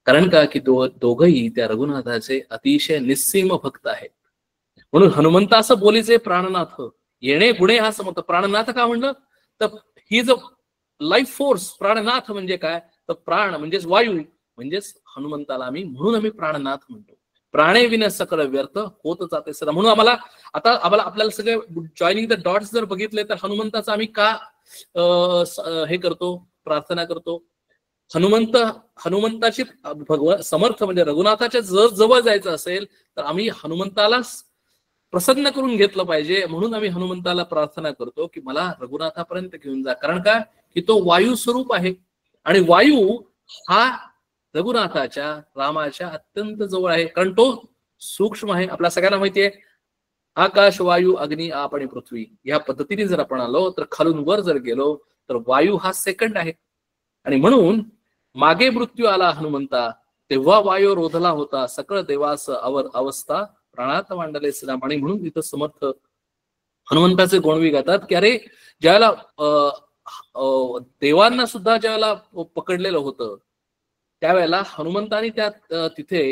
C: कारण का, की दोघही त्या रघुनाथाचे अतिशय निस्सीम भक्त आहेत. म्हणून हनुमंताचं बोलीचे प्राणनाथ, येणे गुणे हा समर्थ. प्राणनाथ का म्हणलं, तर ही जो लाईफ फोर्स, प्राणनाथ म्हणजे काय, तर प्राण म्हणजेच वायू, म्हणजेच हनुमंताला म्हणून आम्ही प्राणनाथ म्हणतो. प्राणे विन सकळ व्यर्थ होत जाते सदा. म्हणून आपल्याला सगळे जॉईनिंग द डॉट्स जर बघितले तर हनुमंताचा आम्ही का हे करतो, प्रार्थना करतो. हनुमंताची समर्थ म्हणजे रघुनाथाच्या जवळ जायचं असेल तर आम्ही हनुमंताला प्रसन्न करून घेतलं पाहिजे. म्हणून आम्ही हनुमंताला प्रार्थना करतो की मला रघुनाथापर्यंत घेऊन जा. कारण का, की तो वायू स्वरूप आहे आणि वायू हा रघुनाथाच्या रामाच्या अत्यंत जवळ आहे. कारण तो सूक्ष्म आहे. आपल्या सगळ्यांना माहिती आहे, आकाश वायू अग्नी आप आणि पृथ्वी या पद्धतीने जर आपण आलो तर खालून वर जर गेलो तर वायू हा सेकंड आहे. आणि म्हणून मागे मृत्यू आला हनुमंता, तेव्हा वायू रोधला होता, सकळ देवास अवस्था प्राणात मांडले श्रीराम. आणि म्हणून इथं समर्थ हनुमंताचे गुणवी गातात की अरे, ज्यावेळेला देवांना सुद्धा ज्यावेळेला पकडलेलं होतं त्यावेळेला हनुमंतानी तिथे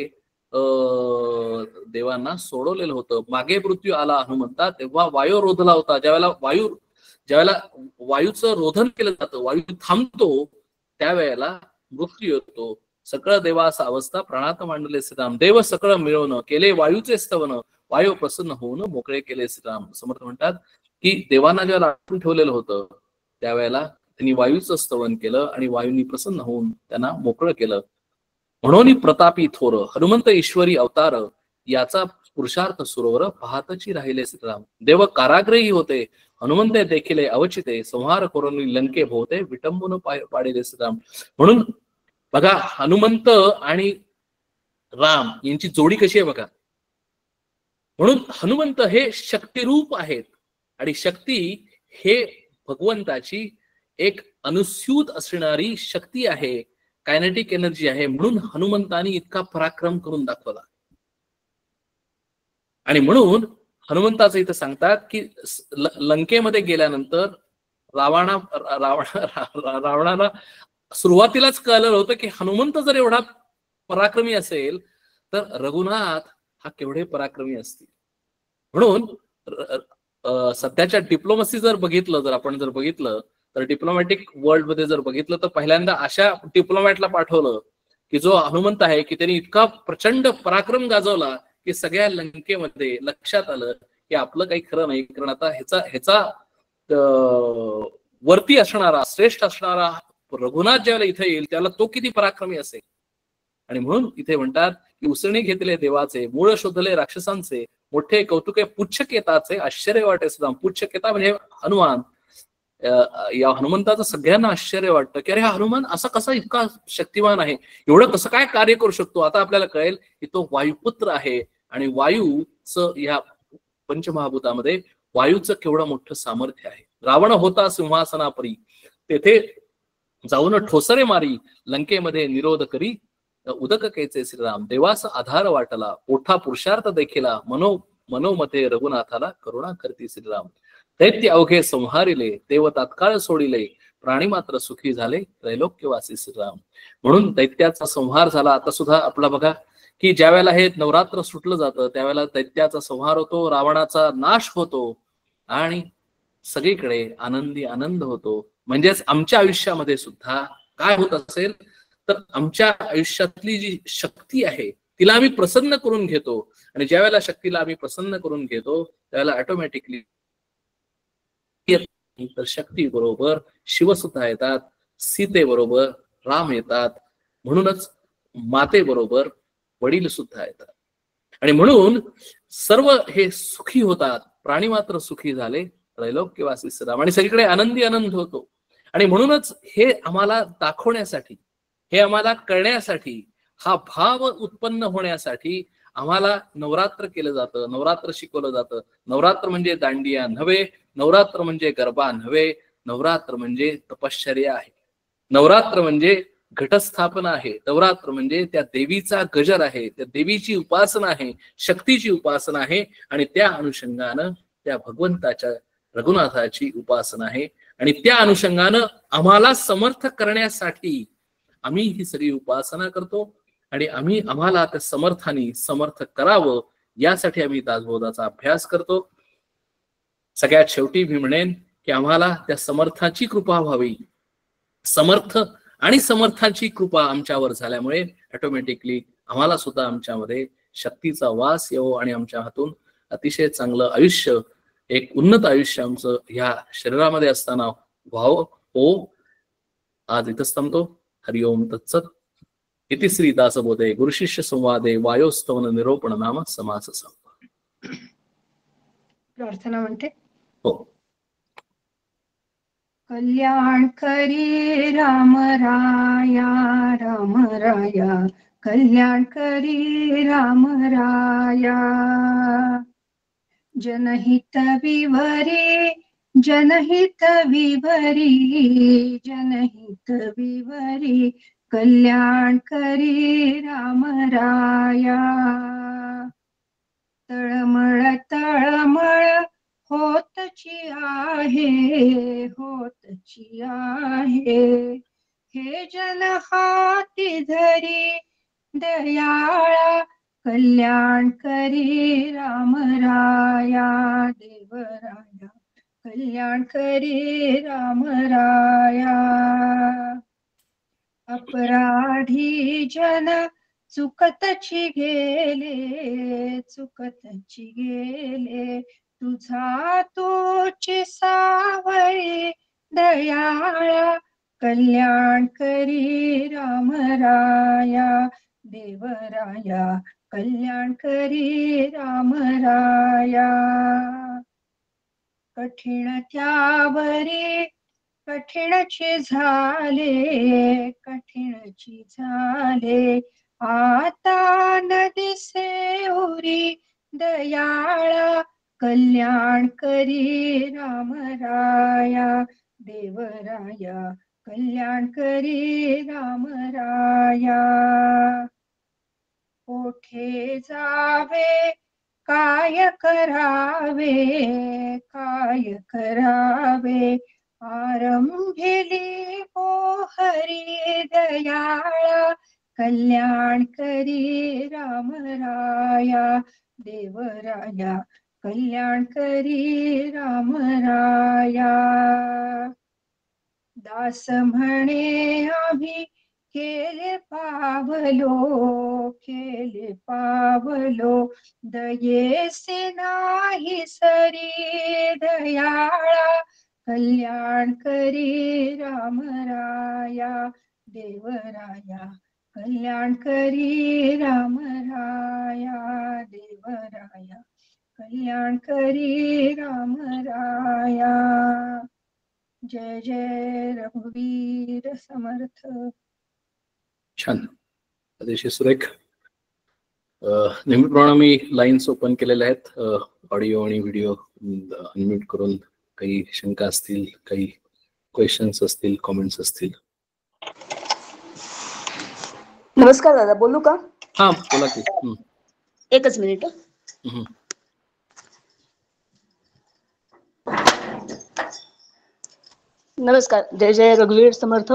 C: देवांना सोडवलेलं होतं. मागे मृत्यू आला हनुमंता, तेव्हा वायू रोधला होता. ज्यावेळेला वायूचं रोधन केलं जातं, वायू थांबतो, त्यावेळेला मृत्यू येतो. सकळ देवासा अवस्था प्राणात मांडले श्रीराम, देव सकळ मिळवणं केले वायूचे स्तवन, वायू प्रसन्न होऊन मोकळे केले श्रीराम. समर्थ म्हणतात की देवांना जेव्हा राखून ठेवलेलं होतं त्यावेळेला त्यांनी वायूचं स्तवन केलं आणि वायूंनी प्रसन्न होऊन त्यांना मोकळं केलं. म्हणून प्रतापी थोर हनुमंत ईश्वरी अवतार, याचा पुरुषार्थ सुरोवर पाहतची राहिले श्रीराम. देव काराग्रही होते, हनुमंत देखील अवचिते, संहार करून लंके भोवते, विटंबून पाडिले श्रीराम. म्हणून बघा, हनुमंत आणि राम यांची जोडी कशी आहे बघा. म्हणून हनुमंत हे शक्तिरूप आहेत आणि शक्ती हे भगवंताची एक अनुस्यूत असणारी शक्ती आहे, कायनेटिक एनर्जी आहे. म्हणून हनुमंतानी इतका पराक्रम करून दाखवला. आणि म्हणून हनुमंताचं इथं सांगतात की लंकेमध्ये गेल्यानंतर रावणाला सुरुवातीलाच कळलं होतं की हनुमंत जर एवढा पराक्रमी असेल तर रघुनाथ हा केवढे पराक्रमी असतील. म्हणून सध्याच्या डिप्लोमसी जर आपण बघितलं तर डिप्लोमॅटिक वर्ल्ड मध्ये जर बघितलं तर पहिल्यांदा अशा डिप्लोमॅटला पाठवलं की जो हनुमंत आहे, की त्यांनी इतका प्रचंड पराक्रम गाजवला की सगळ्या लंकेमध्ये लक्षात आलं की आपलं काही खरं नाही. कारण आता ह्याचा वरती असणारा, श्रेष्ठ असणारा रघुनाथ ज्यावेळेला इथे येईल त्याला तो किती पराक्रमी असेल. आणि म्हणून इथे म्हणतात की उसळणी घेतले देवाचे, मूळ शोधले राक्षसांचे, मोठे कौतुके पुच्छकेताचे, आश्चर्य वाटे सुद्धा. पुच्छकेता म्हणजे हनुमान. या हनुमंताचं सगळ्यांना आश्चर्य वाटतं की अरे, हा हनुमान असा कसा इतका शक्तिमान आहे, एवढं कसं काय कार्य करू शकतो. आता आपल्याला कळेल की तो वायुपुत्र आहे आणि वायूचं या पंचमहाभूतामध्ये वायूचं केवढं मोठं सामर्थ्य आहे. रावण होता सिंहासनापरी, तेथे जाऊन ठोसरे मारी, लंकेमध्ये निरोध करी उदक केचे श्रीराम. देवास आधार वाटला, ओठा पुरुषार्थ देखिला, मनोमते रघुनाथाला करुणा करती श्रीराम. दैत्य अवघे संहारिले, देव तात्काळ सोडिले, प्राणी मात्र सुखी झाले, त्रैलोक्यवासी श्रीराम. म्हणून दैत्याचा संहार झाला. आता सुद्धा आपला बघा की ज्या वेळेला हे नवरात्र सुटलं जातं त्यावेळेला दैत्याचा संहार होतो, रावणाचा नाश होतो आणि सगळीकडे आनंदी आनंद होतो. म्हणजेच आमच्या आयुष्यामध्ये सुद्धा काय होत असेल तर आमच्या आयुष्यातली जी शक्ती आहे तिला आम्ही प्रसन्न करून घेतो, आणि ज्या वेळेला शक्तीला आम्ही प्रसन्न करून घेतो त्यावेळेला ऑटोमॅटिकली तर शक्ती बरोबर शिव सुद्धा येतात, सीते बरोबर राम येतात, म्हणूनच माते बरोबर वडील सुद्धा येतात. आणि म्हणून सर्व हे सुखी होतात, प्राणी मात्र सुखी झाले, त्रैलोक्यवासी श्रीराम. आणि सगळीकडे आनंदी आनंद होतो. आणि म्हणूनच हे आम्हाला दाखवण्यासाठी, हे आम्हाला कळण्यासाठी, हा भाव उत्पन्न होण्यासाठी आम्हाला नवरात्र केलं जातं, नवरात्र शिकवलं जातं. नवरात्र म्हणजे दांडिया नव्हे, नवरात्र म्हणजे गरबा नव्हे, नवरात्र म्हणजे तपश्चर्या आहे, नवरात्र म्हणजे घटस्थापना आहे, नवरात्र म्हणजे त्या देवीचा गजर आहे, त्या देवीची उपासना आहे, शक्तीची उपासना आहे, आणि त्या अनुषंगानं त्या भगवंताच्या रघुनाथाची उपासना आहे. आणि त्या अनुषंगानं आम्हाला समर्थ करण्यासाठी आम्ही ही सगळी उपासना करतो, आणि आम्हाला त्या समर्थानी समर्थ करावं यासाठी आम्ही दासबोधाचा अभ्यास करतो. सगळ्यात शेवटी मी म्हणेन की आम्हाला त्या समर्थाची कृपा व्हावी. समर्थ आणि समर्थाची कृपा आमच्यावर झाल्यामुळे ऑटोमॅटिकली आम्हाला सुद्धा आमच्यामध्ये शक्तीचा वास येवो, आणि आमच्या हातून अतिशय चांगलं आयुष्य, एक उन्नत आयुष्य आमचं ह्या शरीरामध्ये असताना व्हावं. हो, आज इथंच थांबतो. हरि ओम तत्सत. इति श्री दासबोधे गुरुशिष्य संवादे वायोस्तवन निरोपण नाम समास संप.
B: प्रार्थना म्हणते.
C: हो.
B: कल्याण करी राम राया, राम राया, कल्याण करी राम राया. जनहित विवरी, जनहित विवरी, जनहित विवरी, कल्याण करी राम राया. तळमळ तळमळ होतची आहे, होतची आहे, हे जन हाती धरी दयाळा, कल्याण करी राम राया. देवराया कल्याण करी राम राया. अपराधी जन चुकतची गेले, चुकतची गेले, तुझा तोची सावळी दयाळा, कल्याण करी राम राया. देवराया कल्याण करी राम राया. कठीण त्यावरी कठीणची झाले, कठीणची झाले, आता न दिसे उरी दयाळा, कल्याण करी राम राया. देवराया कल्याण करी राम राया. कोठे जावे काय करावे, काय करावे, आरंभिली हो हरी दयाळा, कल्याण करी राम राया. देवराया कल्याण करी राम राया. दास म्हणे आम्ही केले पावलो, केले पावलो, दयेसे नाही सरी दयाळा, कल्याण करी राम राया. देवराया कल्याण करी राम राया. देवराया कल्याण करी राम राया. जय जय रघुवीर समर्थ.
C: छान, अतिशय सुरेख. नेहमीप्रमाणे मी लाईन्स ओपन केलेल्या आहेत, ऑडिओ आणि व्हिडिओ अनम्यूट करून काही शंका असतील, काही क्वेश्चन्स असतील, कॉमेंट्स असतील.
D: नमस्कार दादा, बोलू का?
C: हा बोला की.
D: एकच मिनिट. नमस्कार, जय जय रघुवीर समर्थ.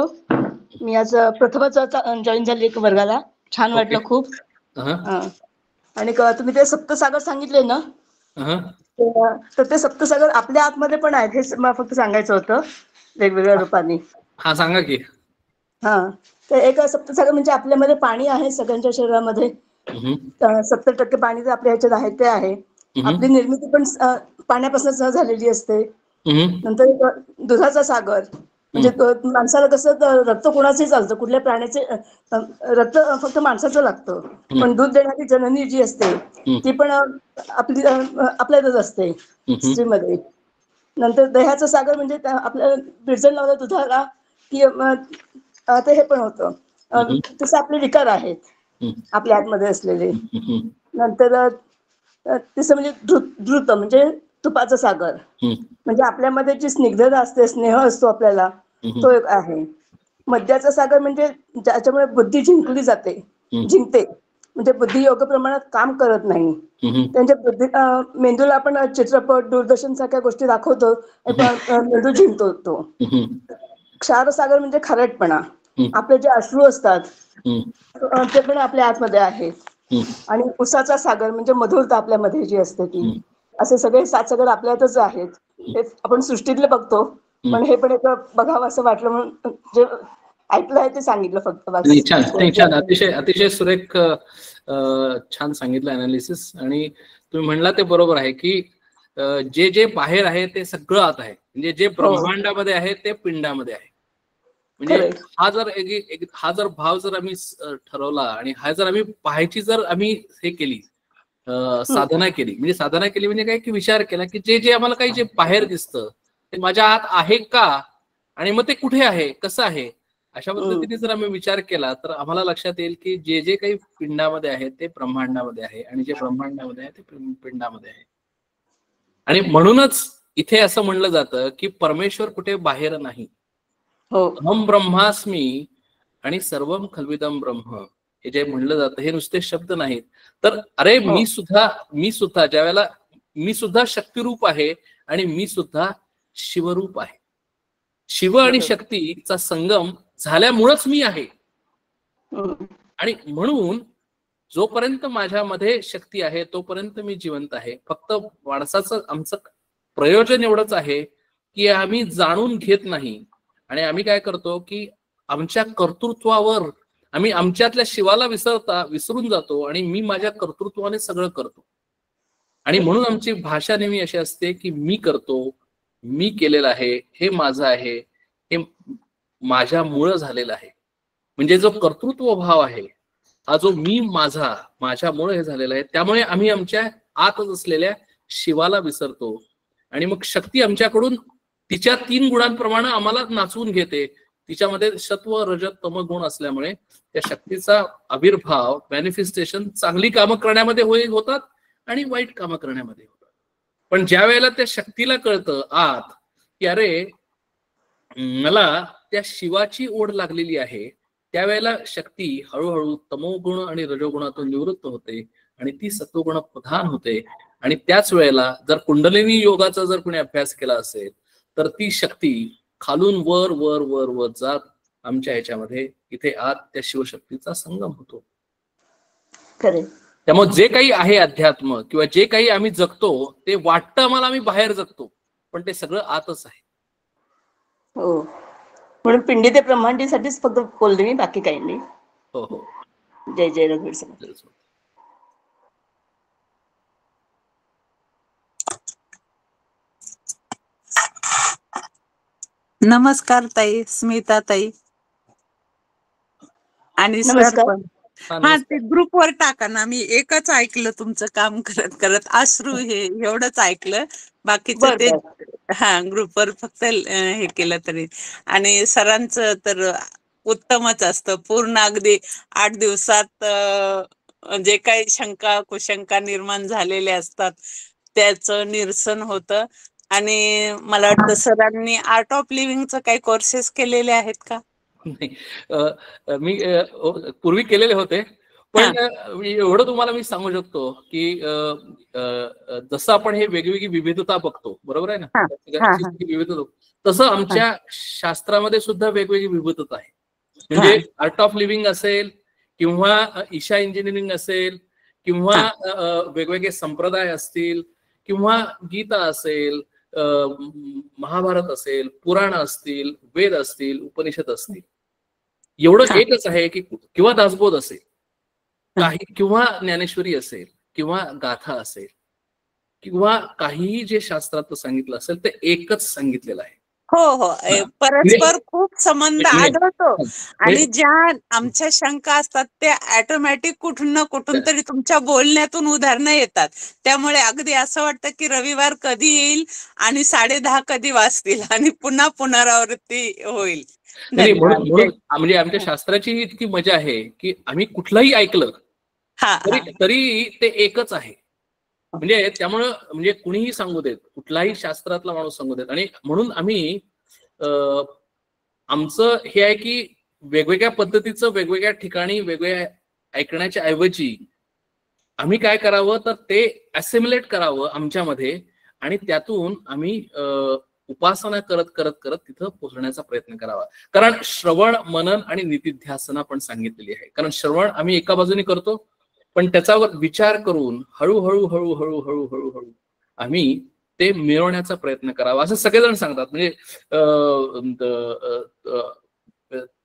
D: मी आज प्रथमच जॉईन झाली एक वर्गाला. छान वाटलं खूप. आणि तुम्ही ते सप्तसागर सांगितले ना, तर ते सप्तसागर आपल्या आतमध्ये पण आहेत, हे मला फक्त सांगायचं होतं वेगवेगळ्या रूपाने.
C: हा सांगा की.
D: हा, तर एक सप्तसागर म्हणजे आपल्यामध्ये पाणी आहे सगळ्यांच्या शरीरामध्ये. 70% पाणी जे आपल्या ह्याच्यात आहे ते आहे. आपली निर्मिती पण पाण्यापासूनच झालेली असते. नंतर एक दुधाचा सागर, म्हणजे माणसाला कसं रक्त कोणाचंही चालतं, कुठल्या प्राण्याचे रक्त फक्त माणसाचं लागतं, पण दूध देणारी जननी जी असते ती पण आपल्यातच असते स्त्रीमध्ये. नंतर दह्याचा सागर म्हणजे आपल्या बिरजण लावलं दुधाला की ते हे पण होतं, तसे आपले विकार आहेत आपल्या आतमध्ये असलेले. नंतर तिसरं म्हणजे द्रुत म्हणजे तुपाचं सागर, म्हणजे आपल्यामध्ये जी स्निग्धता असते, स्नेह असतो आपल्याला, तो एक आहे. मद्याचा सागर म्हणजे ज्याच्यामुळे बुद्धी जिंकते, म्हणजे बुद्धी योग्य प्रमाणात काम करत नाही. त्यांच्या बुद्धी मेंदूला आपण चित्रपट, दूरदर्शन सारख्या गोष्टी दाखवतो, मेंदू जिंकतो तो. क्षारसागर म्हणजे खारटपणा, आपले जे अश्रू असतात ते पण आपल्या आतमध्ये आहेत. आणि उसाचा सागर म्हणजे मधुरता आपल्यामध्ये जी असते ती. असे सगळे 7 सागर आपल्यातच आहेत. हे आपण सृष्टीतले बघतो, पण हे पण एक बघावं असं वाटलं म्हणून जे ऐकलं आहे ते सांगितलं फक्त.
C: छान, अतिशय सुरेख छान सांगितलं अनालिसिस. आणि तुम्ही म्हणला ते बरोबर आहे की जे जे बाहेर आहे ते सगळं आत आहे. म्हणजे जे ब्रह्मांडामध्ये आहे ते पिंडामध्ये आहे. म्हणजे हा जर भाव जर आम्ही ठरवला आणि हा जर आम्ही पाहायची जर आम्ही हे केली, साधना केली म्हणजे काय की विचार केला की जे जे आम्हाला काही जे बाहेर दिसतं ते माझ्या आत आहे का, आणि मग ते कुठे आहे, कसं आहे, अशा पद्धतीने जर आम्ही विचार केला तर आम्हाला लक्षात येईल की जे जे काही पिंडामध्ये आहे ते ब्रह्मांडामध्ये आहे, आणि जे ब्रह्मांडामध्ये आहे ते पिंडामध्ये आहे. आणि म्हणूनच इथे असं म्हणलं जातं की परमेश्वर कुठे बाहेर नाही. अहम ब्रह्मास्मी आणि सर्वम खल्विदम ब्रह्म, हे जे म्हणलं जातं हे नुसते शब्द नाहीत. तर अरे मी सुद्धा ज्या वेळेला मी सुद्धा शक्तिरूप आहे आणि मी सुद्धा शिवरूप आहे. शिव आणि शक्तीचा संगम झाल्यामुळेच मी आहे. आणि म्हणून जोपर्यंत माझ्यामध्ये शक्ती आहे तोपर्यंत मी जिवंत आहे. फक्त माणसाचं आमचं प्रयोजन एवढंच आहे की आम्ही जाणून घेत नाही, आणि आम्ही काय करतो की आमच्या कर्तृत्वावर आम्ही आमच्यातल्या शिवाला विसरून जातो, आणि मी माझ्या कर्तृत्वाने सगळं करतो. आणि म्हणून आमची भाषा नेहमी अशी असते की मी करतो, मी केलेलं आहे, हे माझं आहे, हे माझ्यामुळं झालेलं आहे. म्हणजे जो कर्तृत्व भाव आहे, हा जो मी माझ्यामुळे हे झालेला आहे, त्यामुळे आम्ही आमच्या आतच असलेल्या शिवाला विसरतो. आणि मग शक्ती आमच्याकडून तिच्या 3 गुणांप्रमाणे आम्हाला नाचवून घेते. तिच्यामध्ये सत्व, रजत, तम गुण असल्यामुळे त्या शक्तीचा आविर्भाव, मॅनिफेस्टेशन चांगली कामं करण्यामध्ये होतात आणि वाईट कामं करण्यामध्ये होतात. पण ज्या वेळेला त्या शक्तीला कळतं आत की अरे मला त्या शिवाची ओढ लागलेली आहे, त्यावेळेला शक्ती हळूहळू तमोगुण आणि रजोगुणातून निवृत्त होते आणि ती सत्वगुण प्रधान होते. आणि त्याच वेळेला जर कुंडलिनी योगाचा जर कोणी अभ्यास केला असेल तर ती शक्ती खालून वर वर वर वर जात आमच्या ह्याच्यामध्ये इथे आत त्या शिवशक्तीचा संगम होतो. त्यामुळे जे काही आहे अध्यात्म किंवा जे काही आम्ही जगतो ते वाटतं आम्हाला आम्ही बाहेर जगतो, पण ते सगळं आतच आहे.
D: हो, म्हणून पिंडी ते ब्रह्मांडीसाठीच फक्त बोलले मी, बाकी काही नाही.
C: हो हो,
D: जय जय रघुवीर समर्थ.
E: नमस्कार ताई, स्मिता ताई आणि सर पण. हा, ते ग्रुपवर टाका ना. मी एकच ऐकलं तुमचं काम करत करत, अश्रू हे एवढंच ऐकलं, बाकीचं ते ग्रुपवर फक्त हे केलं तरी. आणि सरांचं तर उत्तमच असतं, पूर्ण अगदी 8 दिवसात जे काही शंका कुशंका निर्माण झालेले असतात त्याचं निरसन होतं. आणि मला वाटतं सरांनी आर्ट ऑफ लिव्हिंगचं काही कोर्सेस केलेले आहेत का?
C: नाही, मी पूर्वी केलेले होते, पण एवढं तुम्हाला मी सांगू शकतो की जसं आपण हे वेगवेगळी विविधता बघतो, बरोबर आहे ना, विविधता, तसं आमच्या शास्त्रामध्ये सुद्धा वेगवेगळी विविधता आहे. म्हणजे आर्ट ऑफ लिव्हिंग असेल किंवा ईशा इंजिनिअरिंग असेल किंवा वेगवेगळे संप्रदाय असतील किंवा गीता असेल, महाभारत असेल, पुराण असतील, वेद असतील, उपनिषद असतील, एवढं एकच आहे की किंवा दासबोध असेल काही किंवा ज्ञानेश्वरी असेल किंवा गाथा असेल किंवा काहीही जे शास्त्रात सांगितलं असेल ते एकच सांगितलेलं आहे.
E: हो हो, परस्पर खूप संबंध आढळतो आणि ज्या आमच्या शंका असतात त्या ऑटोमॅटिक कुठून ना कुठून तरी तुमच्या बोलण्यातून उदाहरणं येतात. त्यामुळे अगदी असं वाटतं की रविवार कधी येईल आणि 10:30 कधी वाजतील आणि पुन्हा पुनरावृत्ती होईल.
C: म्हणून म्हणजे आमच्या शास्त्राची इतकी मजा आहे की आम्ही कुठलंही ऐकलं तरी ते एकच आहे. म्हणजे त्यामुळं म्हणजे कुणीही सांगू देत, कुठलाही शास्त्रातला माणूस सांगू देत. आणि म्हणून आम्ही आमचं हे आहे की वेगवेगळ्या पद्धतीचं वेगवेगळ्या ठिकाणी वेगवेगळ्या ऐकण्याच्या ऐवजी आम्ही काय करावं तर ते असिम्युलेट करावं आमच्यामध्ये आणि त्यातून आम्ही उपासना करत करत करत तिथं पोहोचण्याचा प्रयत्न करावा. कारण श्रवण, मनन आणि निधिध्यासना पण सांगितलेली आहे. कारण श्रवण आम्ही एका बाजूने करतो, पण त्याच्यावर विचार करून हळूहळू हळूहळू हळूहळू हळू आम्ही ते मिळवण्याचा प्रयत्न करावा असं सगळेजण सांगतात. म्हणजे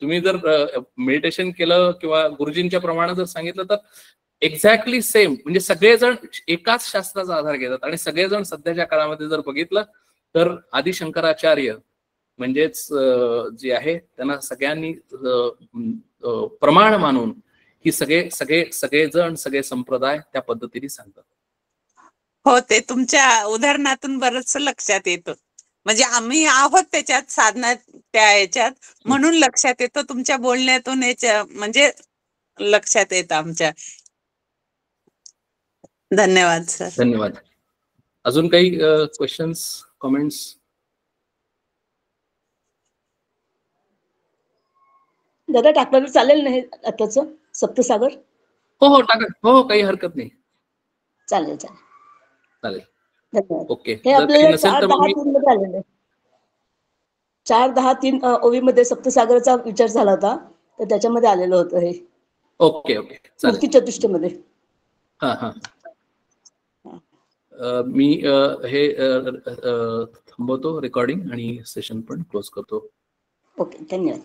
C: तुम्ही जर मेडिटेशन केलं किंवा गुरुजींच्या प्रमाणे जर सांगितलं तर एक्झॅक्टली सेम, म्हणजे सगळेजण एकाच शास्त्राचा आधार घेतात आणि सगळेजण सध्याच्या काळामध्ये जर बघितलं तर आदिशंकराचार्य म्हणजेच जे आहे त्यांना सगळ्यांनी प्रमाण मानून ही सगळेजण सगळे संप्रदाय त्या पद्धतीने सांगतात.
E: हो, ते तुमच्या उदाहरणातून बरंच लक्षात येतं. म्हणजे आम्ही आहोत त्याच्यात साधना त्या ह्याच्यात म्हणून लक्षात येतं. तुमच्या बोलण्यातून म्हणजे लक्षात येतं आमच्या. धन्यवाद सर.
C: धन्यवाद. अजून काही क्वेश्चन्स, कमेंट्स?
D: दादा टाकलं चालेल नाही आताच सप्तसागर?
C: हो टाका. हो, काही हरकत नाही.
D: चालेल.
C: धन्यवाद. ओके.
D: हे आपल्याला 4:10:03 मध्ये आलेलं आहे. 4:10:03 ओवी मध्ये सप्तसागरचा विचार झाला होता तर त्याच्यामध्ये आलेलं होतं हे.
C: ओके.
D: मूर्ती चतुष्टयमध्ये.
C: मी हे थांबवतो रेकॉर्डिंग आणि सेशन पण क्लोज करतो.
D: ओके, धन्यवाद.